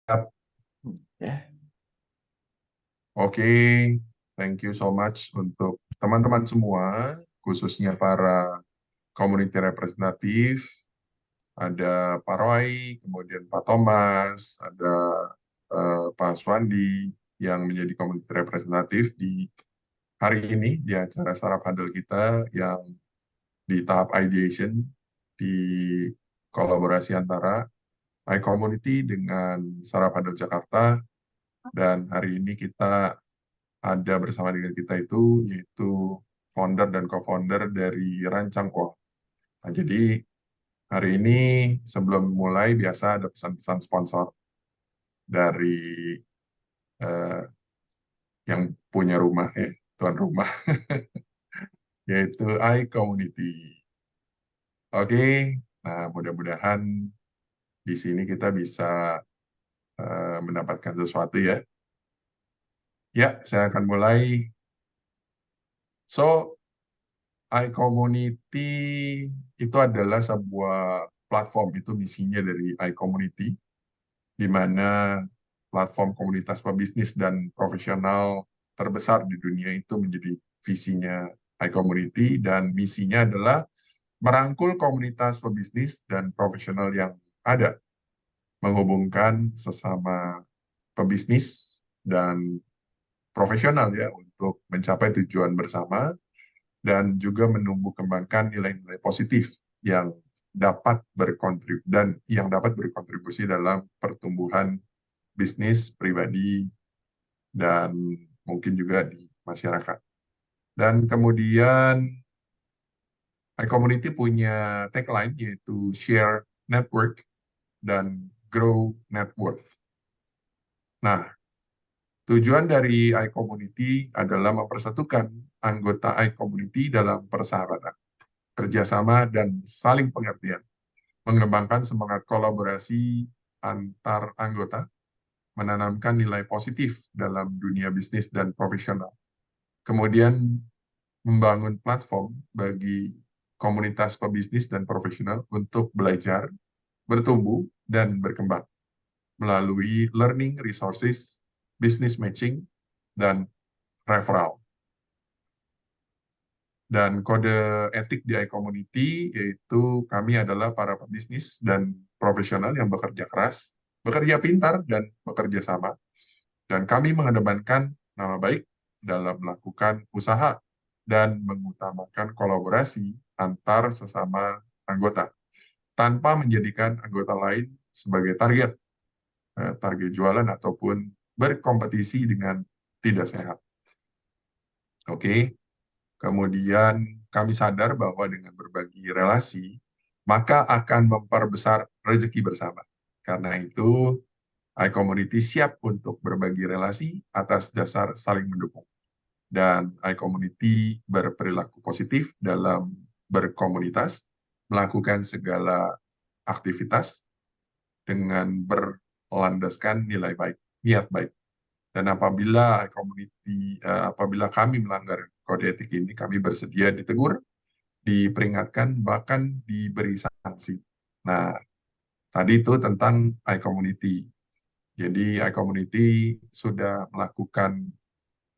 Ya, Oke, thank you so much untuk teman-teman semua, khususnya para community representatif, ada Pak Roy, kemudian Pak Thomas, ada Pak Swandi yang menjadi community representatif di hari ini di acara Sarap Handal kita yang di tahap ideation di kolaborasi antara iCommunity dengan Sarap Handal Jakarta, dan hari ini kita ada bersama dengan kita itu yaitu founder dan co-founder dari Rancang Uang. Nah, jadi hari ini sebelum mulai biasa ada pesan-pesan sponsor dari eh, yang punya rumah, tuan rumah, yaitu iCommunity. Oke, nah mudah-mudahan di sini kita bisa mendapatkan sesuatu ya. Ya, saya akan mulai. So, iCommunity itu adalah sebuah platform, itu misinya dari iCommunity, di mana platform komunitas pebisnis dan profesional terbesar di dunia itu menjadi visinya iCommunity, dan misinya adalah merangkul komunitas pebisnis dan profesional yang ada, menghubungkan sesama pebisnis dan profesional ya untuk mencapai tujuan bersama dan juga menumbuh kembangkan nilai-nilai positif yang dapat berkontribusi dalam pertumbuhan bisnis pribadi dan mungkin juga di masyarakat. Dan kemudian iCommunity punya tagline yaitu Share Network dan Grow Net Worth. Nah, tujuan dari iCommunity adalah mempersatukan anggota iCommunity dalam persahabatan, kerjasama, dan saling pengertian, mengembangkan semangat kolaborasi antar anggota, menanamkan nilai positif dalam dunia bisnis dan profesional, kemudian membangun platform bagi komunitas pebisnis dan profesional untuk belajar, bertumbuh, dan berkembang melalui learning resources, business matching, dan referral. Dan kode etik di iCommunity yaitu kami adalah para pebisnis dan profesional yang bekerja keras, bekerja pintar, dan bekerja sama. Dan kami mengedepankan nama baik dalam melakukan usaha dan mengutamakan kolaborasi antar sesama anggota, tanpa menjadikan anggota lain sebagai target jualan ataupun berkompetisi dengan tidak sehat. Oke. Kemudian kami sadar bahwa dengan berbagi relasi, maka akan memperbesar rezeki bersama. Karena itu, iCommunity siap untuk berbagi relasi atas dasar saling mendukung. Dan iCommunity berperilaku positif dalam berkomunitas, melakukan segala aktivitas dengan berlandaskan nilai baik, niat baik. Dan apabila kami melanggar kode etik ini, kami bersedia ditegur, diperingatkan, bahkan diberi sanksi. Nah, tadi itu tentang iCommunity. Jadi iCommunity sudah melakukan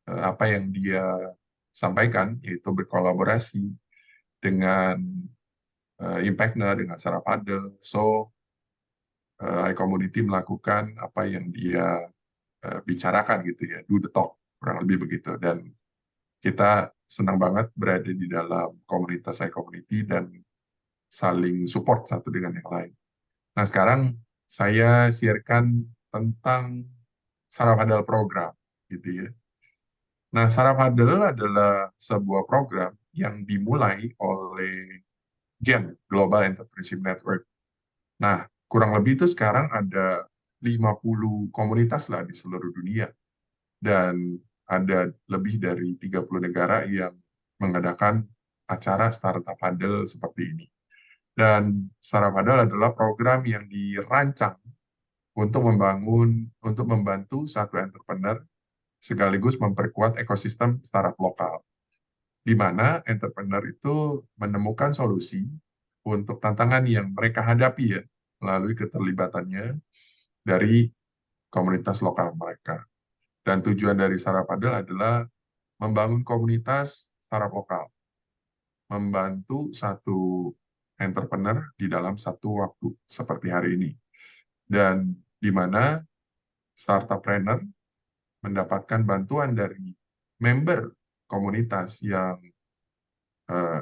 apa yang dia sampaikan, yaitu berkolaborasi dengan Impactner, dengan Sarah Paddle. So, iCommunity melakukan apa yang dia bicarakan gitu ya, do the talk, kurang lebih begitu. Dan kita senang banget berada di dalam komunitas iCommunity dan saling support satu dengan yang lain. Nah, sekarang saya siarkan tentang Saraf Hadal program, gitu ya. Nah, Saraf Hadal adalah sebuah program yang dimulai oleh GEN, Global Entrepreneurship Network. Nah, kurang lebih itu sekarang ada 50 komunitas lah di seluruh dunia. Dan ada lebih dari 30 negara yang mengadakan acara Startup Handle seperti ini. Dan Startup Handle adalah program yang dirancang untuk membantu satu entrepreneur sekaligus memperkuat ekosistem startup lokal, di mana entrepreneur itu menemukan solusi untuk tantangan yang mereka hadapi ya, melalui keterlibatannya dari komunitas lokal mereka. Dan tujuan dari Startup Adel adalah membangun komunitas startup lokal, membantu satu entrepreneur di dalam satu waktu seperti hari ini. Dan di mana startuppreneur mendapatkan bantuan dari member komunitas yang eh,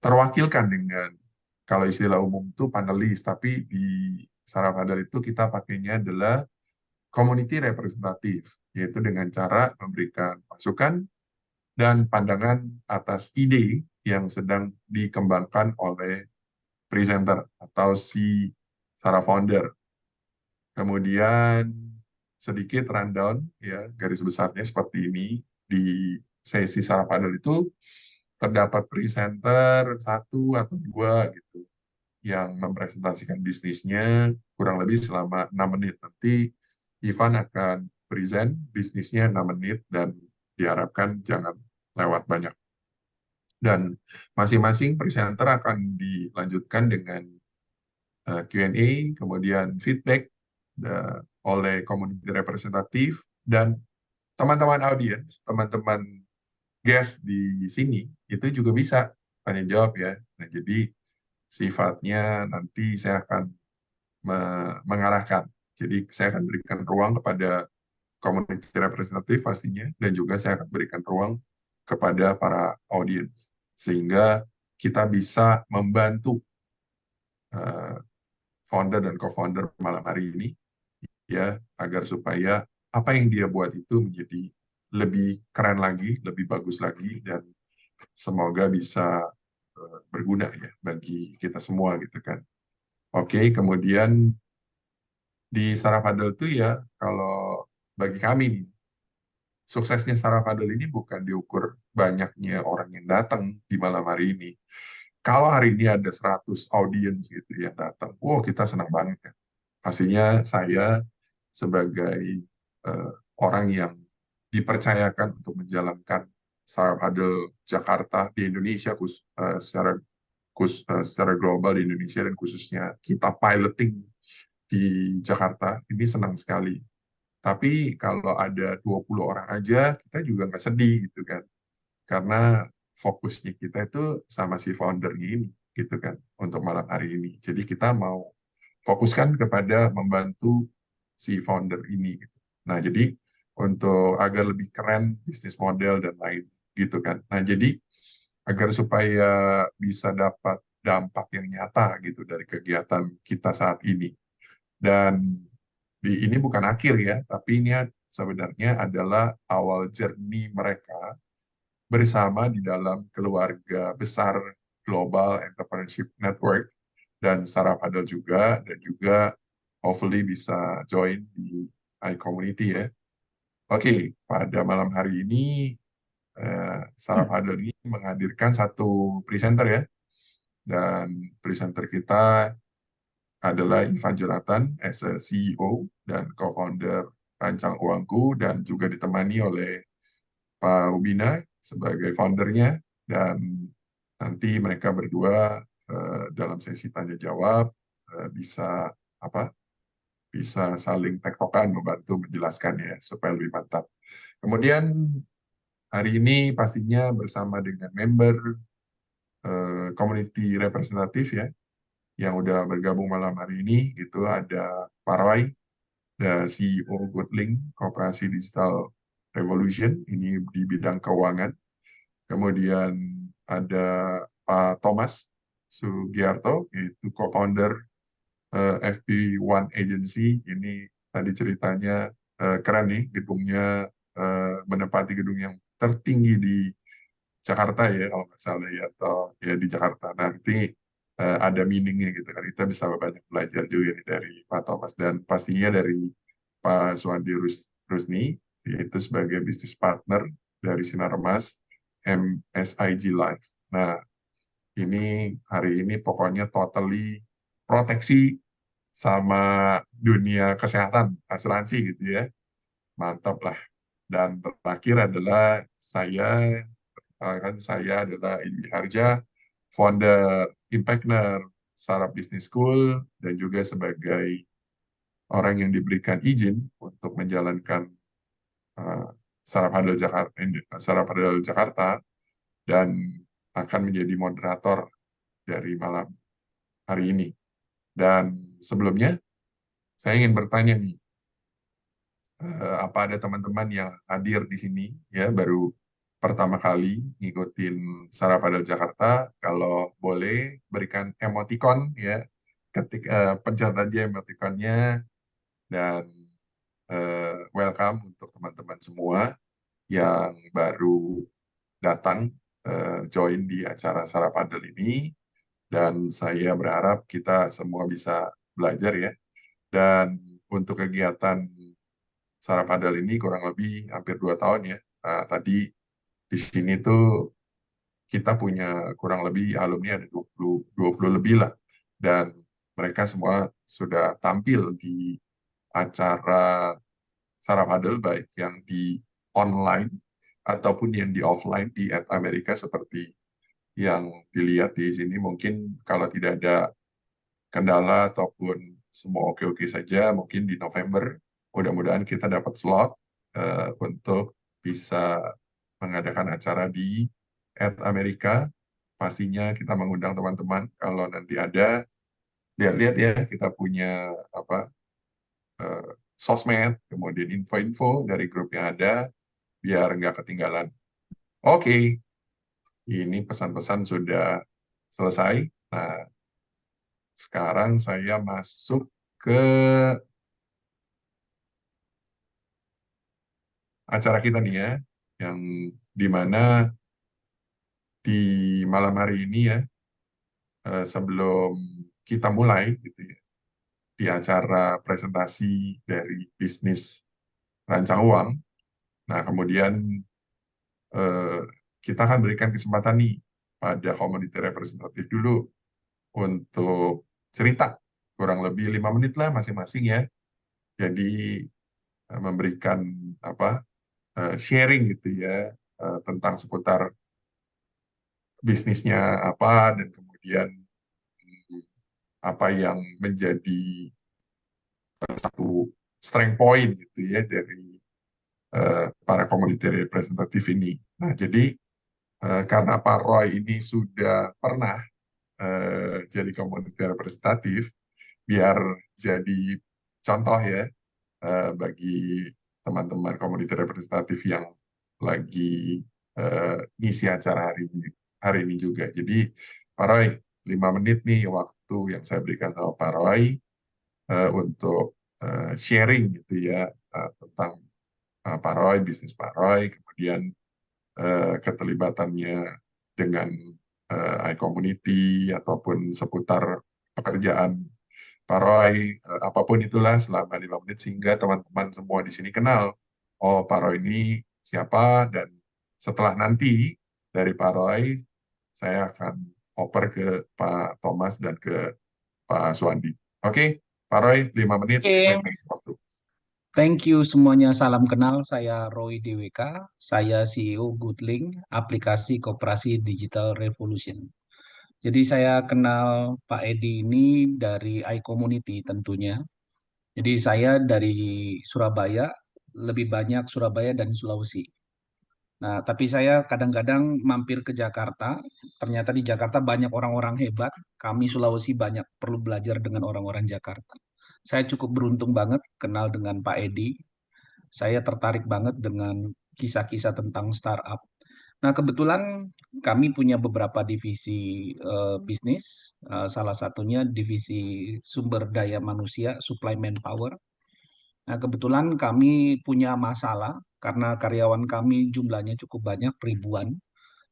terwakilkan dengan, kalau istilah umum itu panelis, tapi di Startup Adel itu kita pakainya adalah community representatif, yaitu dengan cara memberikan masukan dan pandangan atas ide yang sedang dikembangkan oleh presenter atau si Sarah founder. Kemudian sedikit rundown ya, garis besarnya seperti ini. Di sesi Sarah Panel itu terdapat presenter satu atau dua gitu yang mempresentasikan bisnisnya kurang lebih selama 6 menit. Nanti Ivan akan present bisnisnya 6 menit dan diharapkan jangan lewat banyak. Dan masing-masing presenter akan dilanjutkan dengan Q&A, kemudian feedback oleh community representatif dan teman-teman audiens, teman-teman guest di sini itu juga bisa tanya jawab ya. Nah, jadi sifatnya nanti saya akan mengarahkan. Jadi saya akan berikan ruang kepada community representatif pastinya dan juga saya akan berikan ruang kepada para audiens sehingga kita bisa membantu uh, founder dan co-founder malam hari ini ya agar supaya apa yang dia buat itu menjadi lebih keren lagi, lebih bagus lagi dan semoga bisa berguna ya bagi kita semua gitu kan. Oke, kemudian di Startup Adel itu ya kalau bagi kami nih suksesnya Startup Adel ini bukan diukur banyaknya orang yang datang di malam hari ini. Kalau hari ini ada 100 audiens gitu yang datang, wow kita senang banget ya. Pastinya saya sebagai eh, orang yang dipercayakan untuk menjalankan Startup Adel Jakarta di Indonesia secara global di Indonesia dan khususnya kita piloting di Jakarta ini senang sekali. Tapi kalau ada 20 orang aja kita juga nggak sedih gitu kan. Karena fokusnya kita itu sama si foundernya ini gitu kan untuk malam hari ini. Jadi kita mau fokuskan kepada membantu si founder ini gitu. Nah, jadi untuk agar lebih keren bisnis model dan lain gitu kan. Nah, jadi agar supaya bisa dapat dampak yang nyata gitu dari kegiatan kita saat ini. Dan ini bukan akhir ya, tapi ini sebenarnya adalah awal journey mereka bersama di dalam keluarga besar Global Entrepreneurship Network dan Startup Adel juga, dan juga hopefully bisa join di iCommunity ya. Oke, pada malam hari ini Startup Adel ini menghadirkan satu presenter ya, dan presenter kita adalah Ivan Jonathan as a CEO dan co-founder Rancang Uangku dan juga ditemani oleh Pak Ubina sebagai foundernya dan nanti mereka berdua dalam sesi tanya jawab bisa apa bisa saling tektokan membantu menjelaskan ya supaya lebih mantap. Kemudian hari ini pastinya bersama dengan member community representatif ya yang udah bergabung malam hari ini itu ada Pak Roy, the CEO Goodlink Koperasi Digital Revolution ini di bidang keuangan. Kemudian ada Pak Thomas Sugiarto, yaitu co-founder FP1 Agency. Ini tadi ceritanya keren nih, gedungnya menempati gedung yang tertinggi di Jakarta ya, kalau nggak salah ya, atau ya di Jakarta. Nanti ada meaningnya gitu kan. Kita bisa banyak belajar juga nih dari Pak Thomas dan pastinya dari Pak Suwandi Rusni, yaitu sebagai bisnis partner dari Sinarmas MSIG Life. Nah, ini hari ini pokoknya totally proteksi sama dunia kesehatan, asuransi gitu ya. Mantap lah. Dan terakhir adalah saya adalah Ilmi Harja, founder Impactner Startup Business School, dan juga sebagai orang yang diberikan izin untuk menjalankan uh, Sarapradel Jakarta, Sarapradel Jakarta dan akan menjadi moderator dari malam hari ini. Dan sebelumnya saya ingin bertanya nih, apa ada teman-teman yang hadir di sini ya baru pertama kali ngikutin Sarapradel Jakarta? Kalau boleh berikan emoticon ya, ketik pencet aja emoticonnya dan welcome untuk teman-teman semua yang baru datang join di acara Sarapradel ini dan saya berharap kita semua bisa belajar ya. Dan untuk kegiatan Sarapradel ini kurang lebih hampir 2 tahun ya. Nah, tadi di sini tuh kita punya kurang lebih alumni ada 20 lebih lah. Dan mereka semua sudah tampil di acara Sarapradel baik yang di online ataupun yang di offline di Amerika seperti yang dilihat di sini. Mungkin kalau tidak ada kendala ataupun semua oke-oke saja, mungkin di November mudah-mudahan kita dapat slot untuk bisa mengadakan acara di Amerika. Pastinya kita mengundang teman-teman kalau nanti ada, lihat-lihat ya kita punya apa eh, sosmed, kemudian info-info dari grup yang ada biar nggak ketinggalan. Oke, ini pesan-pesan sudah selesai. Nah, sekarang saya masuk ke acara kita nih ya, yang dimana di malam hari ini ya, sebelum kita mulai gitu ya, di acara presentasi dari bisnis rancang uang, nah kemudian eh, kita akan berikan kesempatan nih pada community representative dulu untuk cerita kurang lebih 5 menit lah masing-masing ya. Jadi memberikan apa sharing gitu ya tentang seputar bisnisnya apa dan kemudian apa yang menjadi satu strength point gitu ya dari para community representative ini. Nah, jadi karena Pak Roy ini sudah pernah jadi community representative, biar jadi contoh ya bagi teman-teman community representative yang lagi ngisi acara hari ini juga. Jadi Pak Roy, 5 menit nih waktu yang saya berikan sama Pak Roy untuk sharing gitu ya tentang Pak Roy, bisnis Pak Roy, kemudian keterlibatannya dengan iCommunity ataupun seputar pekerjaan Pak Roy, apapun itulah selama 5 menit sehingga teman-teman semua di sini kenal, oh Pak Roy ini siapa, dan setelah nanti dari Pak Roy, saya akan oper ke Pak Thomas dan ke Pak Suwandi. Oke, Pak Roy, 5 menit, saya Oke, kasih waktu. thank you semuanya. Salam kenal. Saya Roy DWK. Saya CEO Goodlink, aplikasi Koperasi Digital Revolution. Jadi saya kenal Pak Edi ini dari iCommunity tentunya. Jadi saya dari Surabaya, lebih banyak Surabaya dan Sulawesi. Nah, tapi saya kadang-kadang mampir ke Jakarta. Ternyata di Jakarta banyak orang-orang hebat. Kami Sulawesi banyak perlu belajar dengan orang-orang Jakarta. Saya cukup beruntung banget kenal dengan Pak Edi. Saya tertarik banget dengan kisah-kisah tentang startup. Nah, kebetulan kami punya beberapa divisi bisnis. Salah satunya divisi sumber daya manusia, supply manpower. Nah, kebetulan kami punya masalah karena karyawan kami jumlahnya cukup banyak, ribuan,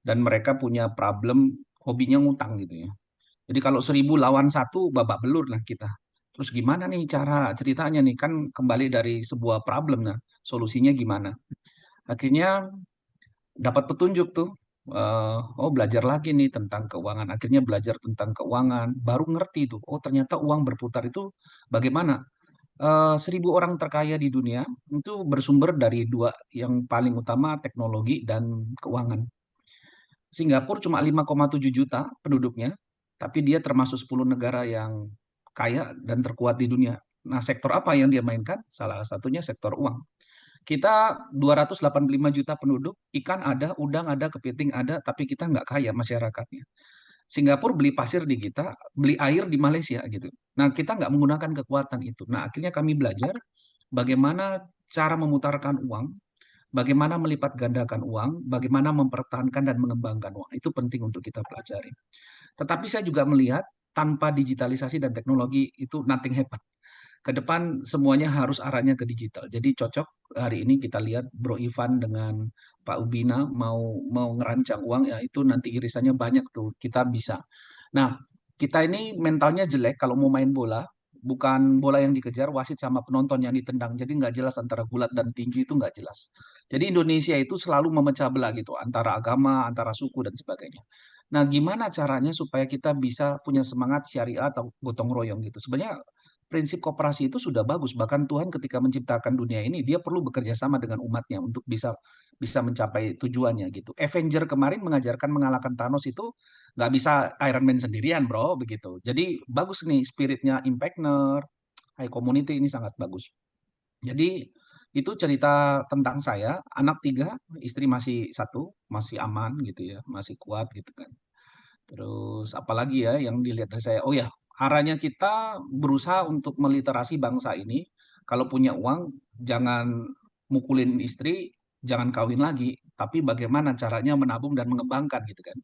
dan mereka punya problem hobinya ngutang gitu ya. Jadi kalau 1.000 lawan 1, babak belur lah kita. Terus gimana nih cara ceritanya nih? Kan kembali dari sebuah problem, nah solusinya gimana? Akhirnya dapat petunjuk tuh. Oh belajar lagi nih tentang keuangan. Akhirnya belajar tentang keuangan, baru ngerti tuh. Oh ternyata uang berputar itu bagaimana? 1.000 orang terkaya di dunia itu bersumber dari dua yang paling utama, teknologi dan keuangan. Singapura cuma 5,7 juta penduduknya, tapi dia termasuk 10 negara yang kaya dan terkuat di dunia. Nah, sektor apa yang dia mainkan? Salah satunya sektor uang. Kita 285 juta penduduk, ikan ada, udang ada, kepiting ada, tapi kita nggak kaya masyarakatnya. Singapura beli pasir di kita, beli air di Malaysia gitu. Nah, kita nggak menggunakan kekuatan itu. Nah, akhirnya kami belajar bagaimana cara memutarkan uang, bagaimana melipat gandakan uang, bagaimana mempertahankan dan mengembangkan uang. Itu penting untuk kita pelajari. Tetapi saya juga melihat tanpa digitalisasi dan teknologi itu nothing happen. Ke depan semuanya harus arahnya ke digital. Jadi cocok hari ini kita lihat Bro Ivan dengan Pak Ubina mau mau ngerancang uang ya itu nanti irisannya banyak tuh kita bisa. Nah, kita ini mentalnya jelek kalau mau main bola, bukan bola yang dikejar, wasit sama penonton yang ditendang. Jadi nggak jelas antara gulat dan tinju itu nggak jelas. Jadi Indonesia itu selalu memecah belah gitu antara agama, antara suku dan sebagainya. Nah, gimana caranya supaya kita bisa punya semangat syariah atau gotong royong gitu? Sebenarnya prinsip koperasi itu sudah bagus. Bahkan Tuhan ketika menciptakan dunia ini, dia perlu bekerja sama dengan umatnya untuk bisa bisa mencapai tujuannya gitu. Avenger kemarin mengajarkan mengalahkan Thanos itu nggak bisa Iron Man sendirian, bro, begitu. Jadi bagus nih spiritnya Impactner, High Community ini sangat bagus. Jadi itu cerita tentang saya, anak tiga, istri masih satu, masih aman gitu ya, masih kuat gitu kan. Terus apalagi ya yang dilihat dari saya? Oh ya, arahnya kita berusaha untuk meliterasi bangsa ini. Kalau punya uang, jangan mukulin istri, jangan kawin lagi. Tapi bagaimana caranya menabung dan mengembangkan gitu kan.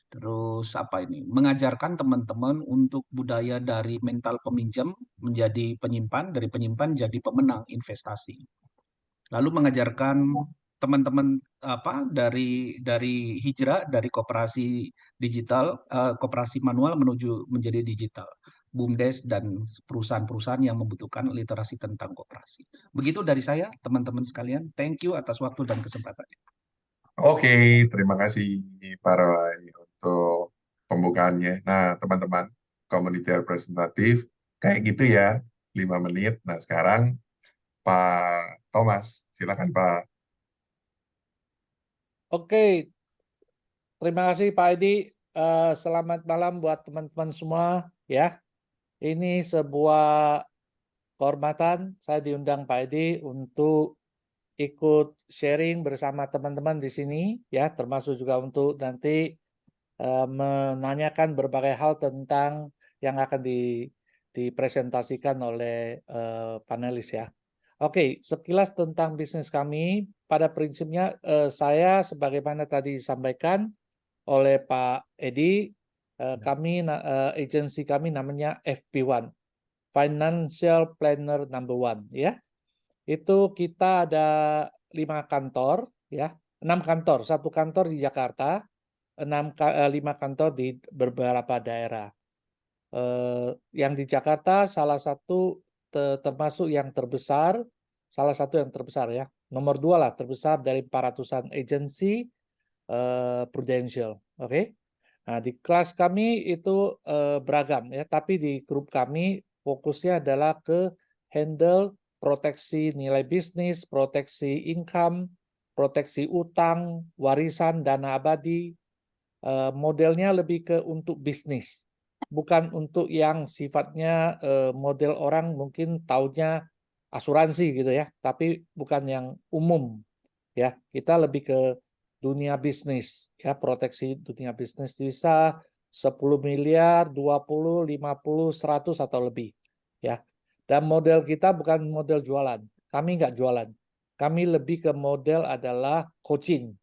Terus apa ini? Mengajarkan teman-teman untuk budaya dari mental peminjam menjadi penyimpan, dari penyimpan jadi pemenang investasi. Lalu mengajarkan teman-teman apa dari hijrah dari koperasi digital koperasi manual menuju menjadi digital. BUMDes dan perusahaan-perusahaan yang membutuhkan literasi tentang koperasi. Begitu dari saya, teman-teman sekalian. Thank you atas waktu dan kesempatannya. Oke, terima kasih Pak Roy untuk pembukaannya. Nah, teman-teman, community representative, kayak gitu ya, 5 menit. Nah, sekarang Pak Thomas, silakan Pak. Oke, terima kasih Pak Edi. Selamat malam buat teman-teman semua ya. Ini sebuah kehormatan saya diundang Pak Edi untuk ikut sharing bersama teman-teman di sini ya, termasuk juga untuk nanti menanyakan berbagai hal tentang yang akan dipresentasikan oleh panelis ya. Oke, sekilas tentang bisnis kami. Pada prinsipnya saya sebagaimana tadi disampaikan oleh Pak Edi, agensi kami namanya FP1, Financial Planner Number One ya. Itu kita ada 5 kantor ya, 6 kantor, satu kantor di Jakarta, 5 kantor di beberapa daerah. Yang di Jakarta salah satu termasuk yang terbesar, salah satu yang terbesar ya, nomor 2 lah terbesar dari 400-an agensi Prudential, oke? Nah, di kelas kami itu beragam ya, tapi di grup kami fokusnya adalah ke handle proteksi nilai bisnis, proteksi income, proteksi utang, warisan, dana abadi. Modelnya lebih ke untuk bisnis, bukan untuk yang sifatnya model orang mungkin taunya asuransi gitu ya, tapi bukan yang umum ya. Kita lebih ke dunia bisnis ya, proteksi dunia bisnis bisa 10 miliar, 20, 50, 100 atau lebih ya. Dan model kita bukan model jualan. Kami nggak jualan. Kami lebih ke model adalah coaching.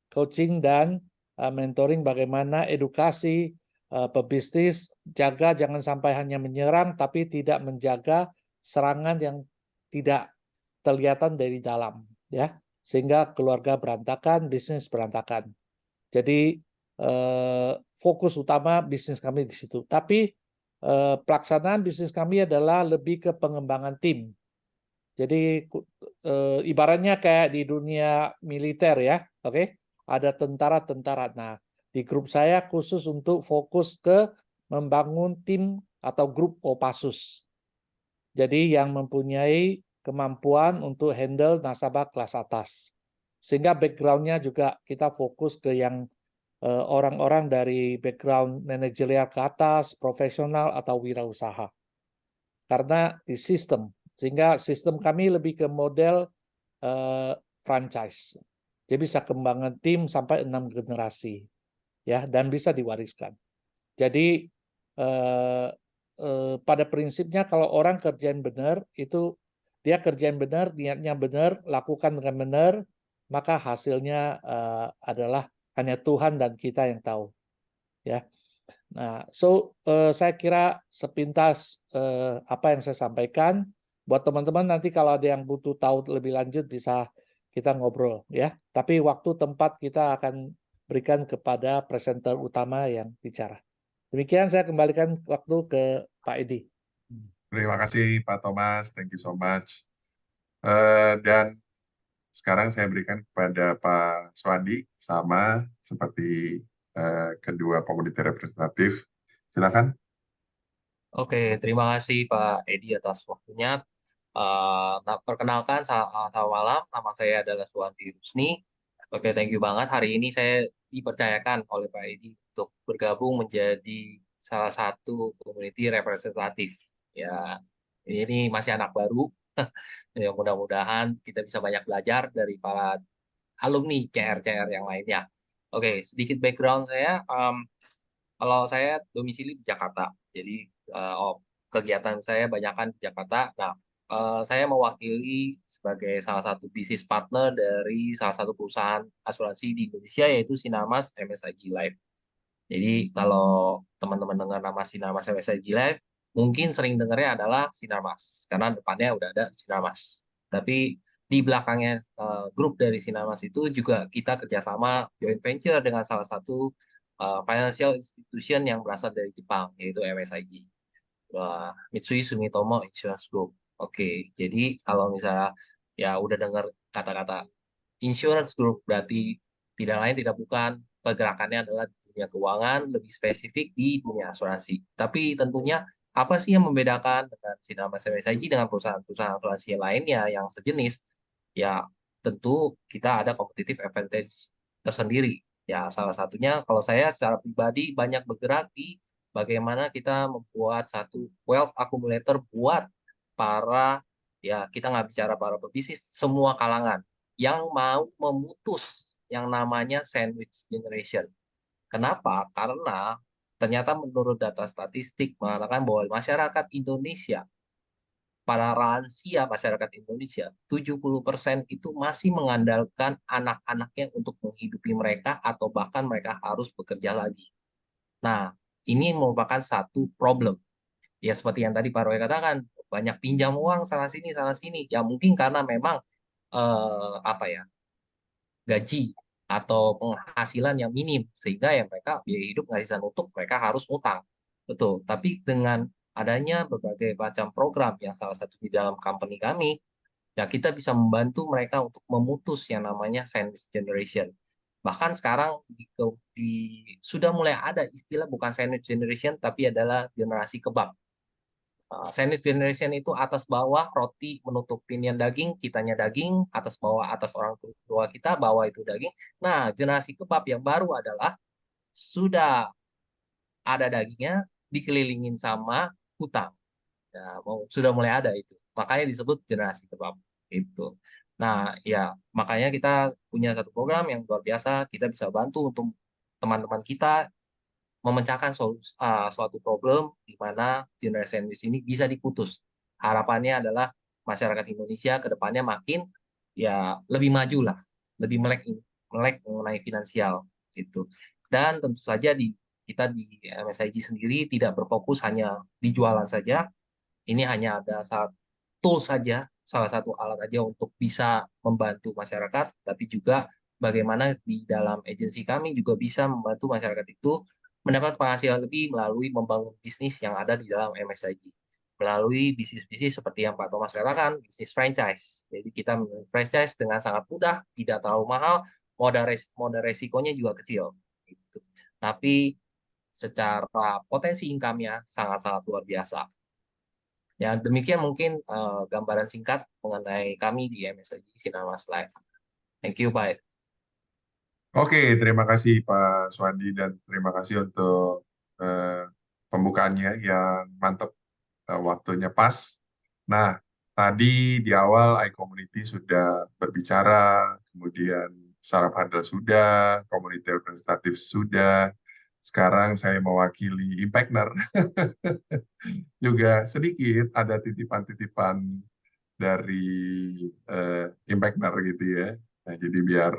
Coaching dan mentoring bagaimana edukasi pebisnis, jaga jangan sampai hanya menyerang tapi tidak menjaga serangan yang tidak kelihatan dari dalam ya, sehingga keluarga berantakan, bisnis berantakan. Jadi fokus utama bisnis kami di situ. Tapi pelaksanaan bisnis kami adalah lebih ke pengembangan tim. Jadi ibaratnya kayak di dunia militer ya, oke? Ada tentara-tentara. Nah, di grup saya khusus untuk fokus ke membangun tim atau grup Kopassus. Jadi yang mempunyai kemampuan untuk handle nasabah kelas atas. Sehingga background-nya juga kita fokus ke yang orang-orang dari background manajerial ke atas, profesional atau wirausaha. karena di sistem. Sehingga sistem kami lebih ke model franchise. Dia bisa kembangkan tim sampai 6 generasi, ya, dan bisa diwariskan. Jadi pada prinsipnya kalau orang kerjain benar, itu dia kerjain benar, niatnya benar, lakukan dengan benar, maka hasilnya adalah hanya Tuhan dan kita yang tahu, ya. Nah, saya kira sepintas apa yang saya sampaikan. Buat teman-teman nanti kalau ada yang butuh tahu lebih lanjut bisa kita ngobrol, ya. Tapi waktu tempat kita akan berikan kepada presenter utama yang bicara. Demikian saya kembalikan waktu ke Pak Edi. Terima kasih Pak Thomas, thank you so much. Dan sekarang saya berikan kepada Pak Swandi, sama seperti kedua komoditi representatif. Silakan. Oke, terima kasih Pak Edi atas waktunya. Perkenalkan, selamat malam. Nama saya adalah Suwandi Rusni. Oke, thank you banget. Hari ini saya dipercayakan oleh Pak Edi untuk bergabung menjadi salah satu community representatif. Ya, ini masih anak baru. Ya, mudah-mudahan kita bisa banyak belajar dari para alumni CR-CR yang lainnya. Oke, sedikit background saya. Kalau saya domisili di Jakarta, jadi kegiatan saya banyakkan di Jakarta. Nah, saya mewakili sebagai salah satu bisnis partner dari salah satu perusahaan asuransi di Indonesia, yaitu Sinarmas MSIG Life. Jadi kalau teman-teman dengar nama Sinarmas MSIG Life, mungkin sering dengarnya adalah Sinarmas, karena depannya udah ada Sinarmas. Tapi di belakangnya grup dari Sinarmas itu juga kita kerjasama joint venture dengan salah satu financial institution yang berasal dari Jepang, yaitu MSIG, Mitsui Sumitomo Insurance Group. Oke, jadi kalau misalnya ya udah dengar kata-kata insurance group, berarti tidak lain tidak bukan pergerakannya adalah di dunia keuangan, lebih spesifik di dunia asuransi. Tapi tentunya apa sih yang membedakan dengan Sinarmas MSIG dengan perusahaan-perusahaan asuransi lainnya yang sejenis? Ya, tentu kita ada competitive advantage tersendiri. Ya, salah satunya kalau saya secara pribadi banyak bergerak di bagaimana kita membuat satu wealth accumulator buat para, ya kita nggak bicara para pebisnis, semua kalangan yang mau memutus yang namanya sandwich generation. Kenapa? Karena ternyata menurut data statistik mengatakan bahwa masyarakat Indonesia, para lansia masyarakat Indonesia, 70% itu masih mengandalkan anak-anaknya untuk menghidupi mereka atau bahkan mereka harus bekerja lagi. Nah, ini merupakan satu problem. Ya seperti yang tadi Pak Roy katakan, banyak pinjam uang sana sini. Ya mungkin karena memang apa ya, gaji atau penghasilan yang minim sehingga ya mereka biaya hidup nggak bisa nutup, mereka harus utang. Betul. Tapi dengan adanya berbagai macam program yang salah satu di dalam company kami, ya kita bisa membantu mereka untuk memutus yang namanya sandwich generation. Bahkan sekarang sudah mulai ada istilah bukan sandwich generation tapi adalah generasi kebab. Sandwich generation itu atas bawah roti menutup pinian daging, kitanya daging, atas bawah atas orang tua kita, bawah itu daging. Nah, generasi kebab yang baru adalah sudah ada dagingnya dikelilingin sama hutang. Ya, sudah mulai ada itu. Makanya disebut generasi kebab itu. Nah, ya makanya kita punya satu program yang luar biasa. Kita bisa bantu untuk teman-teman kita memecahkan suatu problem di mana generasi sandwich ini bisa diputus. Harapannya adalah masyarakat Indonesia ke depannya makin ya lebih maju lah, lebih melek mengenai finansial gitu. Dan tentu saja kita di MSIG sendiri tidak berfokus hanya di jualan saja. Ini hanya ada tool saja, salah satu alat aja untuk bisa membantu masyarakat, tapi juga bagaimana di dalam agensi kami juga bisa membantu masyarakat itu mendapat penghasilan lebih melalui membangun bisnis yang ada di dalam MSIG. Melalui bisnis-bisnis seperti yang Pak Thomas katakan, bisnis franchise. Jadi kita franchise dengan sangat mudah, tidak terlalu mahal, modal resikonya juga kecil. Gitu. Tapi secara potensi income-nya sangat-sangat luar biasa. Ya, demikian mungkin gambaran singkat mengenai kami di MSIG Sinarmas Life. Thank you, Pak. Oke, terima kasih Pak Swandi dan terima kasih untuk pembukaannya yang mantap. waktunya pas. Nah, tadi di awal iCommunity sudah berbicara, kemudian Sarap Handal sudah, Community Representative sudah, sekarang saya mewakili Impactner. Juga sedikit ada titipan-titipan dari Impactner gitu ya. Nah, jadi biar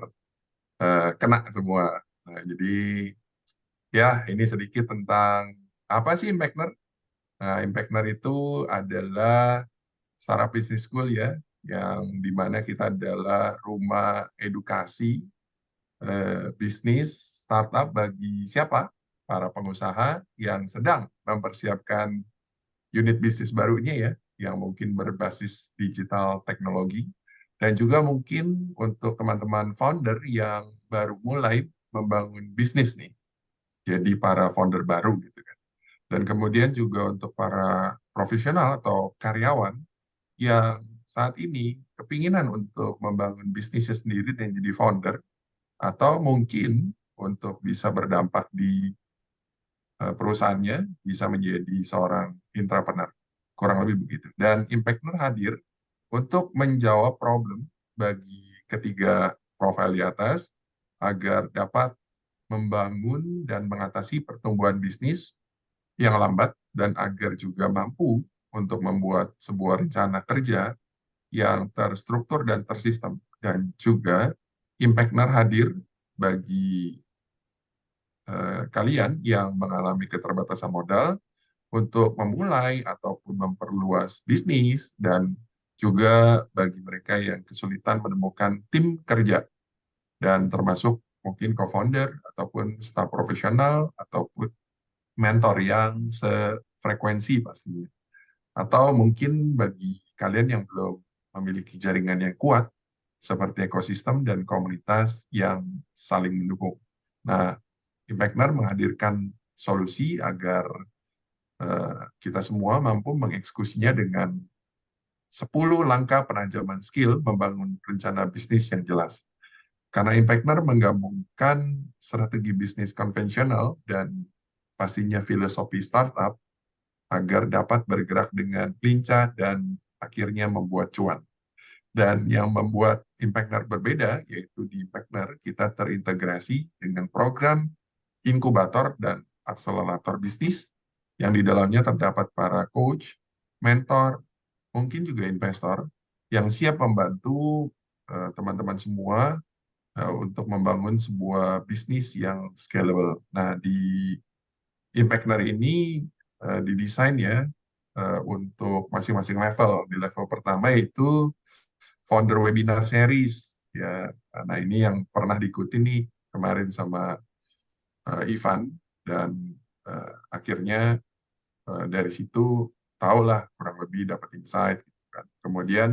kena semua. Nah, jadi ya ini sedikit tentang apa sih Impactner. Nah, Impactner itu adalah startup business school ya, yang dimana kita adalah rumah edukasi bisnis startup bagi siapa? Para pengusaha yang sedang mempersiapkan unit bisnis barunya ya, yang mungkin berbasis digital teknologi, dan juga mungkin untuk teman-teman founder yang baru mulai membangun bisnis nih, jadi para founder baru gitu kan. Dan kemudian juga untuk para profesional atau karyawan yang saat ini kepinginan untuk membangun bisnisnya sendiri dan jadi founder, atau mungkin untuk bisa berdampak di perusahaannya, bisa menjadi seorang entrepreneur. Kurang lebih begitu. Dan Impactner hadir untuk menjawab problem bagi ketiga profil di atas agar dapat membangun dan mengatasi pertumbuhan bisnis yang lambat dan agar juga mampu untuk membuat sebuah rencana kerja yang terstruktur dan tersistem. Dan juga Impactner hadir bagi kalian yang mengalami keterbatasan modal untuk memulai ataupun memperluas bisnis, dan juga bagi mereka yang kesulitan menemukan tim kerja, dan termasuk mungkin co-founder ataupun staf profesional ataupun mentor yang sefrekuensi pastinya. Atau mungkin bagi kalian yang belum memiliki jaringan yang kuat, seperti ekosistem dan komunitas yang saling mendukung. Nah, Impactner menghadirkan solusi agar kita semua mampu mengeksekusinya dengan 10 langkah penajaman skill membangun rencana bisnis yang jelas. Karena Impactner menggabungkan strategi bisnis konvensional dan pastinya filosofi startup agar dapat bergerak dengan lincah dan akhirnya membuat cuan. Dan yang membuat Impactner berbeda, yaitu di Impactner kita terintegrasi dengan program inkubator dan akselerator bisnis yang di dalamnya terdapat para coach, mentor, mungkin juga investor yang siap membantu teman-teman semua untuk membangun sebuah bisnis yang scalable. Nah, di Impactner ini didesain ya untuk masing-masing level. Di level pertama yaitu founder webinar series ya. Nah, ini yang pernah diikuti nih kemarin sama Ivan, dan akhirnya dari situ tahulah kurang lebih dapat insight gitu kan. Kemudian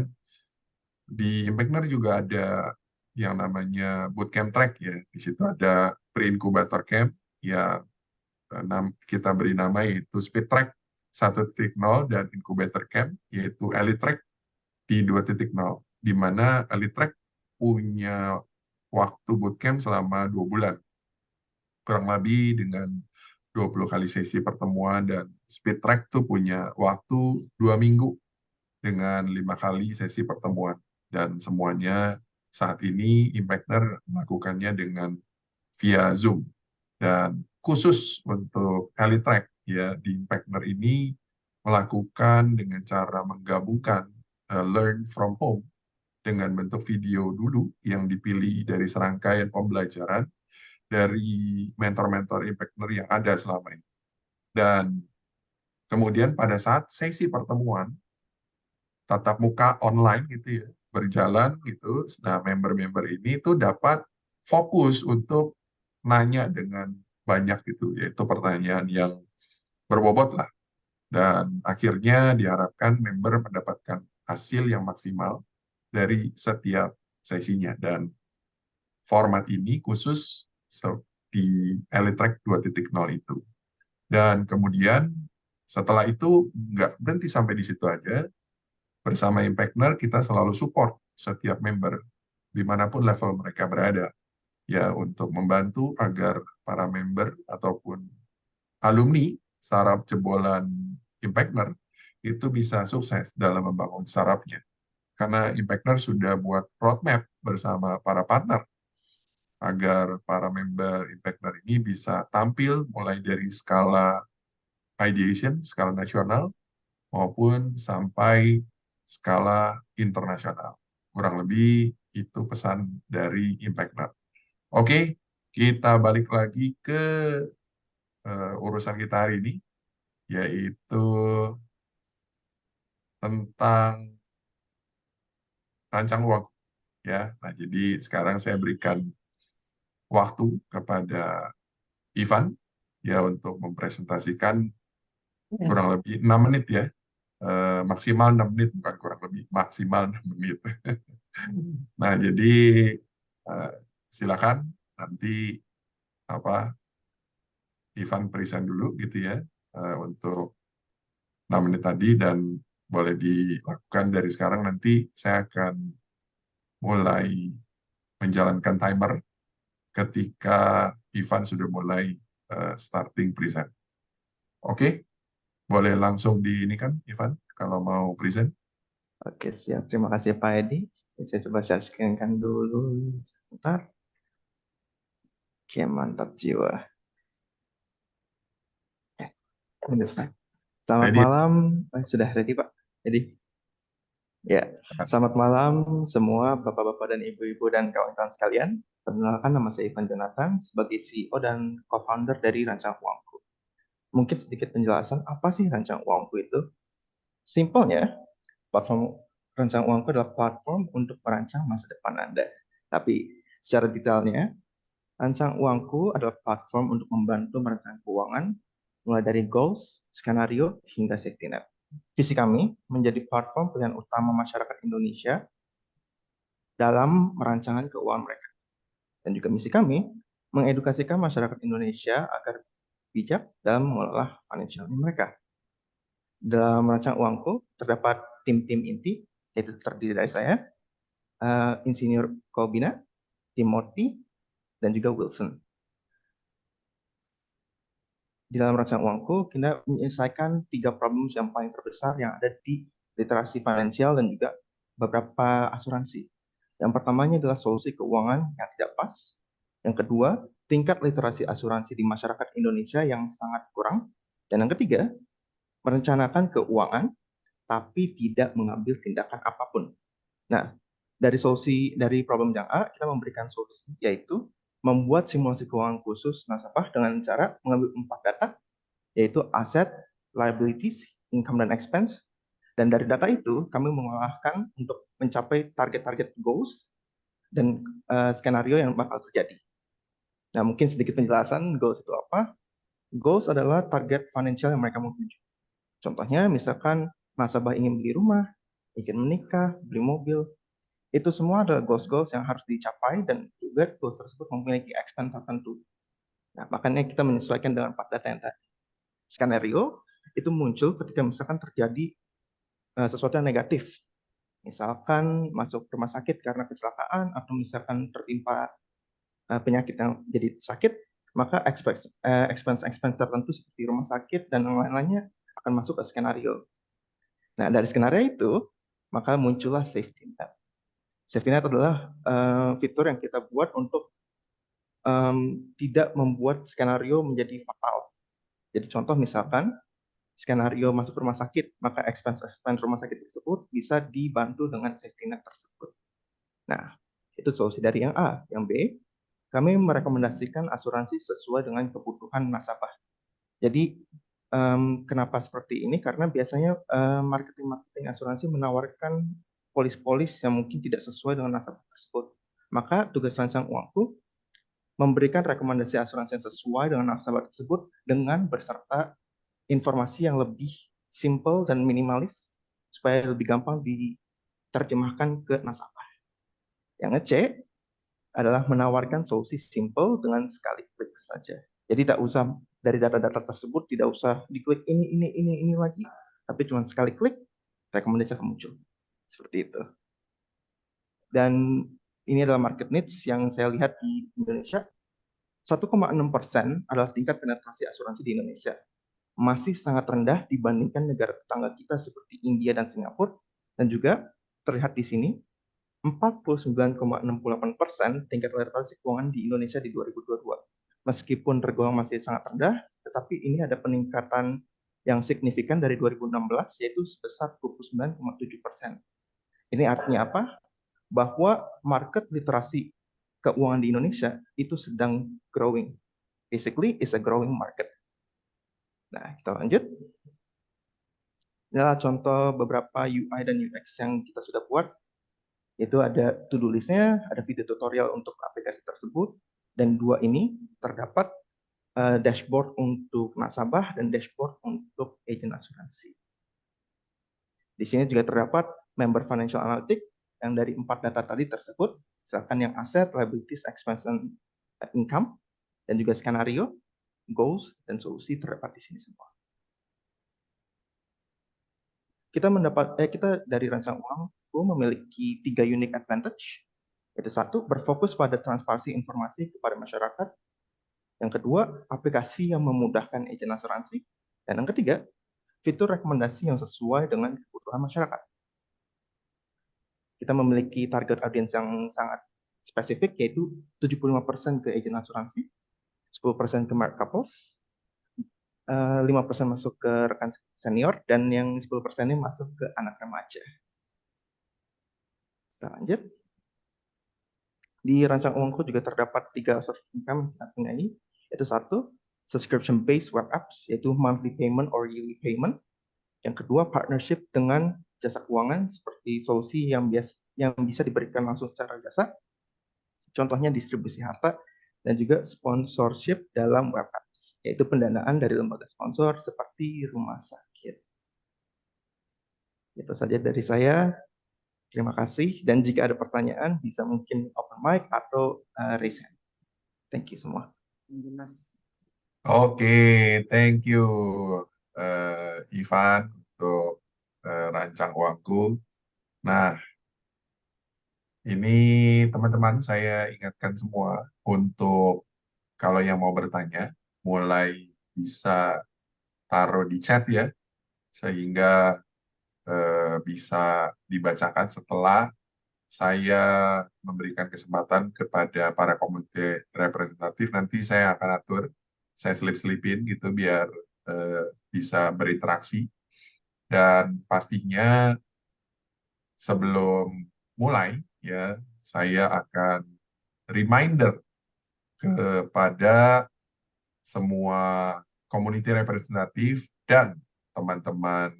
di Impactner juga ada yang namanya bootcamp track ya. Di situ ada pre-incubator camp yang kita beri nama yaitu Speed Track 1.0 dan Incubator Camp yaitu Elite Track di 2.0, di mana Elite Track punya waktu bootcamp selama 2 bulan. Kurang lebih dengan 20 kali sesi pertemuan, dan Speed Track tuh punya waktu 2 minggu dengan 5 kali sesi pertemuan. Dan semuanya saat ini Impactner melakukannya dengan via Zoom. Dan khusus untuk Elite Track ya, di Impactner ini melakukan dengan cara menggabungkan learn from home dengan bentuk video dulu yang dipilih dari serangkaian pembelajaran dari mentor-mentor Impactner yang ada selama ini. Dan kemudian pada saat sesi pertemuan tatap muka online gitu ya, berjalan gitu, nah member-member ini tuh dapat fokus untuk nanya dengan banyak gitu, yaitu pertanyaan yang berbobot lah. Dan akhirnya diharapkan member mendapatkan hasil yang maksimal dari setiap sesinya. Dan format ini khusus di Elite Track 2.0 itu. Dan kemudian setelah itu nggak berhenti sampai di situ aja. Bersama Impactner kita selalu support setiap member dimanapun level mereka berada, ya, untuk membantu agar para member ataupun alumni startup jebolan Impactner itu bisa sukses dalam membangun startupnya. Karena Impactner sudah buat roadmap bersama para partner agar para member Impactner ini bisa tampil mulai dari skala ideation, skala nasional, maupun sampai skala internasional. Kurang lebih itu pesan dari Impactner. Oke, kita balik lagi ke urusan kita hari ini, yaitu tentang rancang uang. Ya, nah jadi sekarang saya berikan waktu kepada Ivan ya untuk mempresentasikan kurang lebih 6 menit ya. Maksimal 6 menit, bukan kurang lebih, maksimal 6 menit. Nah, jadi silakan nanti apa Ivan present dulu gitu ya untuk 6 menit tadi, dan boleh dilakukan dari sekarang. Nanti saya akan mulai menjalankan timer ketika Ivan sudah mulai starting present. Oke, boleh langsung di ini kan Ivan kalau mau present. Oke, siap. Terima kasih Pak Edi. Saya coba share screen-kan dulu sebentar. Oke, mantap jiwa. Udah selesai. Selamat Ready? malam. Sudah ready Pak? Jadi, ya. Selamat malam semua Bapak-Bapak dan Ibu-Ibu dan kawan-kawan sekalian. Perkenalkan, nama saya Ivan Jonathan sebagai CEO dan co-founder dari Rancang Uangku. Mungkin sedikit penjelasan apa sih Rancang Uangku itu? Simpelnya, platform Rancang Uangku adalah platform untuk merancang masa depan Anda. Tapi secara detailnya, Rancang Uangku adalah platform untuk membantu merancang keuangan, mulai dari goals, skenario, hingga safety net. Visi kami menjadi platform pilihan utama masyarakat Indonesia dalam merancangan keuangan mereka. Dan juga misi kami, mengedukasikan masyarakat Indonesia agar bijak dalam mengelola financial mereka. Dalam merancang uangku, terdapat tim-tim inti, yaitu terdiri dari saya, Insinyur Kobina, Timothy, dan juga Wilson. Di dalam merancang uangku, kita menyelesaikan 3 problem yang paling terbesar yang ada di literasi finansial dan juga beberapa asuransi. Yang pertamanya adalah solusi keuangan yang tidak pas. Yang kedua, tingkat literasi asuransi di masyarakat Indonesia yang sangat kurang. Dan yang ketiga, merencanakan keuangan tapi tidak mengambil tindakan apapun. Nah, dari problem yang A, kita memberikan solusi, yaitu membuat simulasi keuangan khusus nasabah dengan cara mengambil 4 data, yaitu aset, liabilities, income, dan expense. Dan dari data itu, kami mengolahkan untuk mencapai target-target goals dan skenario yang bakal terjadi. Nah, mungkin sedikit penjelasan goals itu apa. Goals adalah target financial yang mereka mau tuju. Contohnya, misalkan nasabah ingin beli rumah, ingin menikah, beli mobil. Itu semua adalah goals-goals yang harus dicapai dan juga goals tersebut memiliki expense tertentu. Nah, makanya kita menyesuaikan dengan 4 data yang tadi. Skenario itu muncul ketika misalkan terjadi sesuatu yang negatif. Misalkan masuk rumah sakit karena kecelakaan atau misalkan tertimpa penyakit yang jadi sakit, maka expense tertentu seperti rumah sakit dan lain-lainnya akan masuk ke skenario. Nah, dari skenario itu, maka muncullah safety net. Safety net adalah fitur yang kita buat untuk tidak membuat skenario menjadi fatal. Jadi contoh misalkan, skenario masuk rumah sakit, maka expense rumah sakit tersebut bisa dibantu dengan safety net tersebut. Nah, itu solusi dari yang A. Yang B, kami merekomendasikan asuransi sesuai dengan kebutuhan nasabah. Jadi, kenapa seperti ini? Karena biasanya marketing asuransi menawarkan polis-polis yang mungkin tidak sesuai dengan nasabah tersebut. Maka tugas rancang uangku memberikan rekomendasi asuransi yang sesuai dengan nasabah tersebut dengan berserta informasi yang lebih simple dan minimalis supaya lebih gampang diterjemahkan ke nasabah. Yang C adalah menawarkan solusi simple dengan sekali klik saja. Jadi tak usah dari data-data tersebut tidak usah diklik ini lagi, tapi cuma sekali klik rekomendasi akan muncul. Seperti itu. Dan ini adalah market needs yang saya lihat di Indonesia. 1,6% adalah tingkat penetrasi asuransi di Indonesia. masih sangat rendah dibandingkan negara tetangga kita seperti India dan Singapura, dan juga terlihat di sini 49,68% tingkat literasi keuangan di Indonesia di 2022. Meskipun tergolong masih sangat rendah, tetapi ini ada peningkatan yang signifikan dari 2016, yaitu sebesar 29,7%. Ini artinya apa? Bahwa market literasi keuangan di Indonesia itu sedang growing. Basically, it's a growing market. Nah, kita lanjut. Inilah contoh beberapa UI dan UX yang kita sudah buat, yaitu ada to-do list-nya, ada video tutorial untuk aplikasi tersebut, dan dua ini terdapat dashboard untuk nasabah dan dashboard untuk agen asuransi. Di sini juga terdapat member financial analytics yang dari 4 data tadi tersebut, misalkan yang aset, liabilities, expense, and income, dan juga skenario, goals, dan solusi terdapat di sini semua. Kita dari Rancang Uang memiliki 3 unique advantage. Yaitu satu, berfokus pada transparansi informasi kepada masyarakat. Yang kedua, aplikasi yang memudahkan agen asuransi. Dan yang ketiga, fitur rekomendasi yang sesuai dengan kebutuhan masyarakat. Kita memiliki target audience yang sangat spesifik, yaitu 75% ke agen asuransi, 10% ke married couples, 5% masuk ke rekan senior, dan yang 10% ini masuk ke anak remaja. Kita lanjut. Di Rancang Uangku juga terdapat 3 source income yang kita punyai, yaitu satu, subscription-based web apps, yaitu monthly payment or yearly payment. Yang kedua, partnership dengan jasa keuangan seperti solusi yang bisa diberikan langsung secara jasa. Contohnya distribusi harta, dan juga sponsorship dalam web apps, yaitu pendanaan dari lembaga sponsor seperti rumah sakit. Itu saja dari saya. Terima kasih. Dan jika ada pertanyaan, bisa mungkin open mic atau raise hand. Thank you semua. Oke, thank you Ivan untuk Rancang Uangku. Nah, ini teman-teman saya ingatkan semua untuk kalau yang mau bertanya, mulai bisa taruh di chat ya, sehingga bisa dibacakan setelah saya memberikan kesempatan kepada para komite representatif. Nanti saya akan atur, saya selip-selipin gitu biar bisa berinteraksi. Dan pastinya sebelum mulai ya, saya akan reminder kepada semua community representatif dan teman-teman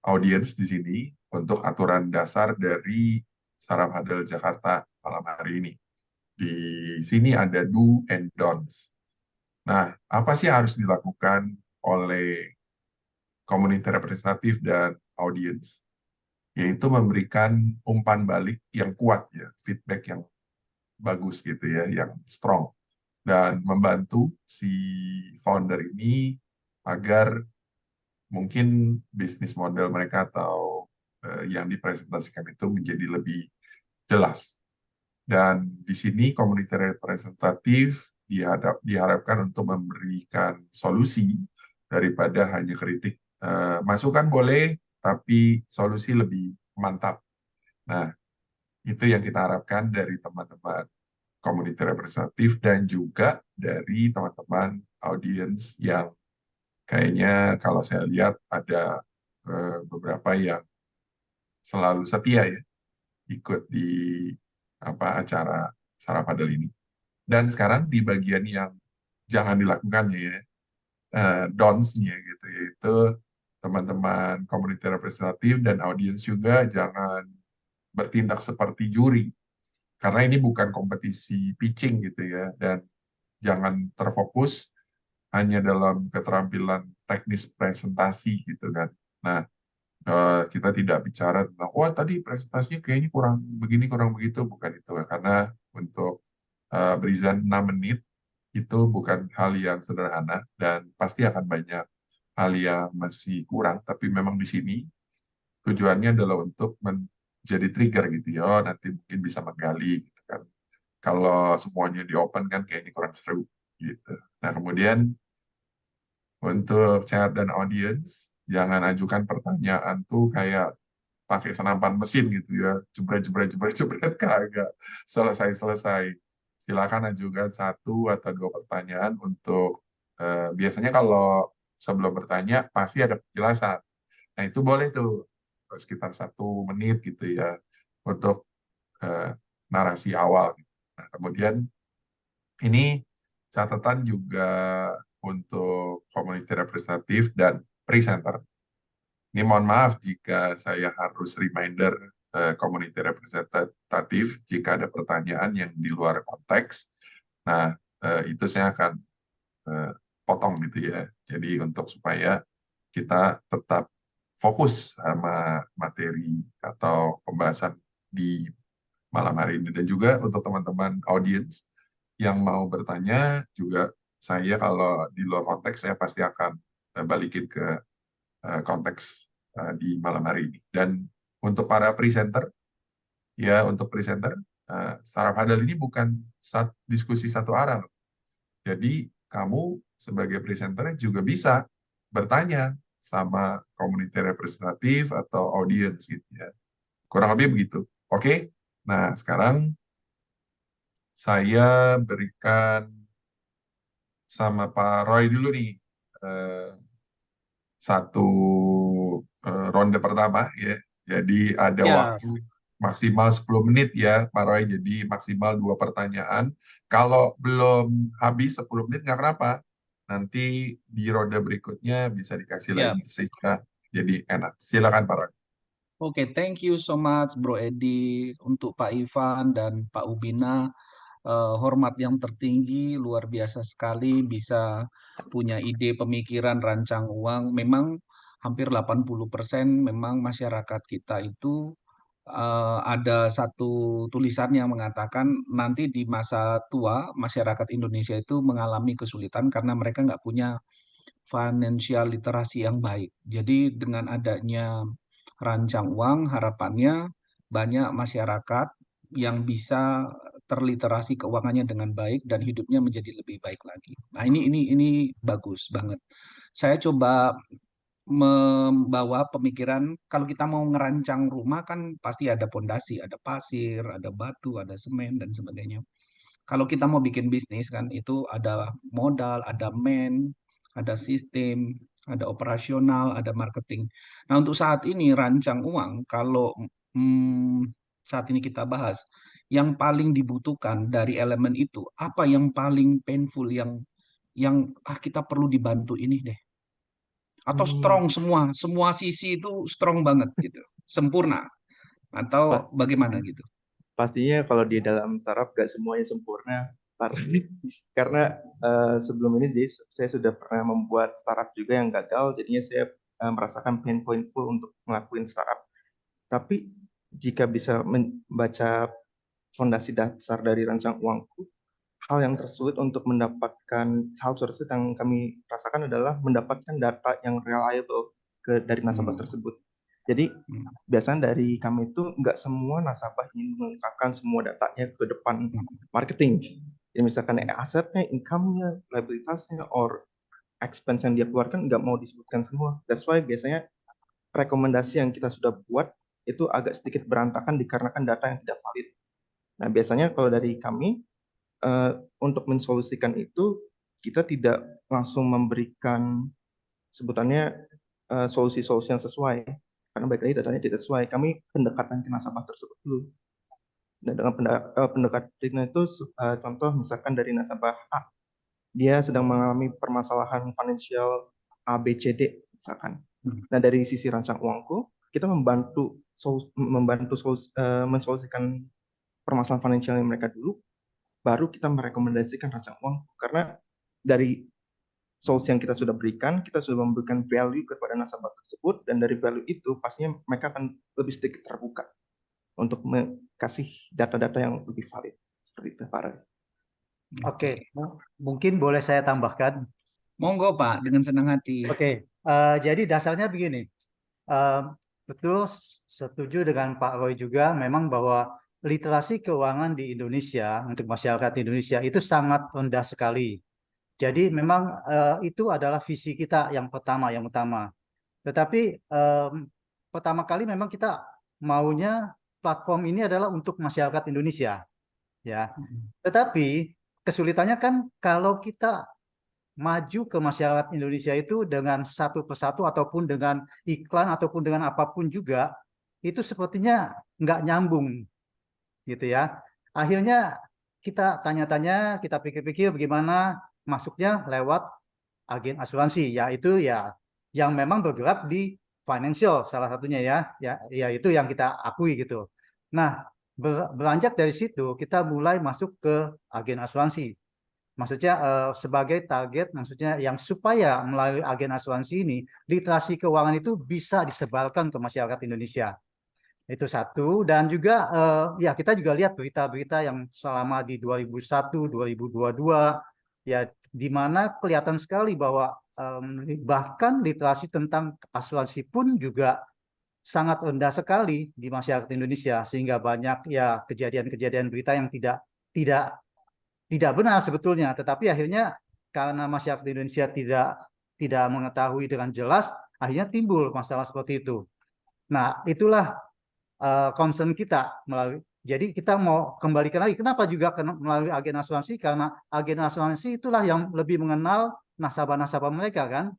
audiens di sini untuk aturan dasar dari Saraf Hadal Jakarta malam hari ini. Di sini ada do and don'ts. Nah, apa sih yang harus dilakukan oleh community representatif dan audiens? Yaitu memberikan umpan balik yang kuat ya, feedback yang bagus gitu ya, yang strong, dan membantu si founder ini agar mungkin bisnis model mereka atau yang dipresentasikan itu menjadi lebih jelas. Dan di sini komunitas representatif diharapkan untuk memberikan solusi daripada hanya kritik. Masukan boleh, tapi solusi lebih mantap. Nah, itu yang kita harapkan dari teman-teman komunitas representatif dan juga dari teman-teman audiens yang kayaknya kalau saya lihat ada beberapa yang selalu setia ya ikut di acara Saraf Hadal ini. Dan sekarang di bagian yang jangan dilakukannya ya, don'ts-nya gitu, yaitu teman-teman komunitas representatif dan audiens juga jangan bertindak seperti juri, karena ini bukan kompetisi pitching gitu ya, dan jangan terfokus hanya dalam keterampilan teknis presentasi gitu kan. Nah, kita tidak bicara tentang, wah tadi presentasinya kayaknya kurang begini, kurang begitu, bukan itu. Karena untuk berisan 6 menit itu bukan hal yang sederhana dan pasti akan banyak hal yang masih kurang, tapi memang di sini tujuannya adalah untuk menjadi trigger gitu ya, oh, nanti mungkin bisa menggali gitu kan. Kalau semuanya di open kan kayaknya kurang seru gitu. Nah, kemudian Untuk chat dan audience, jangan ajukan pertanyaan tuh kayak pakai senapan mesin gitu ya, jebret jebret jebret jebret, kagak selesai. Silakan ajukan 1 atau 2 pertanyaan untuk biasanya kalau sebelum bertanya pasti ada penjelasan. Nah itu boleh tuh sekitar 1 menit gitu ya untuk eh, narasi awal. Nah kemudian ini catatan juga untuk community representatif dan presenter. Ini mohon maaf jika saya harus reminder community representatif jika ada pertanyaan yang di luar konteks. Nah, itu saya akan potong gitu ya. Jadi untuk supaya kita tetap fokus sama materi atau pembahasan di malam hari ini. Dan juga untuk teman-teman audiens yang mau bertanya juga, saya kalau di luar konteks saya pasti akan balikin ke konteks di malam hari ini. Dan untuk para presenter, untuk presenter, Startup Huddle ini bukan diskusi satu arah. Jadi kamu sebagai presenter juga bisa bertanya sama community representatif atau audience gitu ya. Kurang lebih begitu. Oke. Nah, sekarang saya berikan sama Pak Roy dulu nih satu ronde pertama ya. Jadi ada Ya, waktu maksimal 10 menit ya Pak Roy. Jadi maksimal 2 pertanyaan. Kalau belum habis 10 menit nggak kenapa. Nanti di ronde berikutnya bisa dikasih siap. lagi sehingga jadi enak. Silakan Pak Roy. Oke, thank you so much Bro Edi, untuk Pak Ivan dan Pak Ubina. Hormat yang tertinggi, luar biasa sekali bisa punya ide pemikiran rancang uang. Memang hampir 80% memang masyarakat kita itu ada satu tulisan yang mengatakan nanti di masa tua masyarakat Indonesia itu mengalami kesulitan karena mereka nggak punya financial literasi yang baik. Jadi dengan adanya rancang uang, harapannya banyak masyarakat yang bisa terliterasi keuangannya dengan baik dan hidupnya menjadi lebih baik lagi. Nah, ini bagus banget. Saya coba membawa pemikiran kalau kita mau ngerancang rumah kan pasti ada pondasi, ada pasir, ada batu, ada semen dan sebagainya. Kalau kita mau bikin bisnis kan itu ada modal, ada ada sistem, ada operasional, ada marketing. Nah, untuk saat ini rancang uang kalau saat ini kita bahas yang paling dibutuhkan dari elemen itu apa yang paling painful yang kita perlu dibantu ini deh. Atau strong semua sisi itu strong banget gitu. Sempurna Pa- atau bagaimana gitu. Pastinya kalau di dalam startup gak semuanya sempurna, karena sebelum ini jadi saya sudah pernah membuat startup juga yang gagal, jadinya saya merasakan pain point full untuk ngelakuin startup. Tapi jika bisa membaca fondasi dasar dari rancang uangku, hal yang tersulit untuk mendapatkan, hal tersulit yang kami rasakan adalah mendapatkan data yang reliable dari nasabah tersebut. Jadi biasanya dari kami itu nggak semua nasabah ingin mengungkapkan semua datanya ke depan marketing. Ya misalkan asetnya, income-nya, liabilitasnya, or expense yang dia keluarkan nggak mau disebutkan semua. That's why biasanya rekomendasi yang kita sudah buat itu agak sedikit berantakan dikarenakan data yang tidak valid. Nah biasanya kalau dari kami untuk mensolusikan itu kita tidak langsung memberikan sebutannya solusi-solusi yang sesuai karena baik lagi datanya tidak sesuai. Kami pendekatan ke nasabah tersebut dulu. Dan dengan pendekatan itu contoh misalkan dari nasabah A, dia sedang mengalami permasalahan financial A, B, C, D misalkan. Nah dari sisi rancang uangku kita membantu mensolusikan permasalahan finansial yang mereka dulu, baru kita merekomendasikan rancang uang karena dari solusi yang kita sudah berikan, kita sudah memberikan value kepada nasabah tersebut, dan dari value itu pastinya mereka akan lebih sedikit terbuka untuk kasih data-data yang lebih valid. Seperti itu, Pak Ray. Oke, mungkin boleh saya tambahkan. Monggo Pak, dengan senang hati. Oke, jadi dasarnya begini. Betul, setuju dengan Pak Roy juga, memang bahwa literasi keuangan di Indonesia, untuk masyarakat Indonesia, itu sangat rendah sekali. Jadi memang itu adalah visi kita yang utama. Tetapi pertama kali memang kita maunya platform ini adalah untuk masyarakat Indonesia, ya. Tetapi kesulitannya kan kalau kita maju ke masyarakat Indonesia itu dengan satu persatu ataupun dengan iklan ataupun dengan apapun juga, itu sepertinya nggak nyambung, gitu ya. Akhirnya kita tanya-tanya, kita pikir-pikir bagaimana masuknya lewat agen asuransi, yaitu ya yang memang bergerak di financial salah satunya ya itu yang kita akui gitu. Nah, beranjak dari situ kita mulai masuk ke agen asuransi. Maksudnya sebagai target, maksudnya yang supaya melalui agen asuransi ini literasi keuangan itu bisa disebarkan ke masyarakat Indonesia. Itu satu, dan juga ya kita juga lihat berita-berita yang selama di 2001, 2022 ya di mana kelihatan sekali bahwa bahkan literasi tentang asuransi pun juga sangat rendah sekali di masyarakat Indonesia, sehingga banyak ya kejadian-kejadian berita yang tidak tidak benar sebetulnya, tetapi akhirnya karena masyarakat Indonesia tidak mengetahui dengan jelas, akhirnya timbul masalah seperti itu. Nah, itulah concern kita melalui. Jadi kita mau kembalikan lagi, kenapa juga melalui agen asuransi? Karena agen asuransi itulah yang lebih mengenal nasabah-nasabah mereka kan.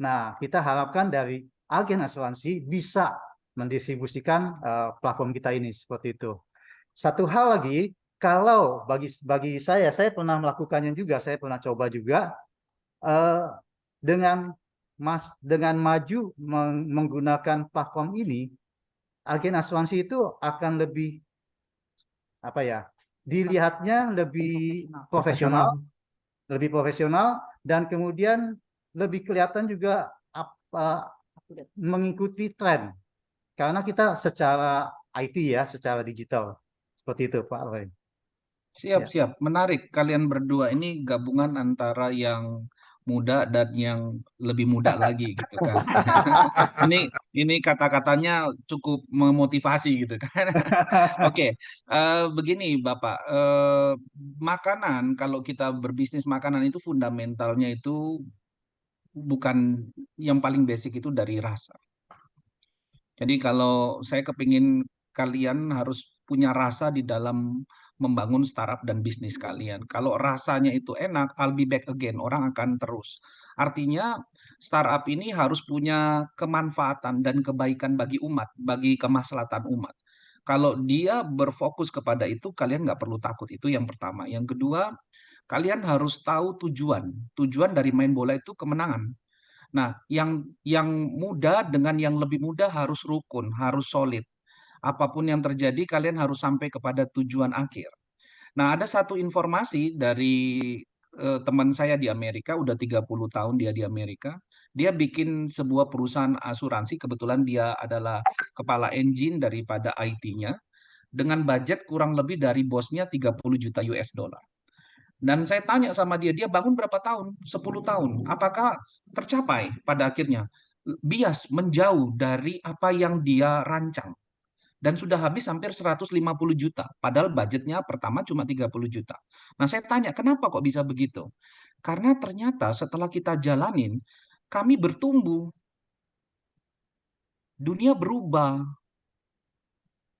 Nah, kita harapkan dari agen asuransi bisa mendistribusikan platform kita ini seperti itu. Satu hal lagi, kalau bagi saya pernah melakukannya juga, saya pernah coba juga dengan maju menggunakan platform ini, agen asuransi itu akan lebih apa ya, dilihatnya lebih profesional dan kemudian lebih kelihatan juga mengikuti tren karena kita secara IT ya, secara digital seperti itu Pak Roy. Siap. Menarik. Kalian berdua ini gabungan antara yang muda dan yang lebih muda lagi gitu kan. Ini kata-katanya cukup memotivasi gitu kan. Oke, begini Bapak, makanan kalau kita berbisnis makanan itu fundamentalnya itu bukan yang paling basic itu dari rasa. Jadi kalau saya kepingin kalian harus punya rasa di dalam membangun startup dan bisnis kalian. Kalau rasanya itu enak, I'll be back again. Orang akan terus. Artinya startup ini harus punya kemanfaatan dan kebaikan bagi umat, bagi kemaslahatan umat. Kalau dia berfokus kepada itu, kalian nggak perlu takut. Itu yang pertama. Yang kedua, kalian harus tahu tujuan. Tujuan dari main bola itu kemenangan. Nah, yang muda dengan yang lebih muda harus rukun, harus solid. Apapun yang terjadi, kalian harus sampai kepada tujuan akhir. Nah, ada satu informasi dari teman saya di Amerika, udah 30 tahun dia di Amerika. Dia bikin sebuah perusahaan asuransi, kebetulan dia adalah kepala engine daripada IT-nya, dengan budget kurang lebih dari bosnya 30 juta US dollar. Dan saya tanya sama dia, dia bangun berapa tahun? 10 tahun. Apakah tercapai pada akhirnya? Bias menjauh dari apa yang dia rancang. Dan sudah habis hampir 150 juta. Padahal budgetnya pertama cuma 30 juta. Nah saya tanya, kenapa kok bisa begitu? Karena ternyata setelah kita jalanin, kami bertumbuh. Dunia berubah.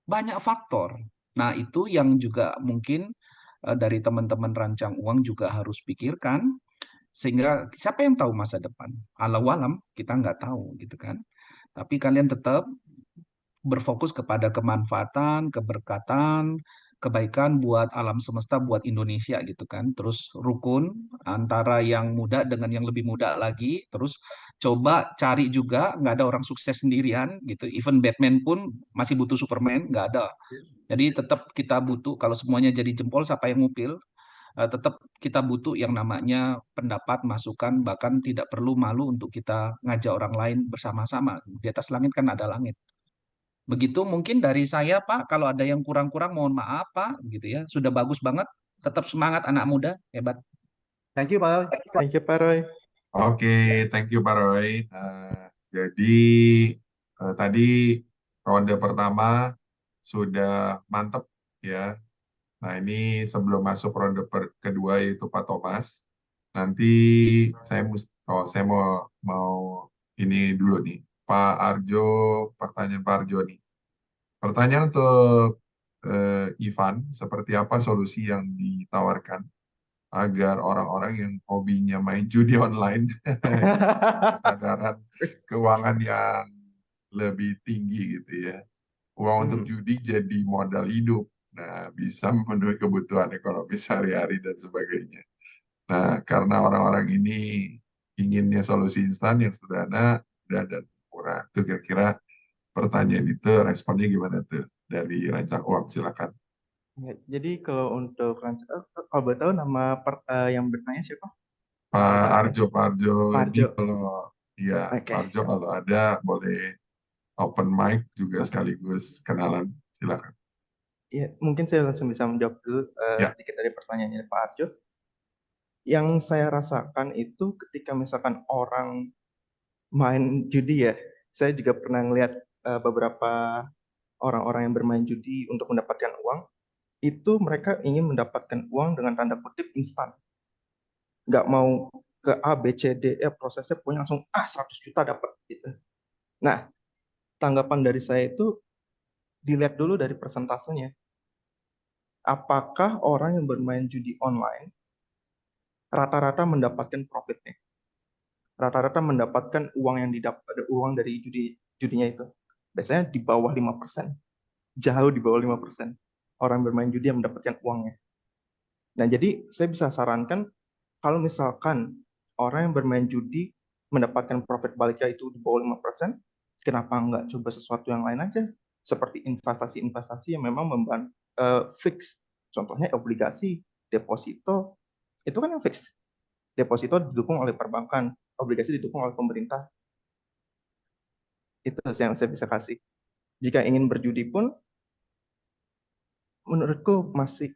Banyak faktor. Nah itu yang juga mungkin dari teman-teman rancang uang juga harus pikirkan, sehingga siapa yang tahu masa depan? Allahu alam, kita nggak tahu gitu kan. Tapi kalian tetap berfokus kepada kemanfaatan, keberkatan, kebaikan buat alam semesta, buat Indonesia gitu kan. Terus rukun antara yang muda dengan yang lebih muda lagi. Terus coba cari juga, nggak ada orang sukses sendirian gitu. Even Batman pun masih butuh Superman, nggak ada. Jadi tetap kita butuh, kalau semuanya jadi jempol, siapa yang ngupil? Tetap kita butuh yang namanya pendapat, masukan, bahkan tidak perlu malu untuk kita ngajak orang lain bersama-sama. Di atas langit kan ada langit. Begitu mungkin dari saya, Pak. Kalau ada yang kurang-kurang, mohon maaf, Pak. Gitu ya. Sudah bagus banget. Tetap semangat anak muda. Hebat. Thank you Pak Roy. Thank you Pak Roy. Oke, thank you Pak Roy. Jadi tadi ronde pertama sudah mantep ya. Nah ini sebelum masuk ronde kedua yaitu Pak Thomas. Nanti saya mau mau ini dulu nih, Pak Arjo, pertanyaan Pak Arjo nih. Pertanyaan untuk Ivan, seperti apa solusi yang ditawarkan agar orang-orang yang hobinya main judi online kesadaran keuangan yang lebih tinggi gitu ya. Uang untuk judi jadi modal hidup. Nah, bisa memenuhi kebutuhan ekonomi sehari-hari dan sebagainya. Nah, karena orang-orang ini inginnya solusi instan yang sederhana, mudah, dan murah. Itu kira-kira pertanyaan itu responnya gimana tuh dari Rancang Uang? Silakan. Ya, jadi kalau untuk kalau boleh tahu nama yang bertanya siapa? Pak Arjo Pak ini Arjo. kalau ya Oke, Pak Arjo kalau ada boleh open mic juga Oke. sekaligus kenalan. Silakan. Ya, mungkin saya langsung bisa menjawab dulu Ya. sedikit dari pertanyaannya Pak Arjo. Yang saya rasakan itu ketika misalkan orang main judi ya, saya juga pernah ngelihat beberapa orang-orang yang bermain judi untuk mendapatkan uang, itu mereka ingin mendapatkan uang dengan tanda kutip instan. Nggak mau ke A, B, C, D, E, prosesnya punya langsung 100 juta dapat gitu. Nah, tanggapan dari saya itu dilihat dulu dari persentasenya. Apakah orang yang bermain judi online rata-rata mendapatkan profitnya? Rata-rata mendapatkan uang yang uang dari judinya itu. Biasanya di bawah 5%. Jauh di bawah 5%. Orang bermain judi yang mendapatkan uangnya. Nah, jadi saya bisa sarankan kalau misalkan orang yang bermain judi mendapatkan profit baliknya itu di bawah 5%, kenapa nggak coba sesuatu yang lain aja? Seperti investasi-investasi yang memang fix. Contohnya obligasi, deposito, itu kan yang fix. Deposito didukung oleh perbankan, obligasi didukung oleh pemerintah. Itu yang saya bisa kasih. Jika ingin berjudi pun, menurutku masih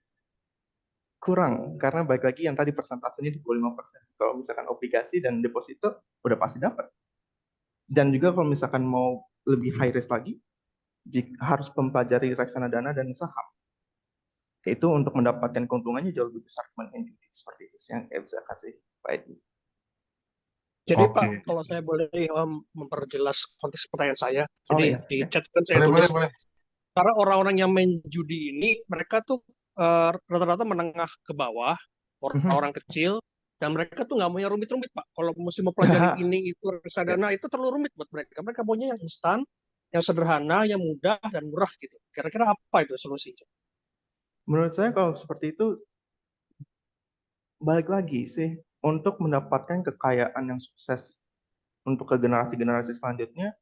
kurang, karena balik lagi yang tadi persentasenya di bawah 5%. Kalau misalkan obligasi dan deposito, udah pasti dapat. Dan juga kalau misalkan mau lebih high risk lagi, harus mempelajari reksadana dan saham. Itu untuk mendapatkan keuntungannya jauh lebih besar dibanding judi. Seperti itu yang saya bisa kasih, Pak Edi. Jadi Oke. Pak, kalau saya boleh memperjelas konteks pertanyaan saya, Oh, jadi iya. di chat kan saya Boleh, tulis, boleh. karena orang-orang yang main judi ini, mereka tuh rata-rata menengah ke bawah, orang kecil, dan mereka tuh nggak maunya rumit-rumit Pak. Kalau mesti mempelajari ini, itu, reksadana, itu terlalu rumit buat mereka. Mereka maunya yang instan, yang sederhana, yang mudah, dan murah gitu. Kira-kira apa itu solusinya? Menurut saya kalau seperti itu, balik lagi sih, untuk mendapatkan kekayaan yang sukses untuk ke generasi-generasi selanjutnya,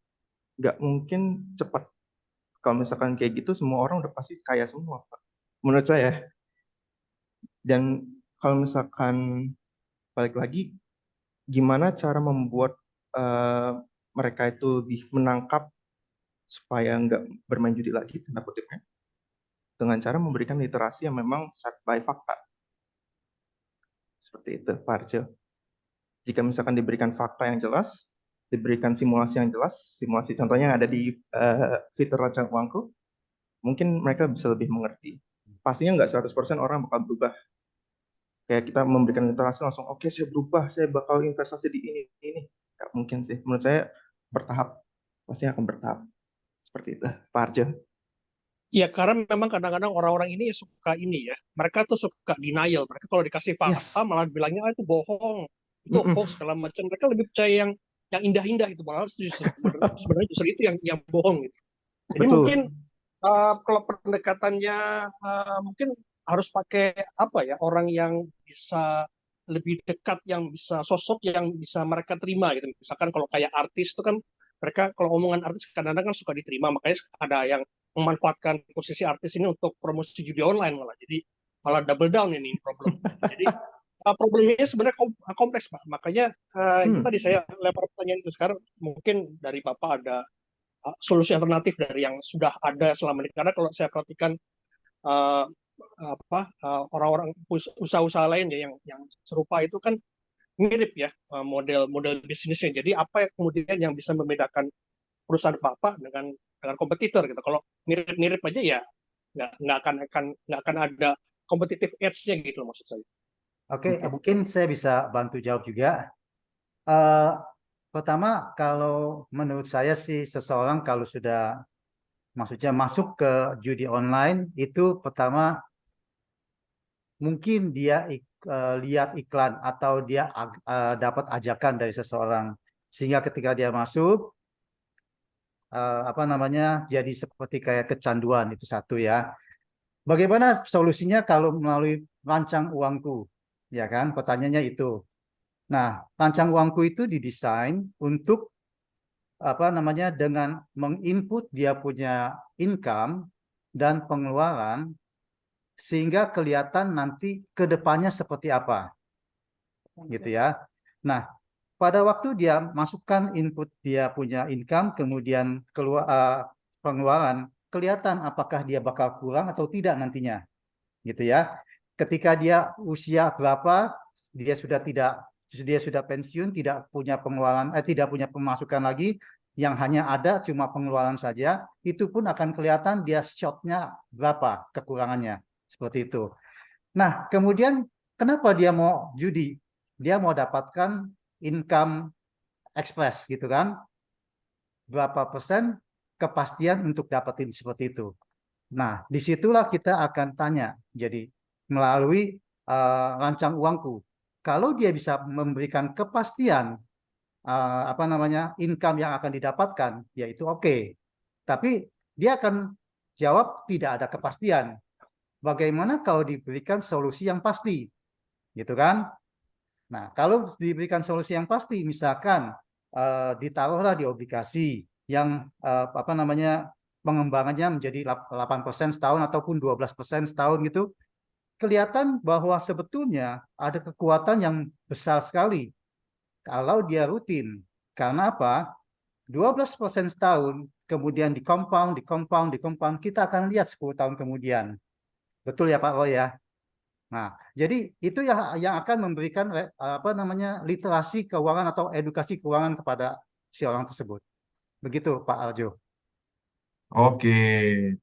nggak mungkin cepat. Kalau misalkan kayak gitu, semua orang udah pasti kaya semua, Pak. Menurut saya. Dan kalau misalkan balik lagi, gimana cara membuat mereka itu lebih menangkap supaya nggak bermain judi lagi, tanda kutipnya, dengan cara memberikan literasi yang memang set by fakta. Seperti itu, Pak Arjo. Jika misalkan diberikan fakta yang jelas, diberikan simulasi yang jelas, simulasi contohnya yang ada di fitur Rancang Uangku, mungkin mereka bisa lebih mengerti. Pastinya nggak 100% orang bakal berubah. Kayak kita memberikan literasi langsung, oke, saya berubah, saya bakal investasi di ini. Nggak mungkin sih. Menurut saya bertahap. Pasti akan bertahap. Seperti itu, Pak Arjo. Ya, karena memang kadang-kadang orang-orang ini suka ini ya. Mereka tuh suka denial. Mereka kalau dikasih fakta malah bilangnya itu bohong, itu hoax segala macam. Mereka lebih percaya yang indah-indah itu, malah sebenarnya justru itu yang bohong gitu. Jadi Betul. mungkin kalau pendekatannya mungkin harus pakai apa ya, orang yang bisa lebih dekat, yang bisa sosok yang bisa mereka terima gitu. Misalkan kalau kayak artis itu kan mereka kalau omongan artis kadang-kadang kan suka diterima, makanya ada yang memanfaatkan posisi artis ini untuk promosi judi online malah. Jadi malah double down ini problem. Jadi problemnya sebenarnya kompleks Pak. Makanya itu tadi saya lempar pertanyaan itu. Sekarang mungkin dari Bapak ada solusi alternatif dari yang sudah ada selama ini. Karena kalau saya perhatikan orang-orang usaha-usaha lain ya yang serupa itu kan mirip ya model bisnisnya. Jadi apa yang kemudian yang bisa membedakan perusahaan Bapak dengan kompetitor gitu? Kalau mirip-mirip aja ya nggak akan ada competitive edge-nya gitu loh maksud saya. Oke, Oke. mungkin saya bisa bantu jawab juga. Eh, Pertama, kalau menurut saya sih seseorang kalau sudah maksudnya masuk ke judi online itu pertama mungkin dia lihat iklan atau dia dapat ajakan dari seseorang sehingga ketika dia masuk apa namanya jadi seperti kayak kecanduan itu satu ya. Bagaimana solusinya kalau melalui rancang uangku? Ya kan, pertanyaannya itu. Nah, rancang uangku itu didesain untuk apa namanya dengan menginput dia punya income dan pengeluaran sehingga kelihatan nanti ke depannya seperti apa gitu ya. Nah, pada waktu dia masukkan input dia punya income kemudian keluar pengeluaran kelihatan apakah dia bakal kurang atau tidak nantinya gitu ya. Ketika dia usia berapa dia sudah pensiun tidak punya pengeluaran tidak punya pemasukan lagi yang hanya ada cuma pengeluaran saja itu pun akan kelihatan dia shotnya berapa kekurangannya seperti itu. Nah kemudian kenapa dia mau judi? Dia mau dapatkan income express gitu kan, berapa persen kepastian untuk dapetin seperti itu. Nah, disitulah kita akan tanya. Jadi melalui rancang uangku, kalau dia bisa memberikan kepastian apa namanya income yang akan didapatkan, yaitu oke. Tapi dia akan jawab tidak ada kepastian. Bagaimana kalau diberikan solusi yang pasti, gitu kan? Nah, kalau diberikan solusi yang pasti, misalkan ditaruhlah di obligasi yang apa namanya pengembangannya menjadi 8% setahun ataupun 12% setahun gitu, kelihatan bahwa sebetulnya ada kekuatan yang besar sekali kalau dia rutin. Karena apa? 12% setahun, kemudian di compound, kita akan lihat 10 tahun kemudian. Betul ya Pak Roy ya? Nah, jadi itu yang akan memberikan apa namanya literasi keuangan atau edukasi keuangan kepada si orang tersebut. Begitu Pak Arjo. Oke,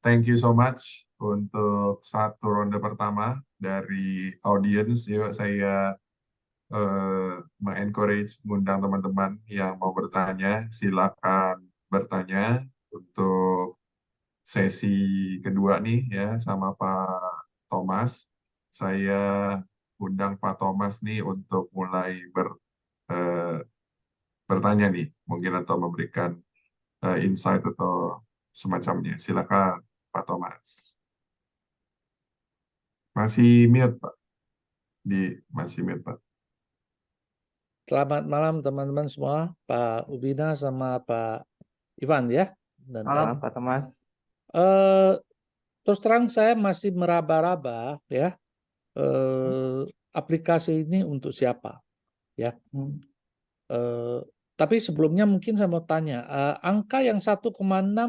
thank you so much untuk satu ronde pertama dari audience. Yuk saya mengencourage, mengundang teman-teman yang mau bertanya, silakan bertanya untuk sesi kedua nih ya sama Pak Thomas. Saya undang Pak Thomas nih untuk mulai eh, bertanya nih, mungkin atau memberikan insight atau semacamnya. Silakan Pak Thomas. Masih mute Pak. Masih mute Pak. Selamat malam teman-teman semua, Pak Ubina sama Pak Ivan ya. Dan Malam Pak Thomas. terus terang saya masih meraba-raba ya aplikasi ini untuk siapa ya. Tapi sebelumnya mungkin saya mau tanya, angka yang 1,6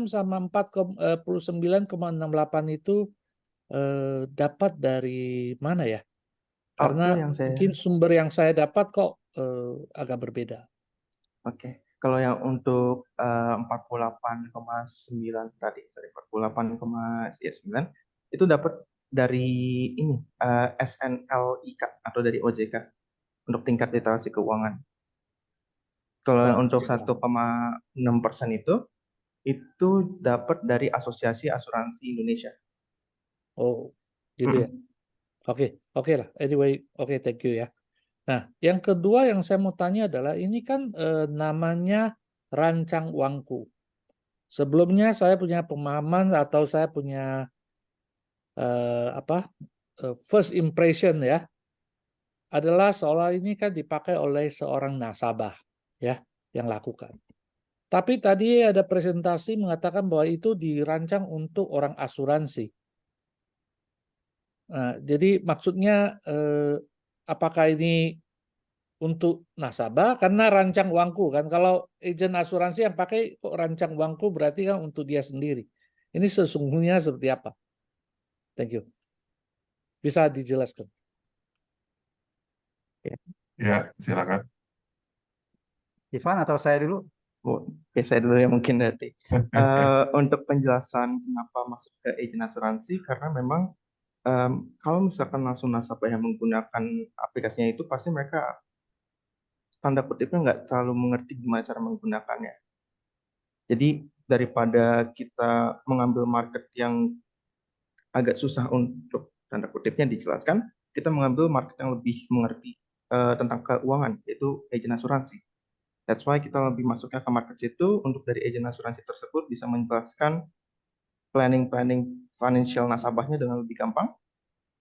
sama 49,68 itu dapat dari mana ya? Karena Itu yang saya mungkin sumber yang saya dapat kok agak berbeda. Oke. Kalau yang untuk 48,9 tadi, sorry 48,9 itu dapat dari ini SNLIK atau dari OJK untuk tingkat literasi keuangan. Kalau yang untuk 1,6% itu dapat dari Asosiasi Asuransi Indonesia. Oh, gitu ya. Oke lah. Anyway, thank you ya. Nah, yang kedua yang saya mau tanya adalah ini kan namanya rancang uangku. Sebelumnya saya punya pemahaman atau saya punya first impression ya, adalah seolah ini kan dipakai oleh seorang nasabah ya yang lakukan. Tapi tadi ada presentasi mengatakan bahwa itu dirancang untuk orang asuransi. Nah, jadi maksudnya apakah ini untuk nasabah karena rancang uangku kan? Kalau agen asuransi yang pakai kok rancang uangku berarti kan untuk dia sendiri. Ini sesungguhnya seperti apa? Thank you. Bisa dijelaskan? Ya, silakan. Ivan atau saya dulu? Oke, saya dulu ya mungkin nanti. Untuk penjelasan kenapa masuk ke agen asuransi, karena memang Kalau misalkan langsung nasabah yang menggunakan aplikasinya itu, pasti mereka tanda kutipnya nggak terlalu mengerti gimana cara menggunakannya. Jadi daripada kita mengambil market yang agak susah untuk tanda kutipnya dijelaskan, kita mengambil market yang lebih mengerti tentang keuangan, yaitu agen asuransi. That's why kita lebih masuknya ke market situ untuk dari agen asuransi tersebut bisa menjelaskan planning financial nasabahnya dengan lebih gampang,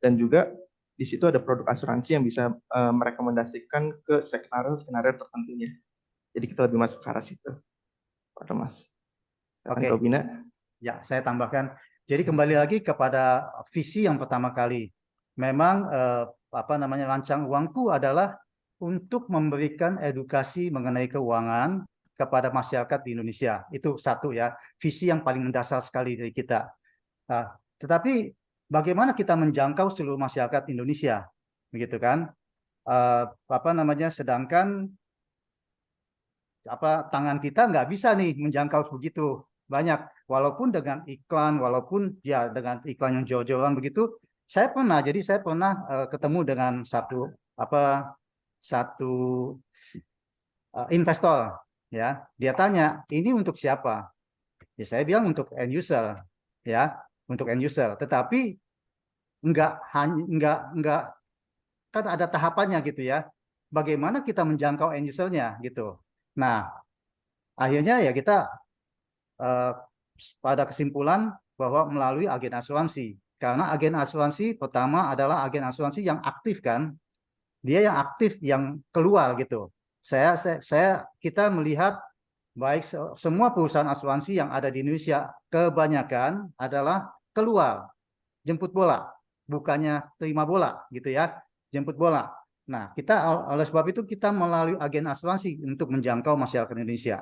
dan juga di situ ada produk asuransi yang bisa merekomendasikan ke skenario tertentunya. Jadi kita lebih masuk ke arah situ, Pak Thomas. Oke. Bina. Ya, saya tambahkan. Jadi kembali lagi kepada visi yang pertama kali. Memang rancang uangku adalah untuk memberikan edukasi mengenai keuangan kepada masyarakat di Indonesia. Itu satu ya, visi yang paling mendasar sekali dari kita. Tetapi bagaimana kita menjangkau seluruh masyarakat Indonesia, begitu kan? Sedangkan tangan kita nggak bisa nih menjangkau begitu banyak, walaupun dengan iklan, walaupun ya dengan iklan yang jor-joran begitu. Saya pernah ketemu dengan satu investor, ya. Dia tanya, ini untuk siapa? Ya saya bilang untuk end user, ya, untuk end user. Tetapi enggak kan ada tahapannya gitu ya. Bagaimana kita menjangkau end usernya gitu. Nah, akhirnya ya kita pada kesimpulan bahwa melalui agen asuransi. Karena agen asuransi pertama adalah agen asuransi yang aktif kan. Dia yang aktif yang keluar gitu. Kita melihat baik semua perusahaan asuransi yang ada di Indonesia kebanyakan adalah keluar, jemput bola, bukannya terima bola gitu ya, jemput bola. Nah, oleh sebab itu kita melalui agen asuransi untuk menjangkau masyarakat Indonesia.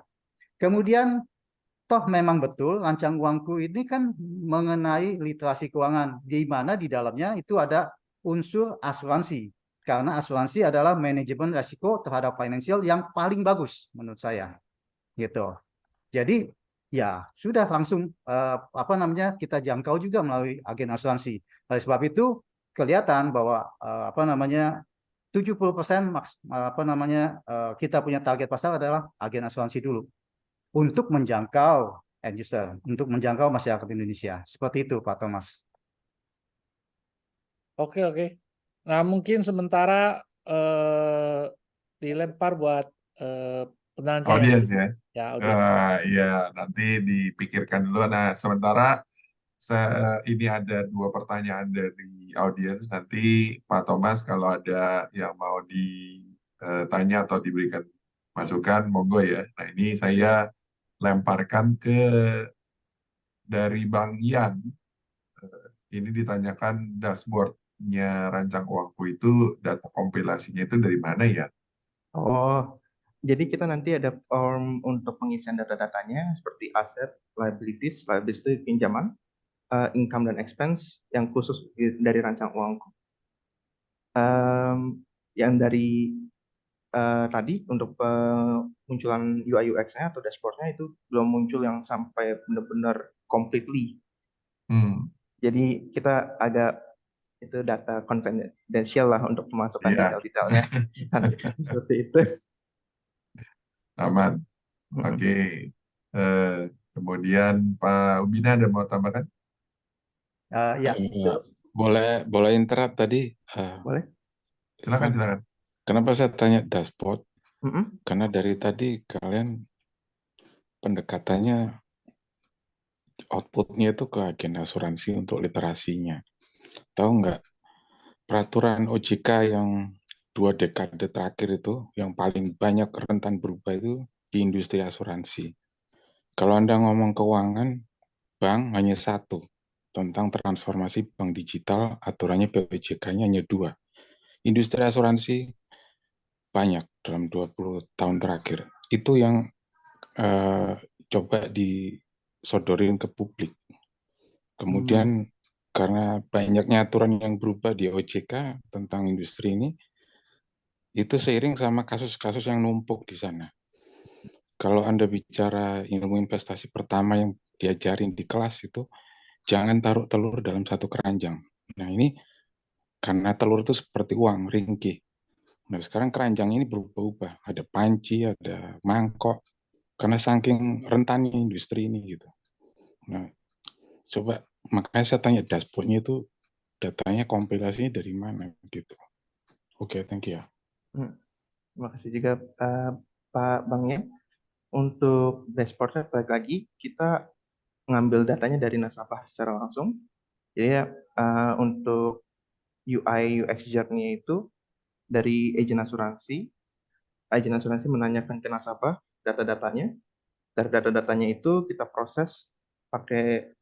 Kemudian toh memang betul rancang uangku ini kan mengenai literasi keuangan, di mana di dalamnya itu ada unsur asuransi. Karena asuransi adalah manajemen risiko terhadap financial yang paling bagus menurut saya. Gitu. Jadi ya sudah langsung kita jangkau juga melalui agen asuransi. Oleh sebab itu kelihatan bahwa 70% kita punya target pasar adalah agen asuransi dulu untuk menjangkau end user, untuk menjangkau masyarakat Indonesia. Seperti itu, Pak Thomas. Oke. Nah, mungkin sementara dilempar buat penanya Audiens ya. Ya, audiens. Ya, nanti dipikirkan dulu. Nah, sementara ini ada 2 pertanyaan dari audiens. Nanti Pak Thomas kalau ada yang mau ditanya atau diberikan masukan, monggo ya. Nah, ini saya lemparkan dari Bang Ian. Ini ditanyakan dashboardnya rancang uangku itu, data kompilasinya itu dari mana ya? Oh, jadi kita nanti ada form untuk pengisian data-datanya seperti aset, liabilities itu pinjaman, income dan expense yang khusus dari rancang uangku. Yang dari tadi untuk munculan UI UX-nya atau dashboard-nya itu belum muncul yang sampai benar-benar completely. Jadi kita agak itu data confidential lah untuk memasukkan detail-detailnya. Seperti itu. Aman. Oke. Kemudian Pak Ubina ada mau tambahkan? Ya. Boleh interrupt tadi? Boleh. Silakan. Kenapa saya tanya dashboard? Karena dari tadi kalian pendekatannya outputnya itu ke agen asuransi untuk literasinya. Tahu nggak, peraturan OJK yang 2 dekade terakhir itu yang paling banyak rentan berubah itu di industri asuransi. Kalau Anda ngomong keuangan, bank hanya 1. Tentang transformasi bank digital, aturannya BPJK-nya hanya 2. Industri asuransi banyak dalam 20 tahun terakhir. Itu yang coba disodorin ke publik. Kemudian karena banyaknya aturan yang berubah di OJK tentang industri ini, itu seiring sama kasus-kasus yang numpuk di sana. Kalau Anda bicara ilmu investasi pertama yang diajarin di kelas itu, jangan taruh telur dalam satu keranjang. Nah, ini karena telur itu seperti uang, ringkih. Nah, sekarang keranjang ini berubah-ubah. Ada panci, ada mangkok. Karena saking rentannya industri ini gitu. Nah, coba makanya saya tanya dashboardnya itu datanya kompilasinya dari mana gitu. Oke, thank you ya. Terima kasih juga Pak Bang Yen. Untuk dashboardnya balik lagi, kita ngambil datanya dari nasabah secara langsung. Jadi untuk UI UX journey itu dari agen asuransi. Agen asuransi menanyakan ke nasabah data-datanya. Dari data-datanya itu kita proses pakai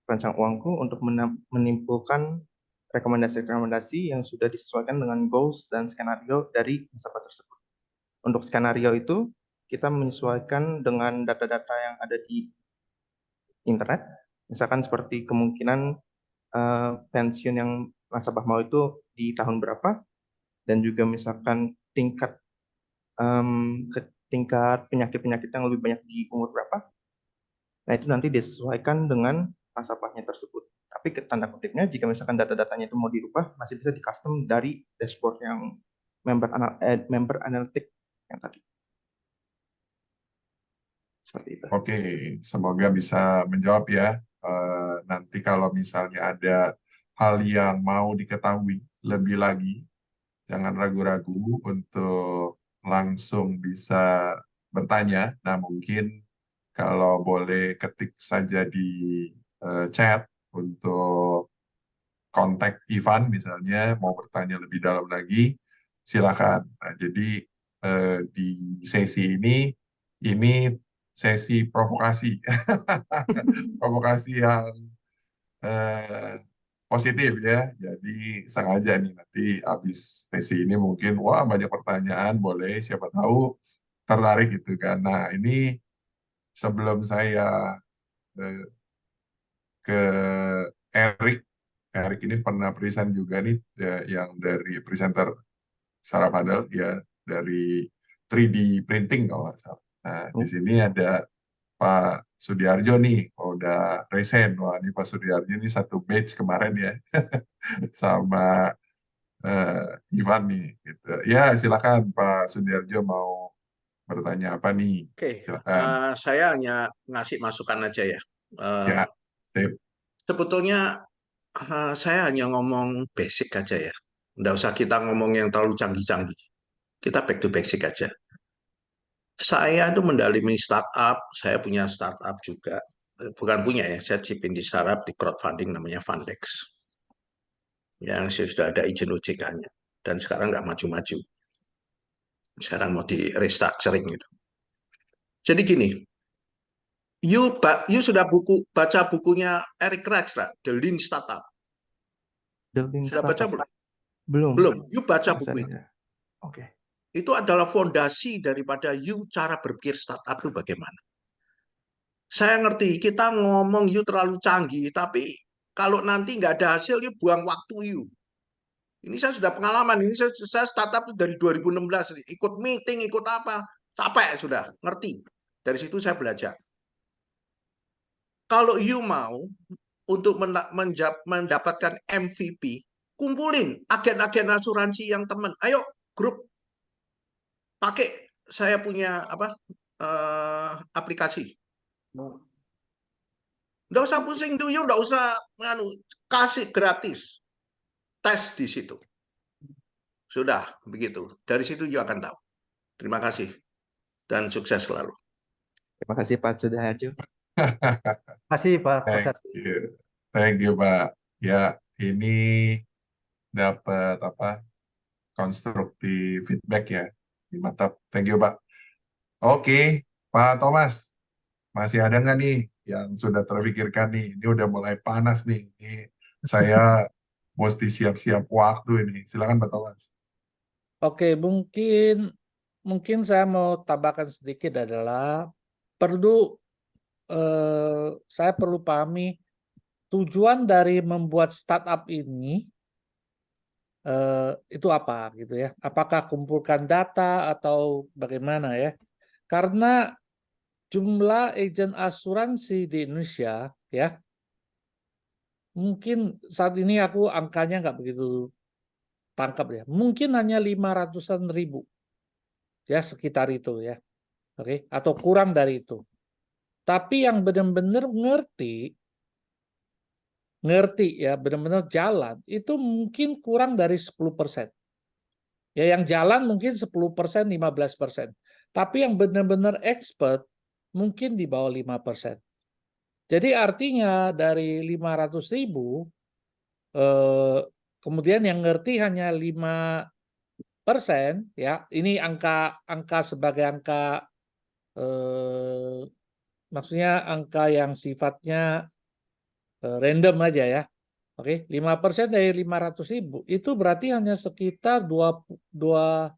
rancang uangku untuk menimbulkan rekomendasi-rekomendasi yang sudah disesuaikan dengan goals dan skenario dari nasabah tersebut. Untuk skenario itu, kita menyesuaikan dengan data-data yang ada di internet, misalkan seperti kemungkinan pensiun yang nasabah mau itu di tahun berapa, dan juga misalkan tingkat penyakit-penyakit yang lebih banyak di umur berapa. Nah, itu nanti disesuaikan dengan nasabahnya tersebut. Tapi tanda kutipnya, jika misalkan data-datanya itu mau dirubah, masih bisa di-custom dari dashboard yang member analytic yang tadi. Seperti itu. Oke, semoga bisa menjawab ya. Nanti kalau misalnya ada hal yang mau diketahui lebih lagi, jangan ragu-ragu untuk langsung bisa bertanya. Nah, mungkin kalau boleh ketik saja di chat untuk kontak Ivan misalnya, mau bertanya lebih dalam lagi, silakan. Nah, jadi di sesi ini sesi provokasi, provokasi yang positif ya. Jadi sengaja nih nanti habis sesi ini mungkin wah banyak pertanyaan, boleh siapa tahu tertarik gitu kan. Nah ini sebelum saya eh, ke Erik, Erik ini pernah present juga nih yang dari presenter Sarah Fadel ya dari 3D printing kalau nggak salah. Nah di sini ada Pak Sudiarjo nih, udah resign. Wah, ini Pak Sudiarjo ini satu batch kemarin ya, sama Ivan nih. Gitu. Ya, silakan Pak Sudiarjo mau bertanya apa nih? Oke, Silakan. saya hanya ngasih masukan aja ya. Ya, sip. Sebetulnya saya hanya ngomong basic aja ya. Nggak usah kita ngomong yang terlalu canggih-canggih. Kita back to basic aja. Saya itu mendalami startup, saya punya startup juga. Bukan punya ya, saya cipin di startup di crowdfunding namanya Fundex. Yang sudah ada izin OJK-nya. Dan sekarang nggak maju-maju. Sekarang mau di restructuring gitu. Jadi gini, you sudah baca bukunya Eric Rice, The Lean Startup. Sudah baca belum? Belum. Belum. You baca buku itu. Oke. Itu adalah fondasi daripada you cara berpikir startup itu bagaimana. Saya ngerti, kita ngomong you terlalu canggih, tapi kalau nanti nggak ada hasil, you buang waktu you. Ini saya sudah pengalaman, ini saya startup itu dari 2016, ikut meeting, ikut apa, capek sudah, ngerti. Dari situ saya belajar. Kalau you mau untuk mendapatkan MVP, kumpulin agen-agen asuransi yang teman. Ayo grup pakai saya punya aplikasi. Nggak usah pusing dulu, nggak usah kasih gratis tes di situ. Sudah begitu. Dari situ you akan tahu. Terima kasih dan sukses selalu. Terima kasih Pak Sudiarjo. Terima kasih Pak Proses. Thank you Pak. Ya, ini dapat konstruktif feedback ya. Mantap. Thank you Pak. Oke, Pak Thomas. Masih ada nggak nih yang sudah terpikirkan nih? Ini udah mulai panas nih. Ini saya mesti siap-siap waktu ini. Silakan Pak Thomas. Oke, mungkin saya mau tambahkan sedikit adalah saya perlu pahami tujuan dari membuat startup ini itu apa gitu ya? Apakah kumpulkan data atau bagaimana ya? Karena jumlah agen asuransi di Indonesia ya mungkin saat ini aku angkanya nggak begitu tangkap ya. Mungkin hanya 500-an ribu. Ya, sekitar itu ya. Oke, atau kurang dari itu. Tapi yang benar-benar ngerti ya, benar-benar jalan, itu mungkin kurang dari 10%. Ya, yang jalan mungkin 10%, 15%. Tapi yang benar-benar expert mungkin di bawah 5%. Jadi artinya dari 500 ribu, kemudian yang ngerti hanya 5%, ya, ini angka sebagai angka, maksudnya angka yang sifatnya random aja ya. Oke, 5% dari 500 ribu, itu berarti hanya sekitar 2.500.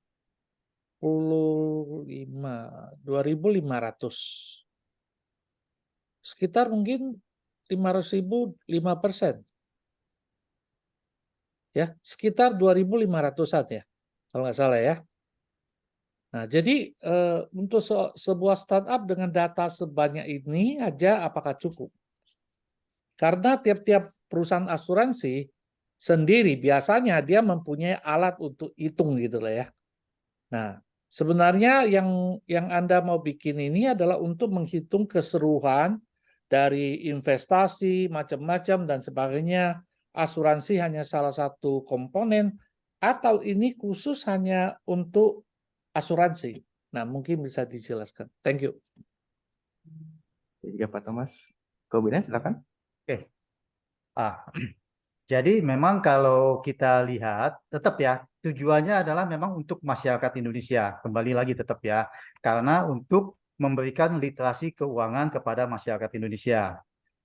Sekitar mungkin 500 ribu 5%. Ya, sekitar 2.500-an ya, kalau nggak salah ya. Nah, jadi untuk sebuah startup dengan data sebanyak ini aja apakah cukup? Karena tiap-tiap perusahaan asuransi sendiri biasanya dia mempunyai alat untuk hitung gitu lah ya. Nah, sebenarnya yang Anda mau bikin ini adalah untuk menghitung keseluruhan dari investasi macam-macam dan sebagainya. Asuransi hanya salah satu komponen atau ini khusus hanya untuk asuransi. Nah, mungkin bisa dijelaskan. Thank you. Juga Pak Thomas. Kemudian silakan. Oke. Jadi memang kalau kita lihat, tetap ya, tujuannya adalah memang untuk masyarakat Indonesia. Kembali lagi tetap ya, karena untuk memberikan literasi keuangan kepada masyarakat Indonesia.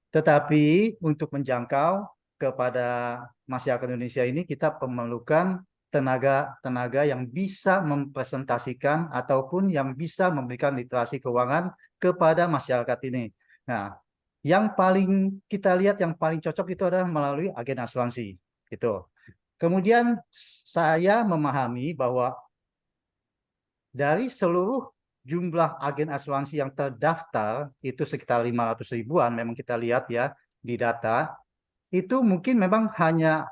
Tetapi untuk menjangkau kepada masyarakat Indonesia ini, kita memerlukan tenaga yang bisa mempresentasikan ataupun yang bisa memberikan literasi keuangan kepada masyarakat ini. Nah, yang paling kita lihat yang paling cocok itu adalah melalui agen asuransi, gitu. Kemudian saya memahami bahwa dari seluruh jumlah agen asuransi yang terdaftar itu sekitar 500 ribuan, memang kita lihat ya di data, itu mungkin memang hanya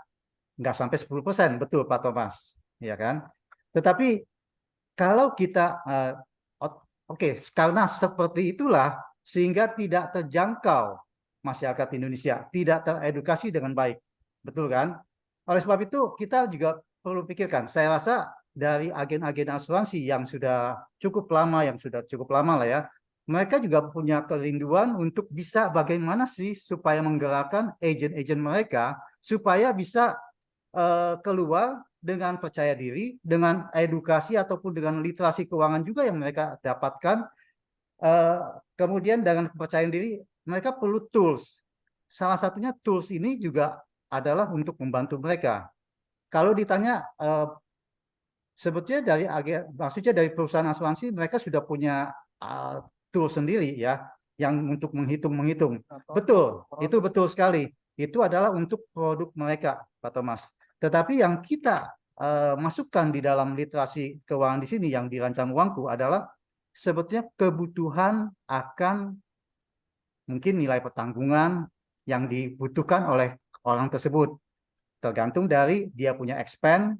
nggak sampai 10%, betul Pak Thomas, ya kan? Tetapi kalau kita, karena seperti itulah sehingga tidak terjangkau masyarakat Indonesia, tidak teredukasi dengan baik, betul kan? Oleh sebab itu kita juga perlu pikirkan. Saya rasa dari agen-agen asuransi yang sudah cukup lama lah ya, mereka juga punya kerinduan untuk bisa bagaimana sih supaya menggerakkan agen-agen mereka supaya bisa keluar dengan percaya diri, dengan edukasi ataupun dengan literasi keuangan juga yang mereka dapatkan. Kemudian dengan kepercayaan diri, mereka perlu tools. Salah satunya tools ini juga adalah untuk membantu mereka. Kalau ditanya, sebetulnya maksudnya dari perusahaan asuransi, mereka sudah punya tools sendiri ya, yang untuk menghitung. Betul, itu betul sekali. Itu adalah untuk produk mereka, Pak Thomas. Tetapi yang kita masukkan di dalam literasi keuangan di sini yang dirancang Uangku adalah sebetulnya kebutuhan akan mungkin nilai pertanggungan yang dibutuhkan oleh orang tersebut. Tergantung dari dia punya expense,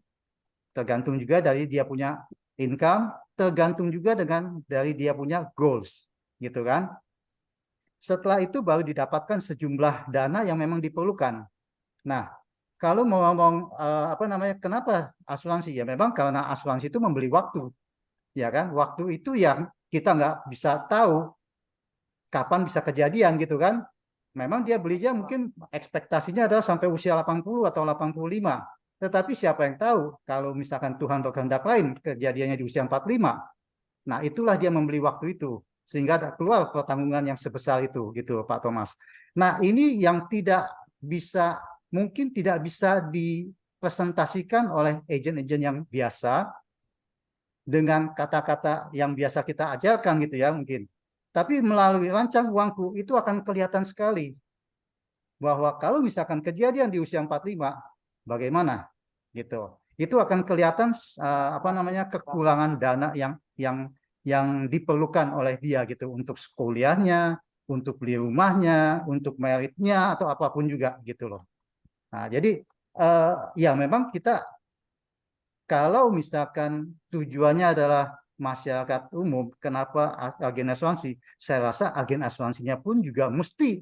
tergantung juga dari dia punya income, tergantung juga dari dia punya goals, gitu kan. Setelah itu baru didapatkan sejumlah dana yang memang diperlukan. Nah, kalau mau ngomong kenapa asuransi? Ya memang karena asuransi itu membeli waktu. Ya kan, waktu itu yang kita nggak bisa tahu kapan bisa kejadian gitu kan. Memang dia belinya mungkin ekspektasinya adalah sampai usia 80 atau 85. Tetapi siapa yang tahu kalau misalkan Tuhan berkehendak lain kejadiannya di usia 45. Nah, itulah dia membeli waktu itu sehingga ada keluar pertanggungan yang sebesar itu gitu Pak Thomas. Nah, ini yang mungkin tidak bisa dipresentasikan oleh agen-agen yang biasa dengan kata-kata yang biasa kita ajarkan gitu ya mungkin. Tapi melalui rancang Uangku itu akan kelihatan sekali bahwa kalau misalkan kejadian di usia 45 bagaimana gitu. Itu akan kelihatan kekurangan dana yang diperlukan oleh dia gitu untuk kuliahnya, untuk beli rumahnya, untuk meritnya atau apapun juga gitu loh. Nah, jadi ya memang kita kalau misalkan tujuannya adalah masyarakat umum, kenapa agen asuransi? Saya rasa agen asuransinya pun juga mesti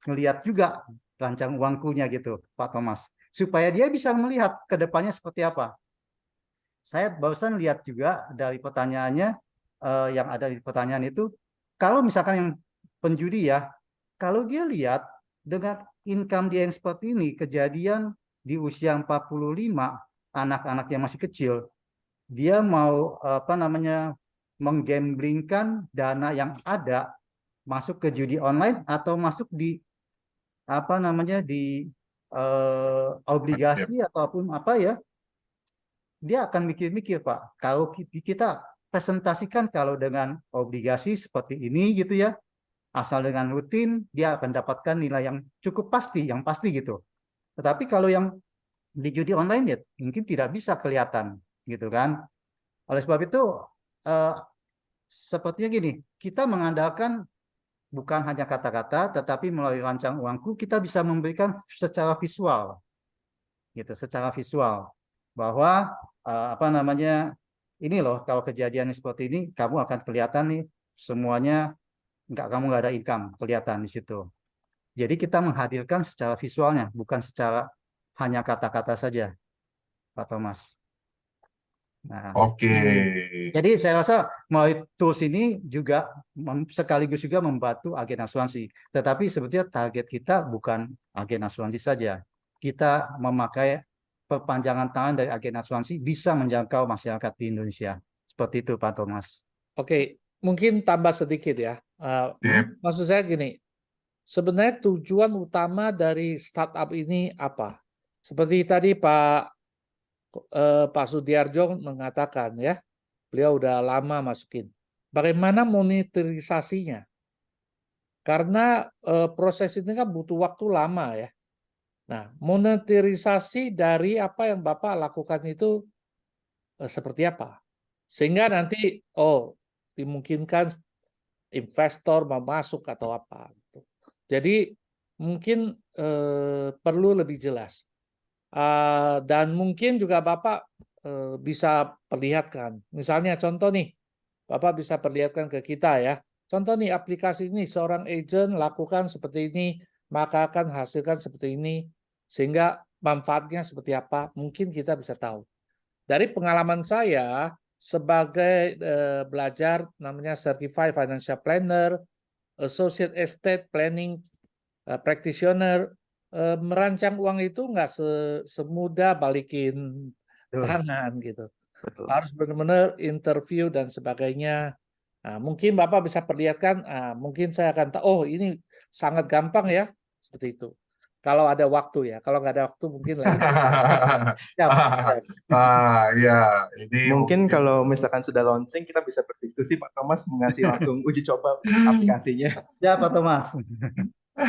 melihat juga rancang uangkunya gitu, Pak Thomas, supaya dia bisa melihat ke depannya seperti apa. Saya barusan lihat juga dari pertanyaannya, yang ada di pertanyaan itu, kalau misalkan yang penjudi ya, kalau dia lihat dengan income dia yang seperti ini, kejadian di usia 45, anak-anak yang masih kecil, dia mau apa namanya menggamblingkan dana yang ada masuk ke judi online atau masuk di apa namanya di obligasi ataupun apa ya, dia akan mikir-mikir Pak. Kalau kita presentasikan kalau dengan obligasi seperti ini gitu ya, asal dengan rutin dia akan dapatkan nilai yang cukup pasti, yang pasti gitu. Tetapi kalau yang di judi online ya mungkin tidak bisa kelihatan gitu kan. Oleh sebab itu eh, sepertinya gini, kita mengandalkan bukan hanya kata-kata, tetapi melalui rancang uangku kita bisa memberikan secara visual, gitu, secara visual bahwa apa namanya ini loh kalau kejadian seperti ini kamu akan kelihatan nih semuanya kamu nggak ada income kelihatan di situ. Jadi kita menghadirkan secara visualnya, bukan secara hanya kata-kata saja, Pak Thomas. Nah, Oke. jadi saya rasa melalui tools ini juga sekaligus juga membantu agen asuransi. Tetapi sebetulnya target kita bukan agen asuransi saja. Kita memakai perpanjangan tangan dari agen asuransi bisa menjangkau masyarakat di Indonesia. Seperti itu, Pak Thomas. Oke, mungkin tambah sedikit ya. Yep. Maksud saya gini, sebenarnya tujuan utama dari startup ini apa? Seperti tadi Pak Sudiarjo mengatakan ya, beliau udah lama masukin. Bagaimana monetarisasinya? Karena proses ini kan butuh waktu lama ya. Nah, monetarisasi dari apa yang Bapak lakukan itu seperti apa? Sehingga nanti, dimungkinkan investor mau masuk atau apa. Jadi mungkin perlu lebih jelas. Dan mungkin juga Bapak bisa perlihatkan. Misalnya contoh nih, Bapak bisa perlihatkan ke kita ya. Contoh nih aplikasi ini seorang agent lakukan seperti ini, maka akan hasilkan seperti ini. Sehingga manfaatnya seperti apa, mungkin kita bisa tahu. Dari pengalaman saya sebagai belajar namanya Certified Financial Planner, Associate Estate Planning Practitioner, merancang uang itu nggak semudah balikin tangan gitu. Betul. Harus benar-benar interview dan sebagainya. Nah, mungkin Bapak bisa perlihatkan, mungkin saya akan tahu, oh ini sangat gampang ya, seperti itu. Kalau ada waktu ya, kalau nggak ada waktu mungkin lain. Siap, siap. Ya, ini Mungkin kalau misalkan sudah launching, kita bisa berdiskusi Pak Thomas mengasih langsung uji coba aplikasinya. Siap, Pak Thomas.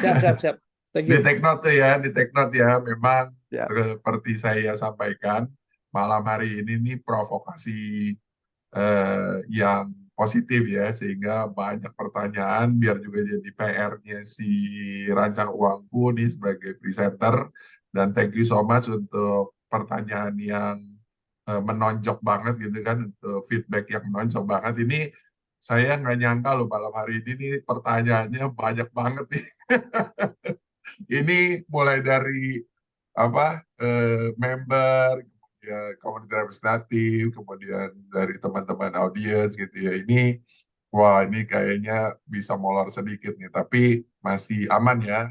Siap. Thank di you. take note tuh ya, di take note ya. Memang Ya. seperti saya sampaikan, malam hari ini nih provokasi yang positif ya, sehingga banyak pertanyaan biar juga jadi PR-nya si Rancang Uangku nih sebagai presenter. Dan thank you so much untuk pertanyaan yang menonjok banget gitu kan, untuk feedback yang menonjok banget. Ini saya nggak nyangka loh malam hari ini nih pertanyaannya banyak banget nih. Ini mulai dari apa member, kemudian komunitas representatif, kemudian dari teman-teman audiens gitu ya. Ini wah ini kayaknya bisa molor sedikit nih, tapi masih aman ya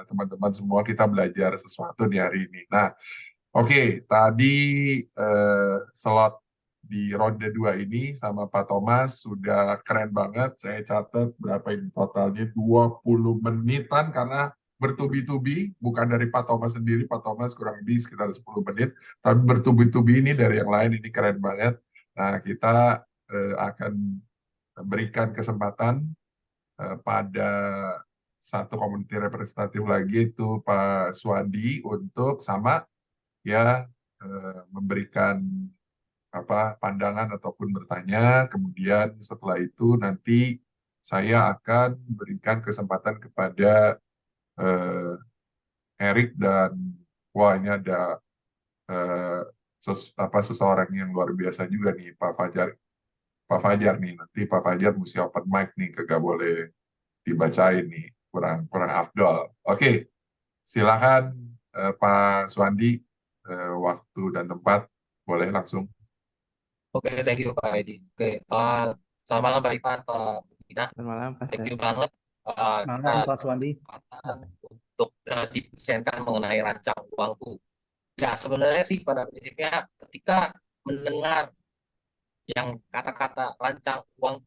teman-teman semua, kita belajar sesuatu di hari ini. Nah, oke, tadi slot di ronde 2 ini sama Pak Thomas sudah keren banget. Saya catat berapa ini totalnya, 20 menitan karena bertubi-tubi, bukan dari Pak Thomas sendiri. Pak Thomas kurang lebih sekitar 10 menit, tapi bertubi-tubi ini dari yang lain, ini keren banget. Nah, kita akan berikan kesempatan pada satu komuniti representatif lagi, itu Pak Swandi, untuk sama ya memberikan pandangan ataupun bertanya. Kemudian setelah itu nanti saya akan berikan kesempatan kepada Erik dan wah ini ada seseorang yang luar biasa juga nih, Pak Fajar. Pak Fajar nih, nanti Pak Fajar mesti open mic nih, kagak boleh dibacain nih, kurang kurang afdol. Oke, silakan Pak Suwandi, waktu dan tempat boleh langsung. Oke, thank you Pak Edi. Oke, selamat malam Pak Ivan, Pak Bina. Selamat malam, Pak Thank Syed. you banget kita Malam Pak Suwandi. kesempatan untuk dipresentkan mengenai rancang uangku. Ya, sebenarnya sih pada prinsipnya ketika mendengar yang kata-kata rancang uang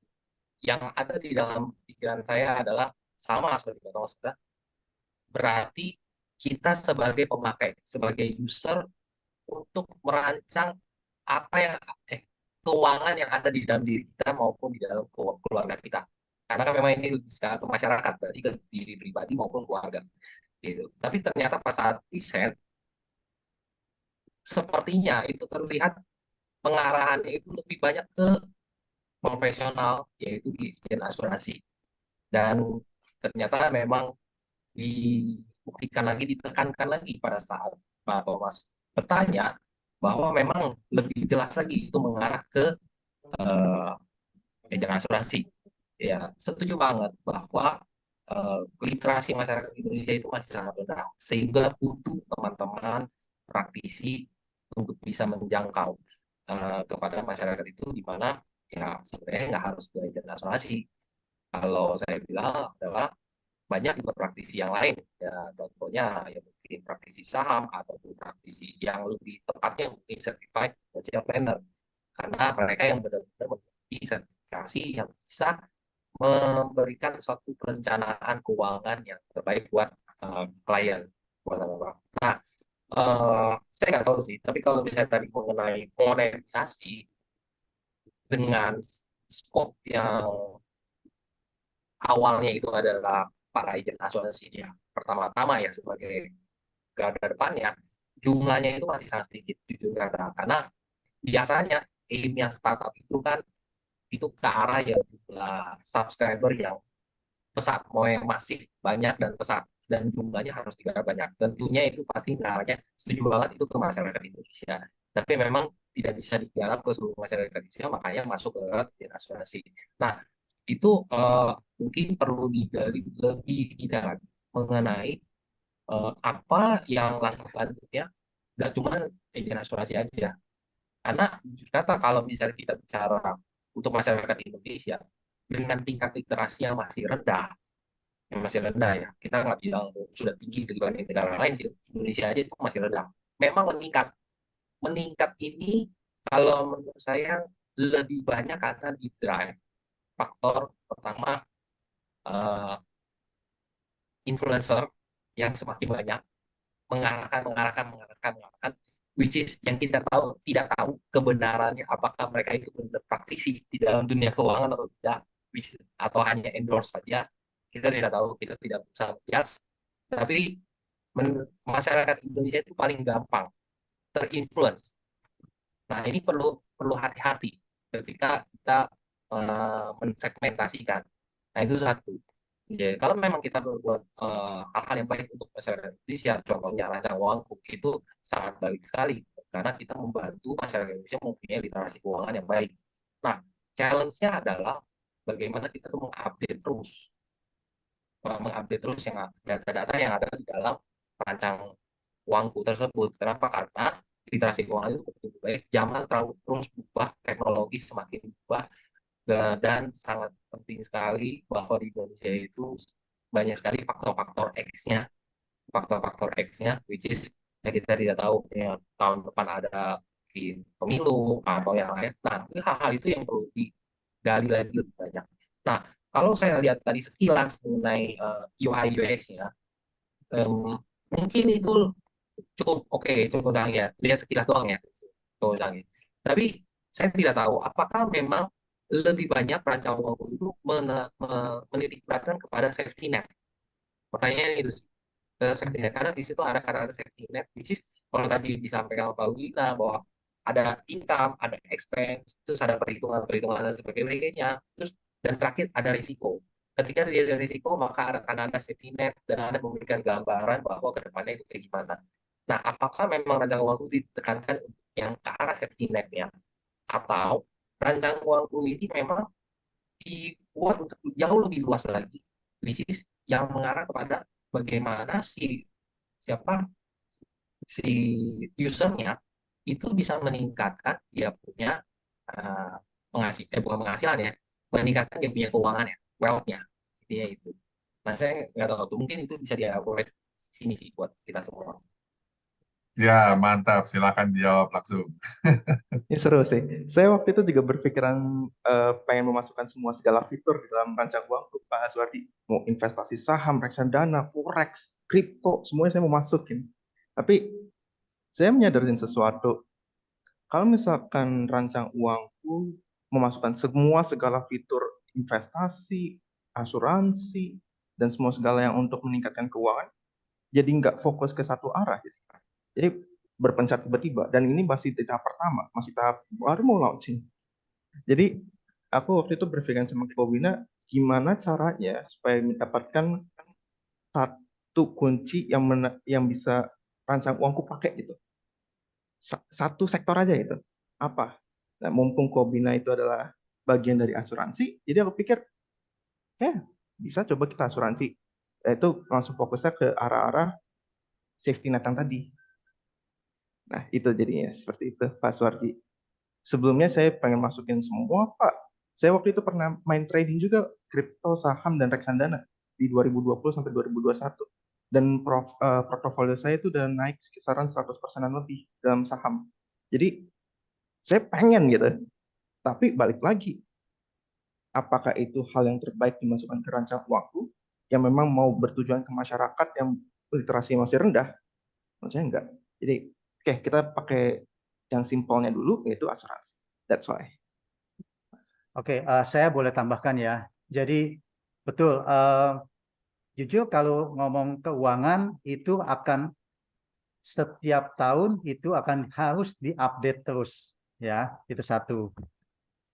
yang ada di dalam pikiran saya adalah sama seperti kata Mas Bra, berarti kita sebagai pemakai, sebagai user untuk merancang apa yang keuangan yang ada di dalam diri kita maupun di dalam keluarga kita. Karena kan memang ini bisa ke masyarakat, berarti ke diri pribadi maupun keluarga. Gitu. Tapi ternyata pas saat riset, sepertinya itu terlihat pengarahannya itu lebih banyak ke profesional, yaitu izin asuransi. Dan ternyata memang dibuktikan lagi, ditekankan lagi pada saat Pak Thomas bertanya bahwa memang lebih jelas lagi itu mengarah ke agen asuransi. Ya, setuju banget bahwa literasi masyarakat Indonesia itu masih sangat rendah, sehingga butuh teman-teman praktisi untuk bisa menjangkau kepada masyarakat itu, di mana ya sebenarnya nggak harus ke agen asuransi. Kalau saya bilang adalah banyak juga praktisi yang lain, ya contohnya ya mungkin praktisi saham ataupun praktisi yang lebih tepatnya mungkin certified financial planner, karena mereka yang benar-benar memiliki sertifikasi yang bisa memberikan suatu perencanaan keuangan yang terbaik buat klien, buat apa. Nah, saya nggak tahu sih, tapi kalau misalnya tadi mengenai monetisasi dengan skop yang awalnya itu adalah para agen asuransi ya, pertama-tama ya sebagai garda depannya, jumlahnya itu masih sangat sedikit jujur karena biasanya aim yang startup itu kan itu ke arah ya jumlah subscriber yang pesat, mau yang masif banyak dan pesat, dan jumlahnya harus juga banyak. Tentunya itu pasti ngarahnya, setuju banget itu ke masyarakat Indonesia. Tapi memang tidak bisa digarap ke seluruh masyarakat Indonesia, makanya masuk ke asuransi. Nah, itu mungkin perlu digali lebih tidak lagi mengenai apa yang langkah lanjutnya, nggak cuma agen asuransi aja. Karena ternyata kalau misalnya kita bicara untuk masyarakat Indonesia dengan tingkat literasi yang masih rendah ya, kita nggak bilang sudah tinggi dibanding negara lain, di Indonesia aja itu masih rendah. Memang meningkat, meningkat ini kalau menurut saya lebih banyak karena di drive faktor pertama, eh, influencer yang semakin banyak mengarahkan, which is yang kita tahu tidak tahu kebenarannya apakah mereka itu benar praktisi di dalam dunia keuangan atau tidak, atau hanya endorse saja, kita tidak tahu, kita tidak bisa judge. Tapi masyarakat Indonesia itu paling gampang terinfluence. Nah, ini perlu perlu hati-hati ketika kita mensegmentasikan. Nah, itu satu. Ya, kalau memang kita berbuat hal-hal yang baik untuk masyarakat Indonesia, contohnya rancang uangku, itu sangat baik sekali karena kita membantu masyarakat Indonesia mempunyai literasi keuangan yang baik. Nah, challenge-nya adalah bagaimana kita tuh mengupdate terus yang data-data yang ada di dalam rancang uangku tersebut. Kenapa? Karena literasi keuangan itu begitu baik, zaman terus berubah, teknologi semakin berubah, dan sangat penting sekali bahwa di Indonesia itu banyak sekali faktor-faktor X-nya, which is ya kita tidak tahu ya, tahun depan ada pemilu atau yang lain. Nah, hal-hal itu yang perlu digali lagi lebih banyak. Nah, kalau saya lihat tadi sekilas mengenai UI UX-nya, mungkin itu cukup oke, cukup canggih ya. Lihat sekilas doang ya, cukup canggih. Tapi saya tidak tahu apakah memang lebih banyak perancang uang itu menitik beratkan kepada safety net. Pertanyaan itu sih, safety net, karena di situ ada kata safety net, which is kalau tadi disampaikan Pak Wina bahwa ada income, ada expense, terus ada perhitungan dan sebagainya, terus dan terakhir ada risiko. Ketika terjadi risiko, maka akan ada safety net dan ada memberikan gambaran bahwa ke depannya itu kayak gimana. Nah, apakah memang rancangan uangku ditekankan yang ke arah safety net-nya, atau rancangan uangku ini memang dibuat untuk jauh lebih luas lagi, which is yang mengarah kepada bagaimana siapa si usernya itu bisa meningkatkan dia punya bukan penghasilan ya, meningkatkan dia punya keuangan ya, wealth-nya, dia itu. Nah, saya nggak tahu tuh, mungkin itu bisa dielaborate sini sih buat kita semua. Ya, mantap. Silakan dijawab langsung. Ini seru sih. Saya waktu itu juga berpikiran pengen memasukkan semua segala fitur di dalam rancang uang tuh, Pak Aswardi. Mau investasi saham, reksadana, forex, kripto, semuanya saya mau masukin. Tapi saya menyadarin sesuatu. Kalau misalkan rancang uangku memasukkan semua segala fitur investasi, asuransi, dan semua segala yang untuk meningkatkan keuangan, jadi nggak fokus ke satu arah. Jadi berpencar tiba-tiba. Dan ini masih di tahap pertama, masih tahap baru mau launching. Jadi aku waktu itu berpikir sama Ko Wina, gimana caranya supaya mendapatkan satu kunci yang bisa rancang uangku pakai gitu. Satu sektor aja itu. Apa? Nah, mumpung Ko Wina itu adalah bagian dari asuransi, jadi aku pikir, bisa coba kita asuransi. Itu langsung fokusnya ke arah-arah safety net yang tadi. Nah, itu jadinya seperti itu, Pak Suwardi. Sebelumnya saya pengen masukin semua, Pak. Saya waktu itu pernah main trading juga, kripto, saham, dan reksadana di 2020 sampai 2021. Dan portofolio saya itu udah naik kisaran 100%-an lebih dalam saham. Jadi, saya pengen gitu. Tapi balik lagi, apakah itu hal yang terbaik dimasukkan ke rancang uangku yang memang mau bertujuan ke masyarakat yang literasi masih rendah? Menurut saya enggak. Jadi, oke, kita pakai yang simpelnya dulu, yaitu asuransi. That's why. Oke, saya boleh tambahkan ya. Jadi betul, jujur kalau ngomong keuangan itu akan setiap tahun itu akan harus diupdate terus, ya, itu satu.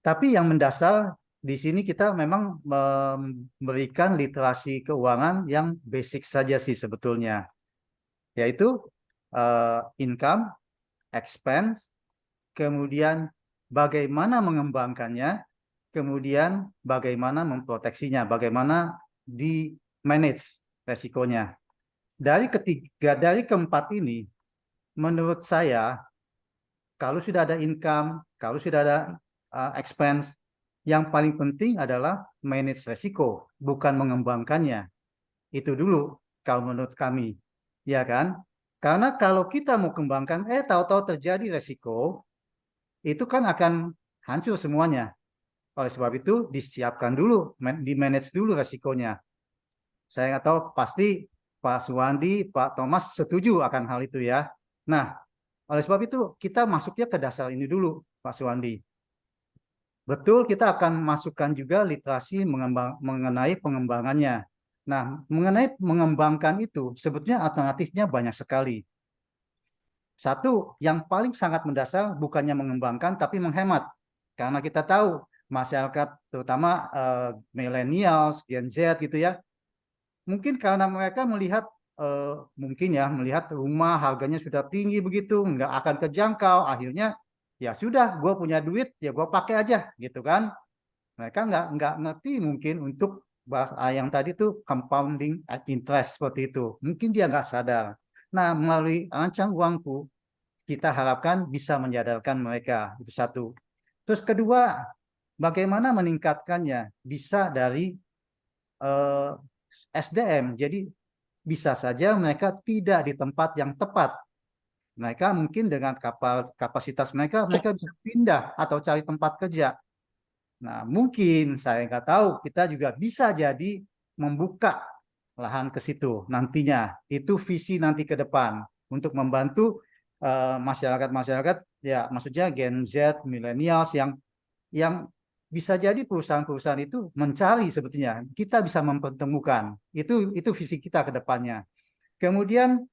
Tapi yang mendasar di sini kita memang memberikan literasi keuangan yang basic saja sih sebetulnya, yaitu income, expense, kemudian bagaimana mengembangkannya, kemudian bagaimana memproteksinya, bagaimana di manage resikonya. Dari keempat ini, menurut saya, kalau sudah ada income, kalau sudah ada expense, yang paling penting adalah manage resiko, bukan mengembangkannya. Itu dulu kalau menurut kami, ya kan? Karena kalau kita mau kembangkan, tahu-tahu terjadi resiko, itu kan akan hancur semuanya. Oleh sebab itu, disiapkan dulu, di-manage dulu resikonya. Saya nggak tahu, pasti Pak Suwandi, Pak Thomas setuju akan hal itu ya. Nah, oleh sebab itu, kita masuknya ke dasar ini dulu, Pak Suwandi. Betul, kita akan masukkan juga literasi mengenai pengembangannya. Nah, mengenai mengembangkan itu, sebetulnya alternatifnya banyak sekali. Satu, yang paling sangat mendasar bukannya mengembangkan, tapi menghemat. Karena kita tahu, masyarakat terutama millennials, Gen Z gitu ya, mungkin karena mereka melihat melihat rumah harganya sudah tinggi begitu, nggak akan terjangkau, akhirnya ya sudah, gue punya duit, ya gue pakai aja gitu kan. Mereka nggak ngerti mungkin untuk yang tadi tuh compounding interest seperti itu. Mungkin dia nggak sadar. Nah, melalui rancang uangku, kita harapkan bisa menyadarkan mereka. Itu satu. Terus kedua, bagaimana meningkatkannya? Bisa dari SDM. Jadi bisa saja mereka tidak di tempat yang tepat. Mereka mungkin dengan kapasitas mereka bisa pindah atau cari tempat kerja. Nah, mungkin saya nggak tahu, kita juga bisa jadi membuka lahan ke situ nantinya. Itu visi nanti ke depan untuk membantu masyarakat-masyarakat, ya maksudnya Gen Z, millennials yang bisa jadi perusahaan-perusahaan itu mencari sebetulnya. Kita bisa mempertemukan. Itu visi kita ke depannya. Kemudian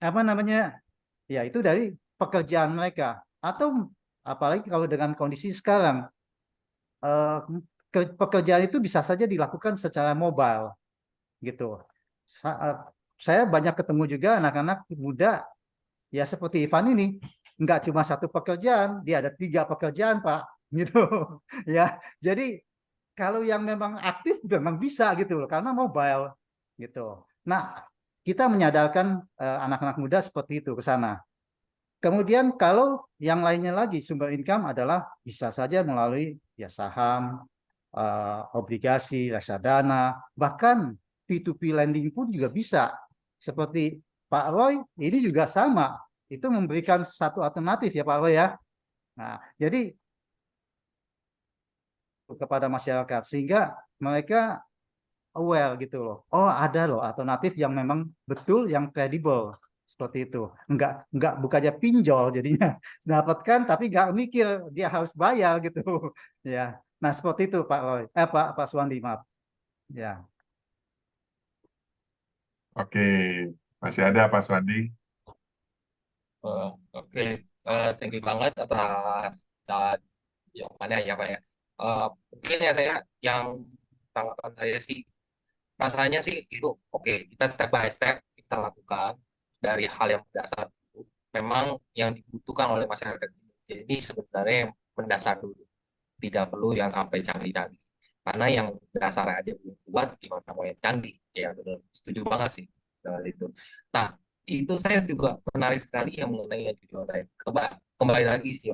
apa namanya? Ya itu dari pekerjaan mereka, atau apalagi kalau dengan kondisi sekarang pekerjaan itu bisa saja dilakukan secara mobile gitu. Saya banyak ketemu juga anak-anak muda ya seperti Ivan ini, nggak cuma satu pekerjaan, dia ada 3 pekerjaan, Pak, gitu. Ya, jadi kalau yang memang aktif memang bisa gitu loh, karena mobile gitu. Nah, kita menyadarkan anak-anak muda seperti itu ke sana. Kemudian kalau yang lainnya lagi sumber income adalah bisa saja melalui ya saham, obligasi, reksadana, bahkan P2P lending pun juga bisa. Seperti Pak Roy, ini juga sama. Itu memberikan satu alternatif ya Pak Roy ya. Nah, jadi kepada masyarakat sehingga mereka aware gitu loh. Oh, ada loh alternatif yang memang betul, yang kredibel seperti itu. Enggak bukannya pinjol jadinya dapatkan tapi nggak mikir dia harus bayar gitu. Ya. Nah, seperti itu Pak Roy. Pak Suwandi, maaf. Ya. Oke, masih ada Pak Swandi? Oke, thank you banget atas jawabannya ya Pak ya. Mungkin ya saya yang tanggapan saya sih rasanya sih itu oke, kita step by step kita lakukan dari hal yang mendasar dulu. Memang yang dibutuhkan oleh masyarakat ini sebenarnya yang mendasar dulu, tidak perlu yang sampai canggih-canggih. Karena yang dasar aja belum kuat, gimana mau yang canggih? Ya benar, setuju banget sih dengan itu. Nah, itu saya juga menarik sekali yang mengenai yang judi online. Kembali lagi sih,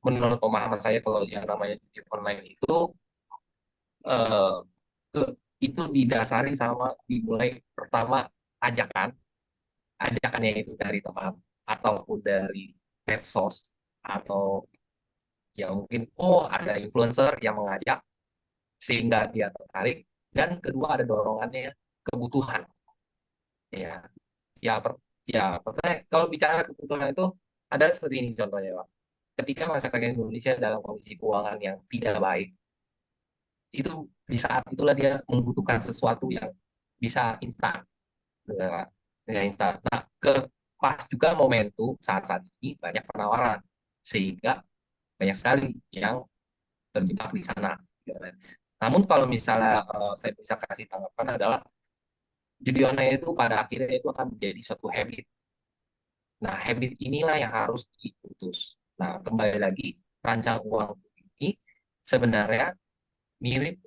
menurut pemahaman saya kalau yang namanya judi online eh, itu didasari sama dimulai pertama ajakan, ajakannya itu dari teman ataupun dari medsos atau ya mungkin oh ada influencer yang mengajak sehingga dia tertarik dan kedua ada dorongannya kebutuhan ya ya pertanyaan kalau bicara kebutuhan itu ada seperti ini contohnya Pak. Ketika masyarakat Indonesia dalam kondisi keuangan yang tidak baik itu di saat itulah dia membutuhkan sesuatu yang bisa instan dengan instan. Nah, pas juga momentum saat-saat ini banyak penawaran sehingga banyak sekali yang terjebak di sana. Namun kalau misalnya saya bisa kasih tanggapan adalah judi online itu pada akhirnya itu akan menjadi suatu habit. Nah, habit inilah yang harus diputus. Nah, kembali lagi rancang uang ini sebenarnya mirip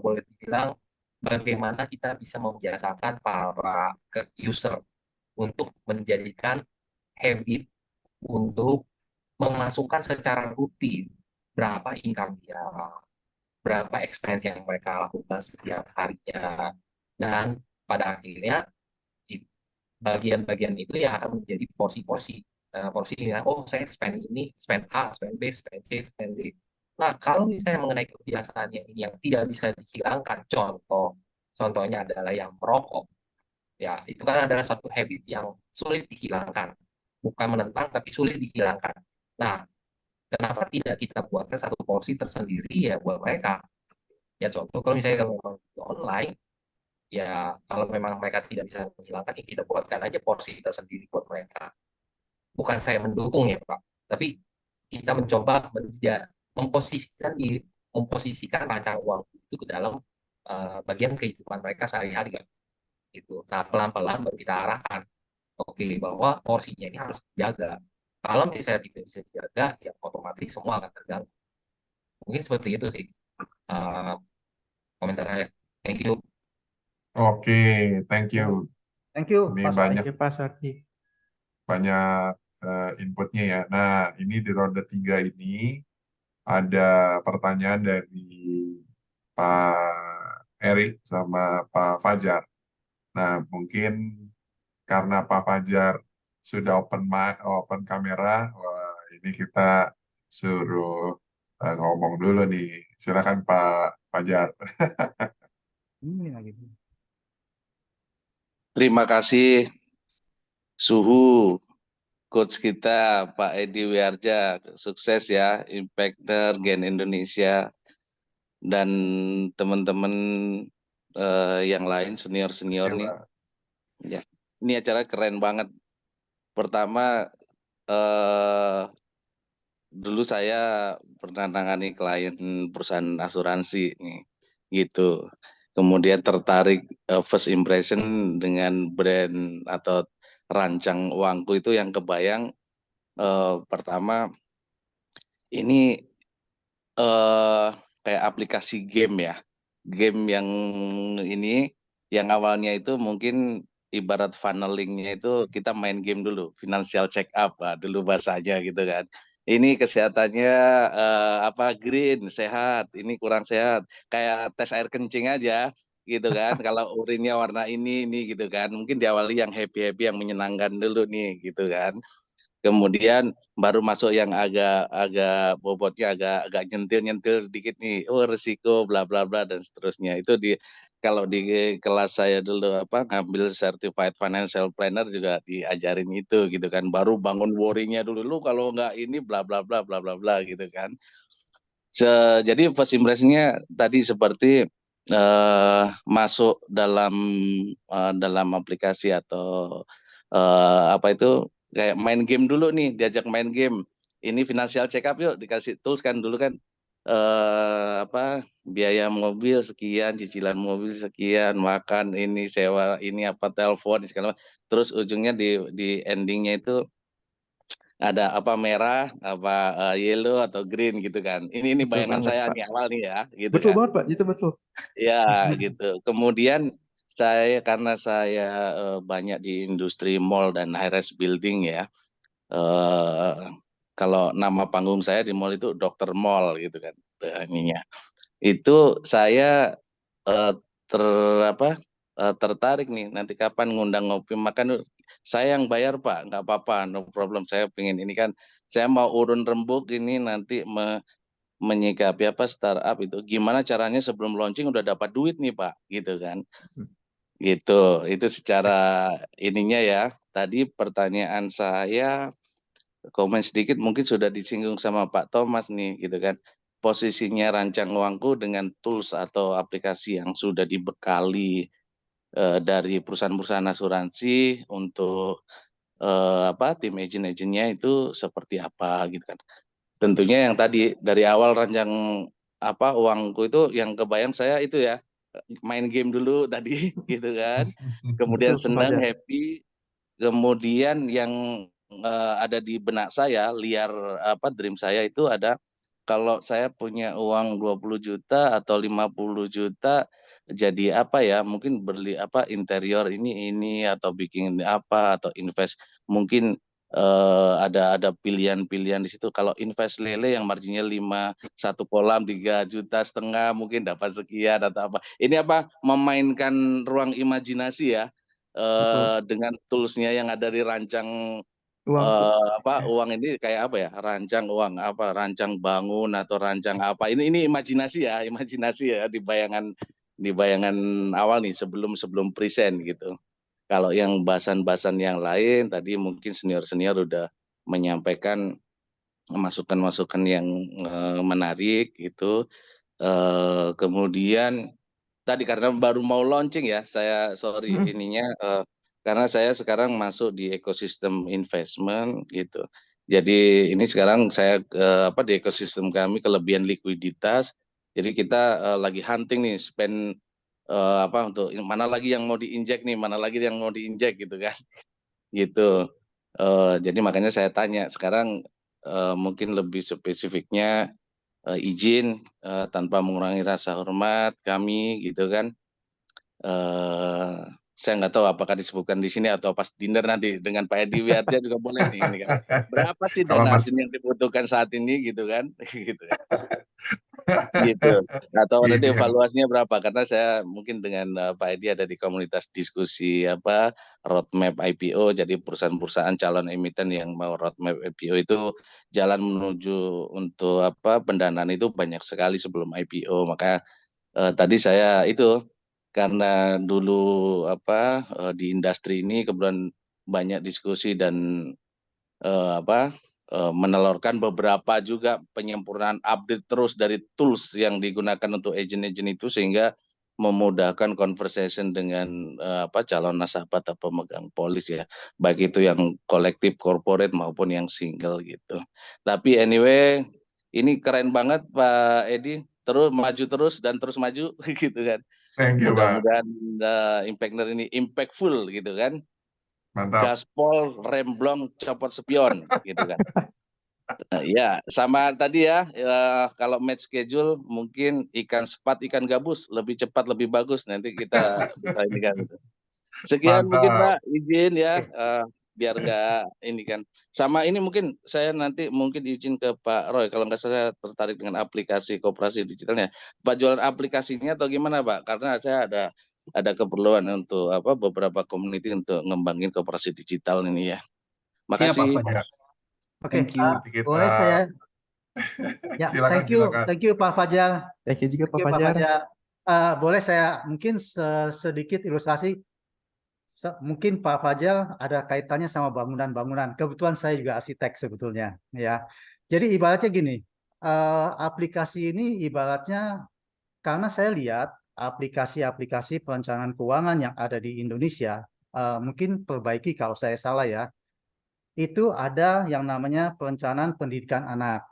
boleh dibilang bagaimana kita bisa membiasakan para user untuk menjadikan habit untuk memasukkan secara rutin berapa income dia, berapa expense yang mereka lakukan setiap harinya, dan pada akhirnya bagian-bagian itu yang akan menjadi porsi-porsi. Porsi ini, oh saya spend ini, spend A, spend B, spend C, spend D. Nah, kalau misalnya mengenai kebiasaannya ini yang tidak bisa dihilangkan, contohnya adalah yang merokok, ya itu kan adalah suatu habit yang sulit dihilangkan. Bukan menentang, tapi sulit dihilangkan. Nah, kenapa tidak kita buatkan satu porsi tersendiri ya buat mereka? Ya contoh kalau misalnya kalau memang online, ya kalau memang mereka tidak bisa menghilangkan, ya kita buatkan aja porsi tersendiri buat mereka. Bukan saya mendukung ya Pak, tapi kita mencoba memposisikan diri, memposisikan rancang uang itu ke dalam bagian kehidupan mereka sehari-hari kan. Gitu. Nah pelan-pelan baru kita arahkan, oke bahwa porsinya ini harus dijaga. Kalau misalnya tidak bisa dijaga, ya otomatis semua akan terganggu. Mungkin seperti itu sih komentar saya. Thank you. Oke, thank you. Thank you, Ini Pak Suwandi. banyak Oke, Pak Sardi. banyak inputnya ya. Nah, ini di ronde 3 ini ada pertanyaan dari Pak Erik sama Pak Fajar. Nah, mungkin karena Pak Fajar sudah open kamera, wah, ini kita suruh ngomong dulu nih. Silakan Pak Fajar. Ini lagi. Terima kasih Suhu, coach kita Pak Edi Wiarja, sukses ya, Impactor, Gen Indonesia, dan teman-teman yang lain senior-senior nih. Ya, ini acara keren banget. Pertama, dulu saya pernah nangani klien perusahaan asuransi nih, gitu. Kemudian tertarik first impression dengan brand atau rancang uangku itu yang kebayang pertama ini kayak aplikasi game ya. Game yang ini yang awalnya itu mungkin ibarat funnelingnya itu kita main game dulu, financial check up dulu bahasanya gitu kan. Ini kesehatannya green, sehat, ini kurang sehat. Kayak tes air kencing aja gitu kan. Kalau urinnya warna ini gitu kan. Mungkin diawali yang happy-happy yang menyenangkan dulu nih gitu kan. Kemudian baru masuk yang agak bobotnya agak nyentil sedikit nih. Oh, risiko bla bla bla dan seterusnya. Itu kalau di kelas saya dulu ngambil certified financial planner juga diajarin itu gitu kan. Baru bangun worry-nya dulu, lu kalau nggak ini bla bla bla bla bla bla gitu kan. Jadi first impression-nya tadi seperti masuk dalam aplikasi atau kayak main game dulu nih, diajak main game. Ini financial check up yuk, dikasih tools kan dulu kan biaya mobil sekian, cicilan mobil sekian, makan ini, sewa ini telepon segala macam. Terus ujungnya di endingnya itu ada merah, yellow atau green gitu kan. Ini Betul bayangan banget, saya Pak. nih awal nih ya, gitu Betul kan. banget, Pak. Itu betul. Ya, gitu. Kemudian karena saya banyak di industri mall dan high-rise building ya. Kalau nama panggung saya di mall itu Dokter Mall gitu kan. Ininya. Itu saya eh, tertarik nih nanti kapan ngundang ngopi makan saya yang bayar Pak, nggak apa-apa, no problem. Saya pengen ini kan, saya mau urun rembuk ini nanti menyikapi startup itu gimana caranya sebelum launching udah dapat duit nih Pak, gitu kan. Gitu, itu secara ininya ya. Tadi pertanyaan saya, komen sedikit mungkin sudah disinggung sama Pak Thomas nih, gitu kan. Posisinya rancang uangku dengan tools atau aplikasi yang sudah dibekali dari perusahaan-perusahaan asuransi untuk tim agent-agentnya itu seperti apa gitu kan. Tentunya yang tadi dari awal rancang uangku itu yang kebayang saya itu ya main game dulu tadi gitu kan. Kemudian Betul, Pak. senang, happy, kemudian yang ada di benak saya liar dream saya itu ada kalau saya punya uang 20 juta atau 50 juta jadi mungkin beli interior ini atau bikin atau invest mungkin ada pilihan-pilihan di situ. Kalau invest lele yang marginnya 1 kolam 3,5 juta mungkin dapat sekian atau apa. Ini memainkan ruang imajinasi ya. Betul. Dengan toolsnya yang ada di rancang Uangku. uang ini kayak rancang uang rancang bangun atau rancang ini imajinasi ya di bayangan awal nih sebelum present gitu. Kalau yang bahasan-bahasan yang lain tadi mungkin senior udah menyampaikan masukan-masukan yang menarik gitu. Kemudian tadi karena baru mau launching ya, saya sorry ininya karena saya sekarang masuk di ekosistem investment gitu. Jadi ini sekarang saya di ekosistem kami kelebihan likuiditas. Jadi kita lagi hunting nih spend untuk mana lagi yang mau diinjek nih, mana lagi yang mau diinjek gitu kan. Gitu. Jadi makanya saya tanya sekarang mungkin lebih spesifiknya izin tanpa mengurangi rasa hormat kami gitu kan. Saya nggak tahu apakah disebutkan di sini atau pas dinner nanti dengan Pak Edi Wiarja juga boleh nih ini kan. Berapa sih Kalau dana Mas asing yang dibutuhkan saat ini gitu kan? Gitu kan. Gitu. Atau nanti ini yang evaluasinya berapa? Karena saya mungkin dengan Pak Edi ada di komunitas diskusi roadmap IPO, jadi perusahaan-perusahaan calon emiten yang mau roadmap IPO itu jalan menuju untuk pendanaan itu banyak sekali sebelum IPO. Maka tadi saya itu karena dulu di industri ini kebetulan banyak diskusi dan menelurkan beberapa juga penyempurnaan update terus dari tools yang digunakan untuk agent-agent itu sehingga memudahkan conversation dengan calon nasabah atau pemegang polis ya, baik itu yang kolektif corporate maupun yang single gitu. Tapi anyway, ini keren banget Pak Edi, terus maju terus dan terus maju gitu kan. thank you Pak. Mudah-mudahan Impactner ini impactful gitu kan. Mantap. gaspol, remblong, copot spion, gitu kan. Ya, sama tadi ya, kalau match schedule mungkin ikan sepat, ikan gabus lebih cepat, lebih bagus. Nanti kita bisa ini kan. Sekian mungkin Mantap. Pak, izin ya, Oke. biar nggak ini kan. Sama ini mungkin saya nanti mungkin izin ke Pak Roy, kalau nggak salah saya tertarik dengan aplikasi koperasi digitalnya. Pak jualan aplikasinya atau gimana Pak? Karena saya ada keperluan untuk beberapa community untuk ngembangin koperasi digital ini ya. Siap Pak Makasih. Fajar. Oke, Thank you. Nanti kita boleh saya? Ya, silakan, silakan. thank you Pak Fajar. Thank you juga Pak Thank you, Pak Fajar. Fajar. Boleh saya mungkin sedikit ilustrasi. Mungkin Pak Fajar ada kaitannya sama bangunan-bangunan. Kebetulan saya juga arsitek sebetulnya, ya. Jadi ibaratnya gini, aplikasi ini ibaratnya karena saya lihat aplikasi-aplikasi perencanaan keuangan yang ada di Indonesia, mungkin perbaiki kalau saya salah ya. Itu ada yang namanya perencanaan pendidikan anak,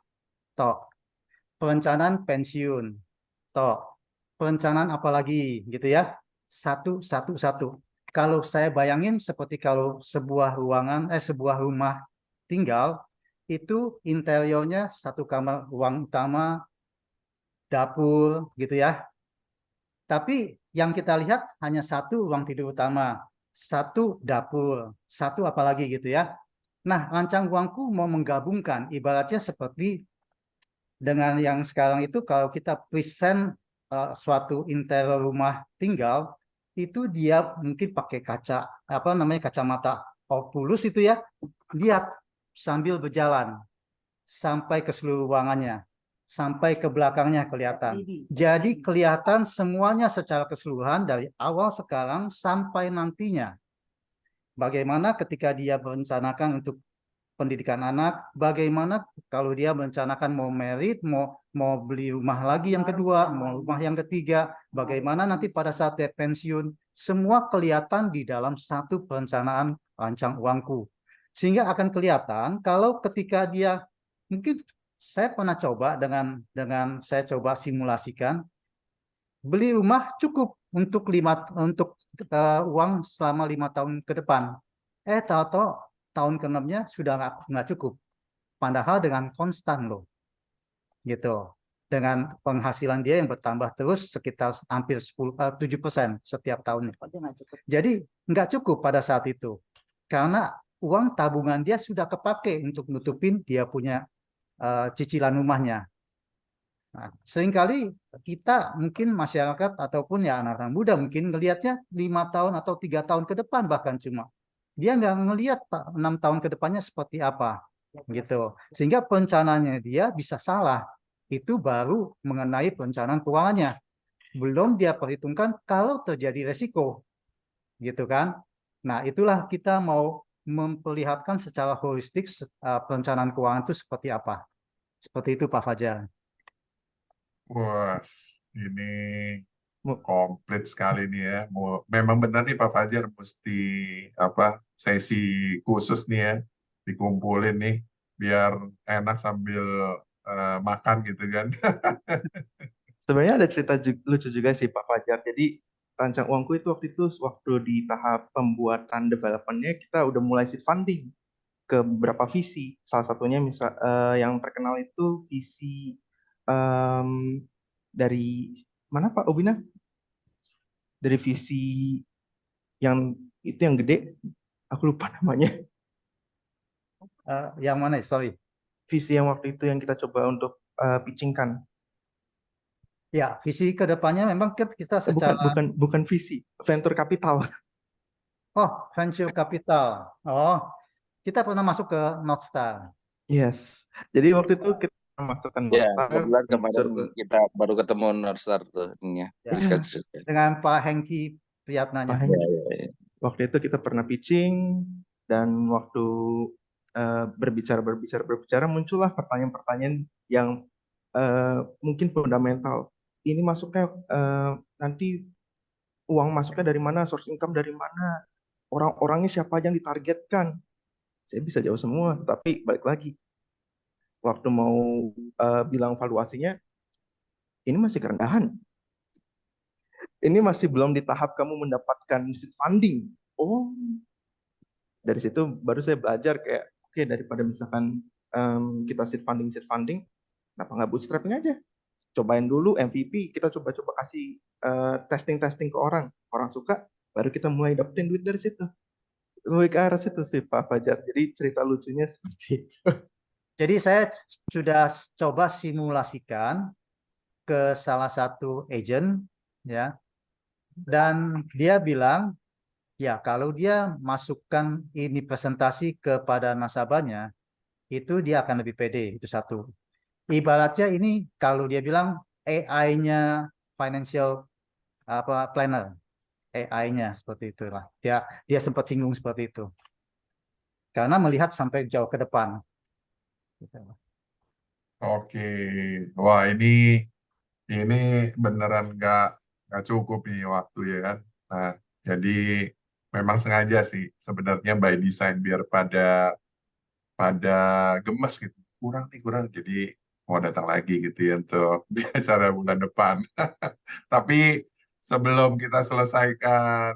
toh, perencanaan pensiun, toh, perencanaan apa lagi gitu ya, satu. Kalau saya bayangin seperti kalau sebuah rumah tinggal itu interiornya satu kamar ruang utama, dapur gitu ya. Tapi yang kita lihat hanya satu ruang tidur utama, satu dapur, satu apalagi gitu ya. Nah, rancang uangku mau menggabungkan ibaratnya seperti dengan yang sekarang itu kalau kita present suatu interior rumah tinggal itu dia mungkin pakai kacamata Oculus itu ya, lihat sambil berjalan sampai ke seluruh ruangannya, sampai ke belakangnya kelihatan. Jadi kelihatan semuanya secara keseluruhan dari awal sekarang sampai nantinya. Bagaimana ketika dia merencanakan untuk pendidikan anak, bagaimana kalau dia merencanakan mau merit, mau beli rumah lagi yang kedua, mau rumah yang ketiga, bagaimana nanti pada saat dia pensiun, semua kelihatan di dalam satu perencanaan rancang uangku. Sehingga akan kelihatan kalau ketika dia, mungkin saya pernah coba dengan saya coba simulasikan, beli rumah cukup untuk uang selama 5 tahun ke depan. Tahu-tahu tahun ke-6-nya sudah nggak cukup. Padahal dengan konstan loh. Gitu. Dengan penghasilan dia yang bertambah terus sekitar hampir 7% setiap tahunnya. Jadi nggak cukup pada saat itu. Karena uang tabungan dia sudah kepake untuk nutupin dia punya cicilan rumahnya. Nah, seringkali kita mungkin masyarakat ataupun ya anak-anak muda mungkin ngelihatnya 5 tahun atau 3 tahun ke depan bahkan cuma. Dia nggak ngelihat 6 tahun ke depannya seperti apa gitu. Sehingga perencanaannya dia bisa salah. Itu baru mengenai perencanaan keuangannya. Belum dia perhitungkan kalau terjadi resiko. Gitu kan. Nah, itulah kita mau memperlihatkan secara holistik perencanaan keuangan itu seperti apa. Seperti itu Pak Fajar. Wah, ini komplit sekali nih ya. Memang benar nih Pak Fajar mesti sesi khusus nih ya, dikumpulin nih biar enak sambil makan gitu kan. Sebenarnya ada cerita lucu juga sih Pak Fajar. Jadi rancang uangku itu waktu di tahap pembuatan development-nya kita udah mulai seed funding ke beberapa visi. Salah satunya yang terkenal itu visi dari mana Pak Obina? Dari visi yang itu yang gede, aku lupa namanya. Yang mana? Sorry. Visi yang waktu itu yang kita coba untuk pitchingkan. Ya, visi ke depannya memang kita secara bukan visi, venture capital. Oh, venture capital. Oh, kita pernah masuk ke Northstar. Yes. Jadi waktu itu kita masukkan Ya, Northstar. kebetulan kemarin kita baru ketemu Northstar tuh. Ya. Dengan Pak Hengki Priyatnanya. Pak Hengki. Waktu itu kita pernah pitching dan waktu berbicara muncullah pertanyaan-pertanyaan yang mungkin fundamental. Ini masuknya nanti uang masuknya dari mana, source income dari mana, orang-orangnya siapa aja yang ditargetkan. Saya bisa jawab semua, tapi balik lagi. Waktu mau bilang valuasinya, ini masih kerendahan. Ini masih belum di tahap kamu mendapatkan seed funding. Oh, Dari situ baru saya belajar kayak oke, daripada misalkan kita seed funding, kenapa nggak bootstrapping aja? Cobain dulu MVP, kita coba-coba kasih testing ke orang suka, baru kita mulai dapetin duit dari situ. Lebih ke arah situ sih Pak Fajar. Jadi cerita lucunya seperti itu. Jadi saya sudah coba simulasikan ke salah satu agent, ya, dan dia bilang, ya kalau dia masukkan ini presentasi kepada nasabahnya, itu dia akan lebih pede, itu satu. Ibaratnya ini kalau dia bilang AI-nya financial planner, AI-nya seperti itulah. Dia sempat singgung seperti itu. Karena melihat sampai jauh ke depan. Oke, wah ini beneran nggak cukup nih waktu ya kan. Nah, jadi memang sengaja sih sebenarnya by design biar pada gemes gitu. Kurang, jadi mau datang lagi gitu ya untuk di acara bulan depan. Tapi sebelum kita selesaikan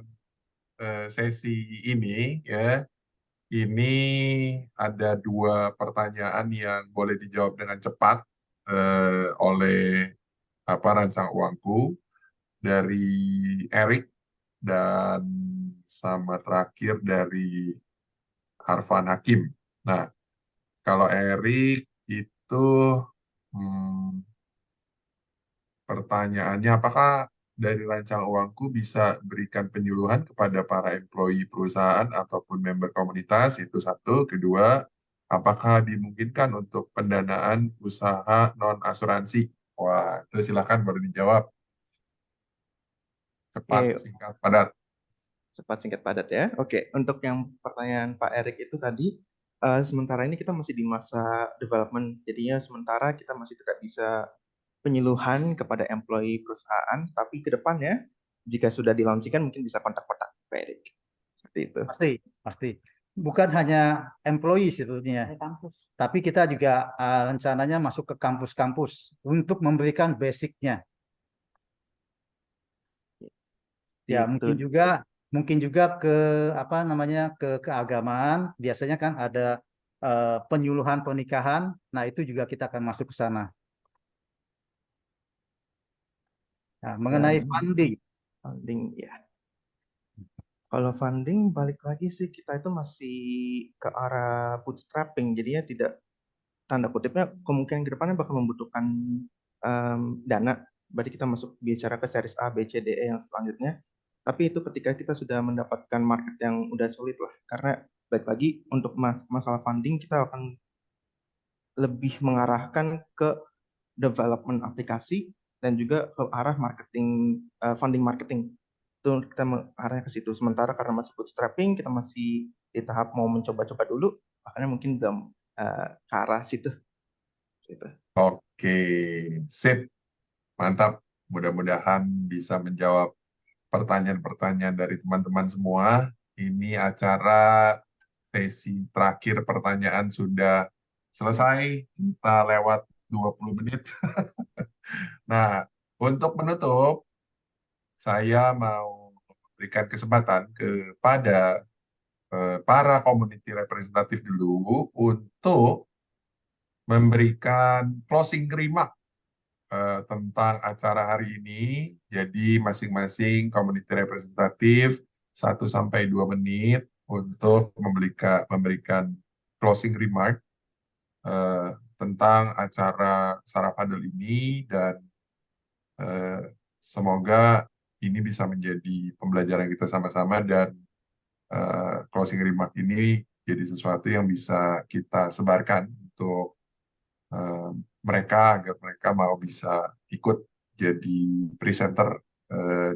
sesi ini ya, ini ada 2 pertanyaan yang boleh dijawab dengan cepat oleh rancang uangku dari Erik dan sama terakhir dari Harfan Hakim. Nah, kalau Erik itu pertanyaannya apakah dari rancang uangku bisa berikan penyuluhan kepada para employee perusahaan ataupun member komunitas, itu satu. Kedua, apakah dimungkinkan untuk pendanaan usaha non-asuransi? Wah, itu silakan baru dijawab. Cepat, Oke, singkat, padat. cepat singkat padat ya. Oke, untuk yang pertanyaan Pak Erik itu tadi, sementara ini kita masih di masa development, jadinya sementara kita masih tidak bisa penyuluhan kepada employee perusahaan, tapi ke depannya jika sudah dilaunchingkan mungkin bisa kontak-kontak Pak Erik. Seperti itu. Pasti. Bukan hanya employee sebetulnya, tapi kita juga rencananya masuk ke kampus-kampus untuk memberikan basicnya. Ya, Itu. mungkin juga ke ke keagamaan. Biasanya kan ada penyuluhan pernikahan. Nah, itu juga kita akan masuk ke sana. Nah, mengenai funding ya. Kalau funding balik lagi sih kita itu masih ke arah bootstrapping, jadinya tidak, tanda kutipnya kemungkinan ke depannya bakal membutuhkan dana. Berarti kita masuk bicara ke series A, B, C, D, E yang selanjutnya. Tapi itu ketika kita sudah mendapatkan market yang udah solid lah. Karena balik lagi untuk masalah funding kita akan lebih mengarahkan ke development aplikasi dan juga ke arah marketing, funding marketing. Itu kita arahnya ke situ. Sementara karena masih bootstrapping, kita masih di tahap mau mencoba-coba dulu, makanya mungkin belum ke arah situ. Gitu. Oke, sip. Mantap. Mudah-mudahan bisa menjawab pertanyaan-pertanyaan dari teman-teman semua. Ini acara sesi terakhir pertanyaan sudah selesai. Kita lewat 20 menit. Nah, untuk menutup, saya mau memberikan kesempatan kepada para community representatif dulu untuk memberikan closing remark tentang acara hari ini. Jadi masing-masing community representatif 1-2 menit untuk memberikan closing remark tentang acara Sarapandel ini, dan semoga ini bisa menjadi pembelajaran kita sama-sama, dan closing remark ini jadi sesuatu yang bisa kita sebarkan untuk mereka agar mereka mau bisa ikut jadi presenter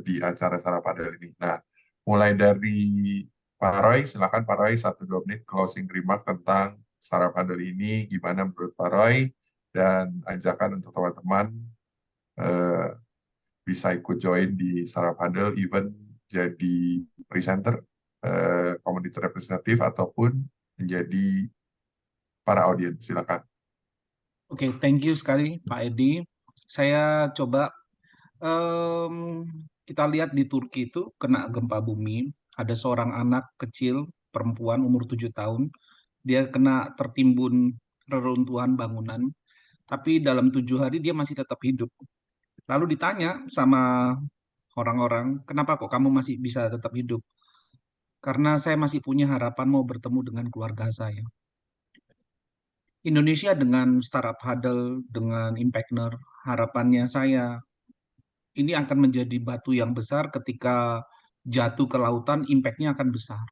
di acara Sarapandel ini. Nah, mulai dari Pak Roy, silakan Pak Roy 1-2 menit closing remark tentang Sarapandel ini, gimana menurut Pak Roy, dan ajakan untuk teman-teman bisa ikut join di Sarapandel, even jadi presenter, community representatif, ataupun menjadi para audiens. Silakan. Oke, thank you sekali Pak Edi. Saya coba, kita lihat di Turki itu kena gempa bumi, ada seorang anak kecil perempuan umur 7 tahun. Dia kena tertimbun reruntuhan bangunan, tapi dalam 7 hari dia masih tetap hidup. Lalu ditanya sama orang-orang, kenapa kok kamu masih bisa tetap hidup? Karena saya masih punya harapan mau bertemu dengan keluarga saya. Indonesia dengan startup Huddle, dengan Impactner, harapannya saya ini akan menjadi batu yang besar ketika jatuh ke lautan, impact-nya akan besar.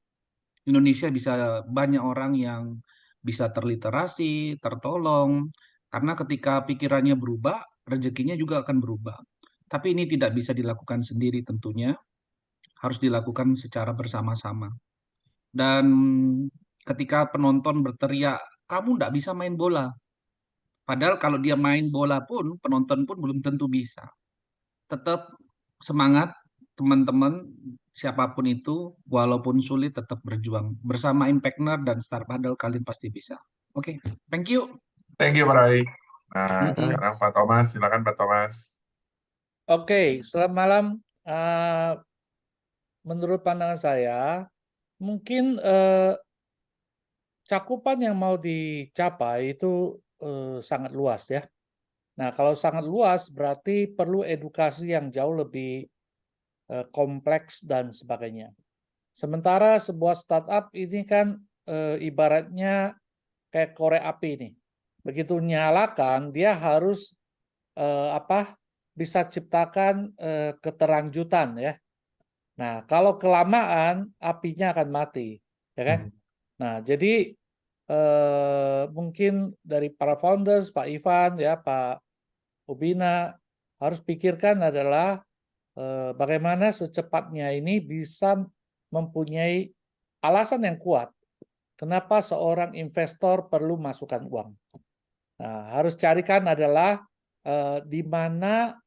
Indonesia bisa banyak orang yang bisa terliterasi, tertolong, karena ketika pikirannya berubah, rezekinya juga akan berubah. Tapi ini tidak bisa dilakukan sendiri tentunya, harus dilakukan secara bersama-sama. Dan ketika penonton berteriak, kamu tidak bisa main bola. Padahal kalau dia main bola pun, penonton pun belum tentu bisa. Tetap semangat, teman-teman, siapapun itu, walaupun sulit tetap berjuang. Bersama Impactner dan Startup Huddle kalian pasti bisa. Oke, thank you. Thank you, Pak Roy. Nah, sekarang Pak Thomas, silakan Pak Thomas. Oke, selamat malam. Menurut pandangan saya, mungkin cakupan yang mau dicapai itu sangat luas ya. Nah, kalau sangat luas berarti perlu edukasi yang jauh lebih kompleks dan sebagainya. Sementara sebuah startup ini kan ibaratnya kayak korek api nih. Begitu nyalakan, dia harus bisa ciptakan keterlanjutan ya. Nah, kalau kelamaan apinya akan mati, ya kan? Nah, jadi mungkin dari para founders, Pak Ivan, ya, Pak Ubina harus pikirkan adalah bagaimana secepatnya ini bisa mempunyai alasan yang kuat. Kenapa seorang investor perlu masukkan uang? Nah, harus carikan adalah di mana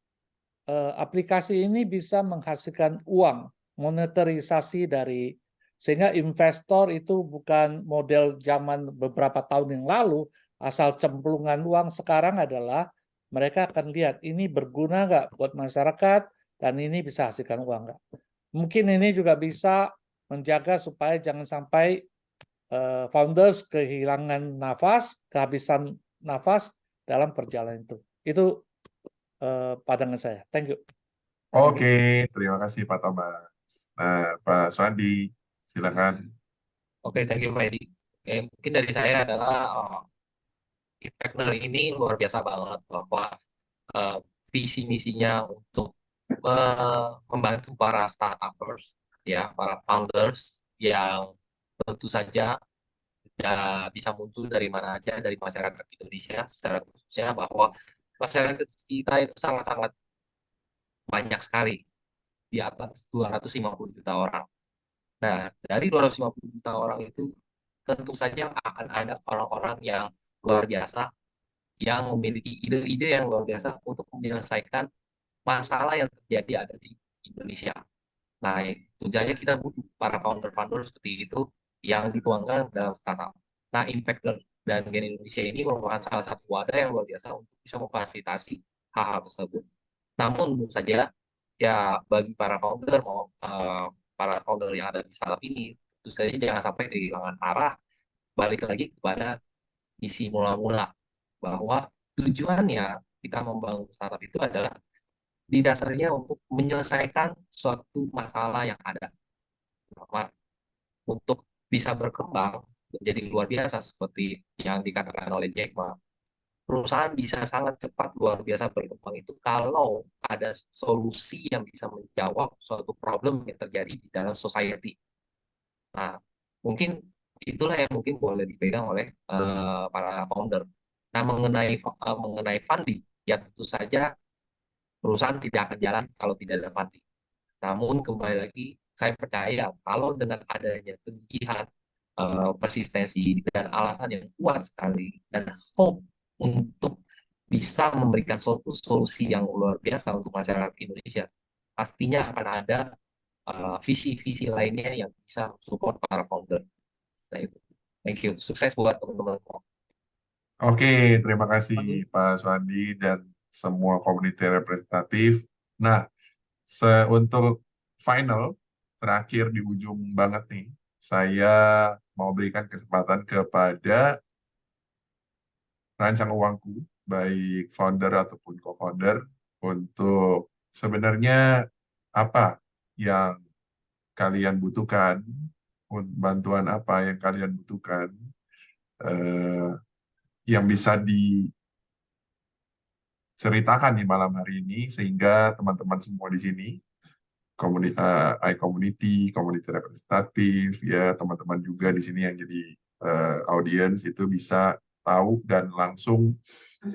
aplikasi ini bisa menghasilkan uang, monetarisasi dari, sehingga investor itu bukan model zaman beberapa tahun yang lalu, asal cemplungan uang. Sekarang adalah mereka akan lihat ini berguna nggak buat masyarakat dan ini bisa hasilkan uang nggak. Mungkin ini juga bisa menjaga supaya jangan sampai founders kehilangan nafas, kehabisan nafas dalam perjalanan itu. Itu pandangan saya. Thank you. Oke, terima kasih Pak Thomas. Nah, Pak Swandi, silakan. Oke, thank you Pak Edi. Oke, mungkin dari saya adalah Impactner ini luar biasa banget bahwa visi misinya untuk membantu para startupers, ya, para founders yang tentu saja bisa muncul dari mana aja, dari masyarakat Indonesia secara khususnya, bahwa masyarakat kita itu sangat-sangat banyak sekali, di atas 250 juta orang. Nah, dari 250 juta orang itu tentu saja akan ada orang-orang yang luar biasa, yang memiliki ide-ide yang luar biasa untuk menyelesaikan masalah yang terjadi ada di Indonesia. Nah, tentu saja kita butuh para founder-founder seperti itu yang dituangkan dalam startup. Nah, Impactner dan Gen Indonesia ini merupakan salah satu wadah yang luar biasa untuk bisa memfasilitasi hal-hal tersebut. Namun, tentu saja, ya bagi para founder, para founder yang ada di startup ini, tentu saja jangan sampai kehilangan arah, balik lagi kepada misi mula-mula, bahwa tujuannya kita membangun startup itu adalah di dasarnya untuk menyelesaikan suatu masalah yang ada, untuk bisa berkembang menjadi luar biasa seperti yang dikatakan oleh Jack Ma. Perusahaan bisa sangat cepat luar biasa berkembang itu kalau ada solusi yang bisa menjawab suatu problem yang terjadi di dalam society. Nah, mungkin itulah yang mungkin boleh dipegang oleh para founder. Nah, mengenai funding, ya tentu saja perusahaan tidak akan jalan kalau tidak ada funding. Namun kembali lagi, saya percaya kalau dengan adanya kegigihan, persistensi, dan alasan yang kuat sekali, dan hope untuk bisa memberikan suatu solusi yang luar biasa untuk masyarakat Indonesia, pastinya akan ada visi-visi lainnya yang bisa support para founder. Nah, itu. Thank you. Sukses buat teman-teman. Oke, terima kasih Pak Swandi dan semua komite representatif. Nah, untuk final, terakhir di ujung banget nih, saya mau berikan kesempatan kepada rancang uangku, baik founder ataupun co-founder, untuk sebenarnya apa yang kalian butuhkan, bantuan apa yang kalian butuhkan, yang bisa diceritakan di malam hari ini, sehingga teman-teman semua di sini, iCommunity, community representatif, ya teman-teman juga di sini yang jadi audiens itu bisa tahu dan langsung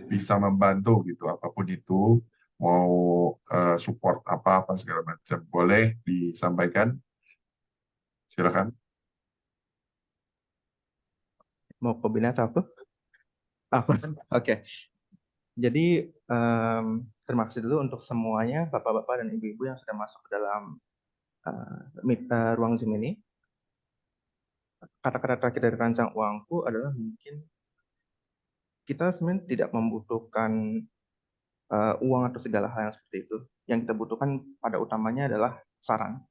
bisa membantu gitu, apapun itu, mau support apa segala macam, boleh disampaikan, silakan. Mau kombinasi apa? Oke. Jadi terima kasih dulu untuk semuanya, bapak-bapak dan ibu-ibu yang sudah masuk ke dalam ruang Zoom ini. Kata-kata terakhir dari rancang uangku adalah mungkin kita sebenarnya tidak membutuhkan uang atau segala hal yang seperti itu. Yang kita butuhkan pada utamanya adalah saran.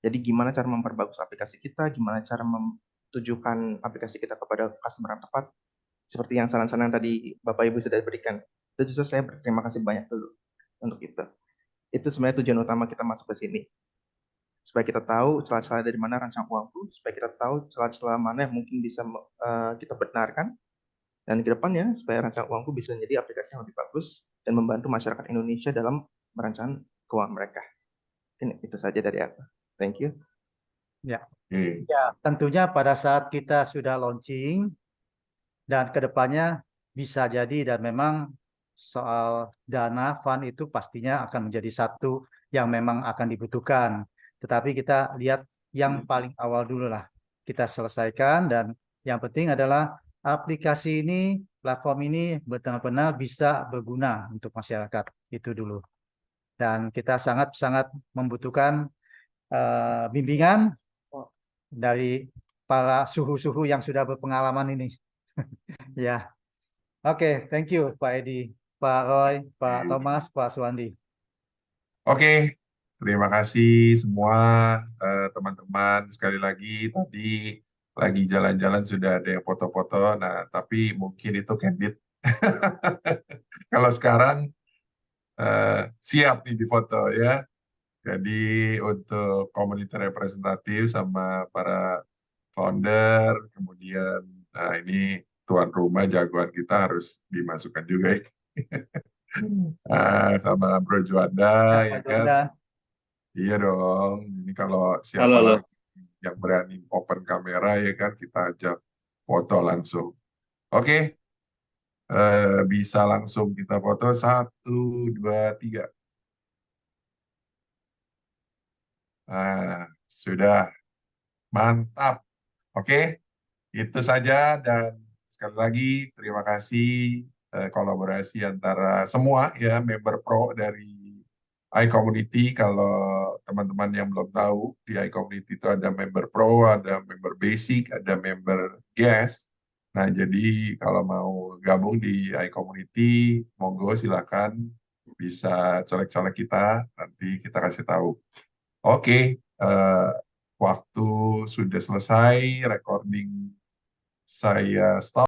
Jadi gimana cara memperbagus aplikasi kita, gimana cara mentujukan aplikasi kita kepada customer yang tepat, seperti yang saran-saran yang tadi Bapak Ibu sudah berikan. Itu justru saya berterima kasih banyak dulu untuk itu. Itu sebenarnya tujuan utama kita masuk ke sini. Supaya kita tahu celah-celah dari mana rancang uangku, supaya kita tahu celah-celah mana yang mungkin bisa kita benarkan, dan ke depannya supaya rancang uangku bisa menjadi aplikasi yang lebih bagus dan membantu masyarakat Indonesia dalam merancang keuangan mereka. Itu saja dari aku. Thank you. Ya, tentunya pada saat kita sudah launching dan kedepannya bisa jadi dan memang soal dana fund itu pastinya akan menjadi satu yang memang akan dibutuhkan. Tetapi kita lihat yang paling awal dulu lah. Kita selesaikan dan yang penting adalah aplikasi ini, platform ini benar-benar bisa berguna untuk masyarakat. Itu dulu. Dan kita sangat-sangat membutuhkan bimbingan dari para suhu-suhu yang sudah berpengalaman ini. Ya, oke, thank you Pak Edi, Pak Roy, Pak Thomas, Pak Suwandi. Oke, terima kasih semua teman-teman. Sekali lagi tadi lagi jalan-jalan sudah ada yang foto-foto. Nah, tapi mungkin itu candid. Kalau sekarang siap nih difoto ya. Jadi untuk komunitas representatif sama para founder, kemudian nah ini tuan rumah jagoan kita harus dimasukkan juga ya. Sama Bro Juanda ya kan. Iya dong. Ini kalau siapa lagi yang berani open kamera ya kan kita ajak foto langsung. Oke. Bisa langsung kita foto 1, 2, 3. Nah, sudah mantap. Oke, itu saja dan sekali lagi terima kasih kolaborasi antara semua ya member pro dari iCommunity. Kalau teman-teman yang belum tahu di iCommunity itu ada member pro, ada member basic, ada member guest. Nah, jadi kalau mau gabung di iCommunity, monggo silakan bisa colek-colek kita, nanti kita kasih tahu. Oke, waktu sudah selesai, recording saya stop.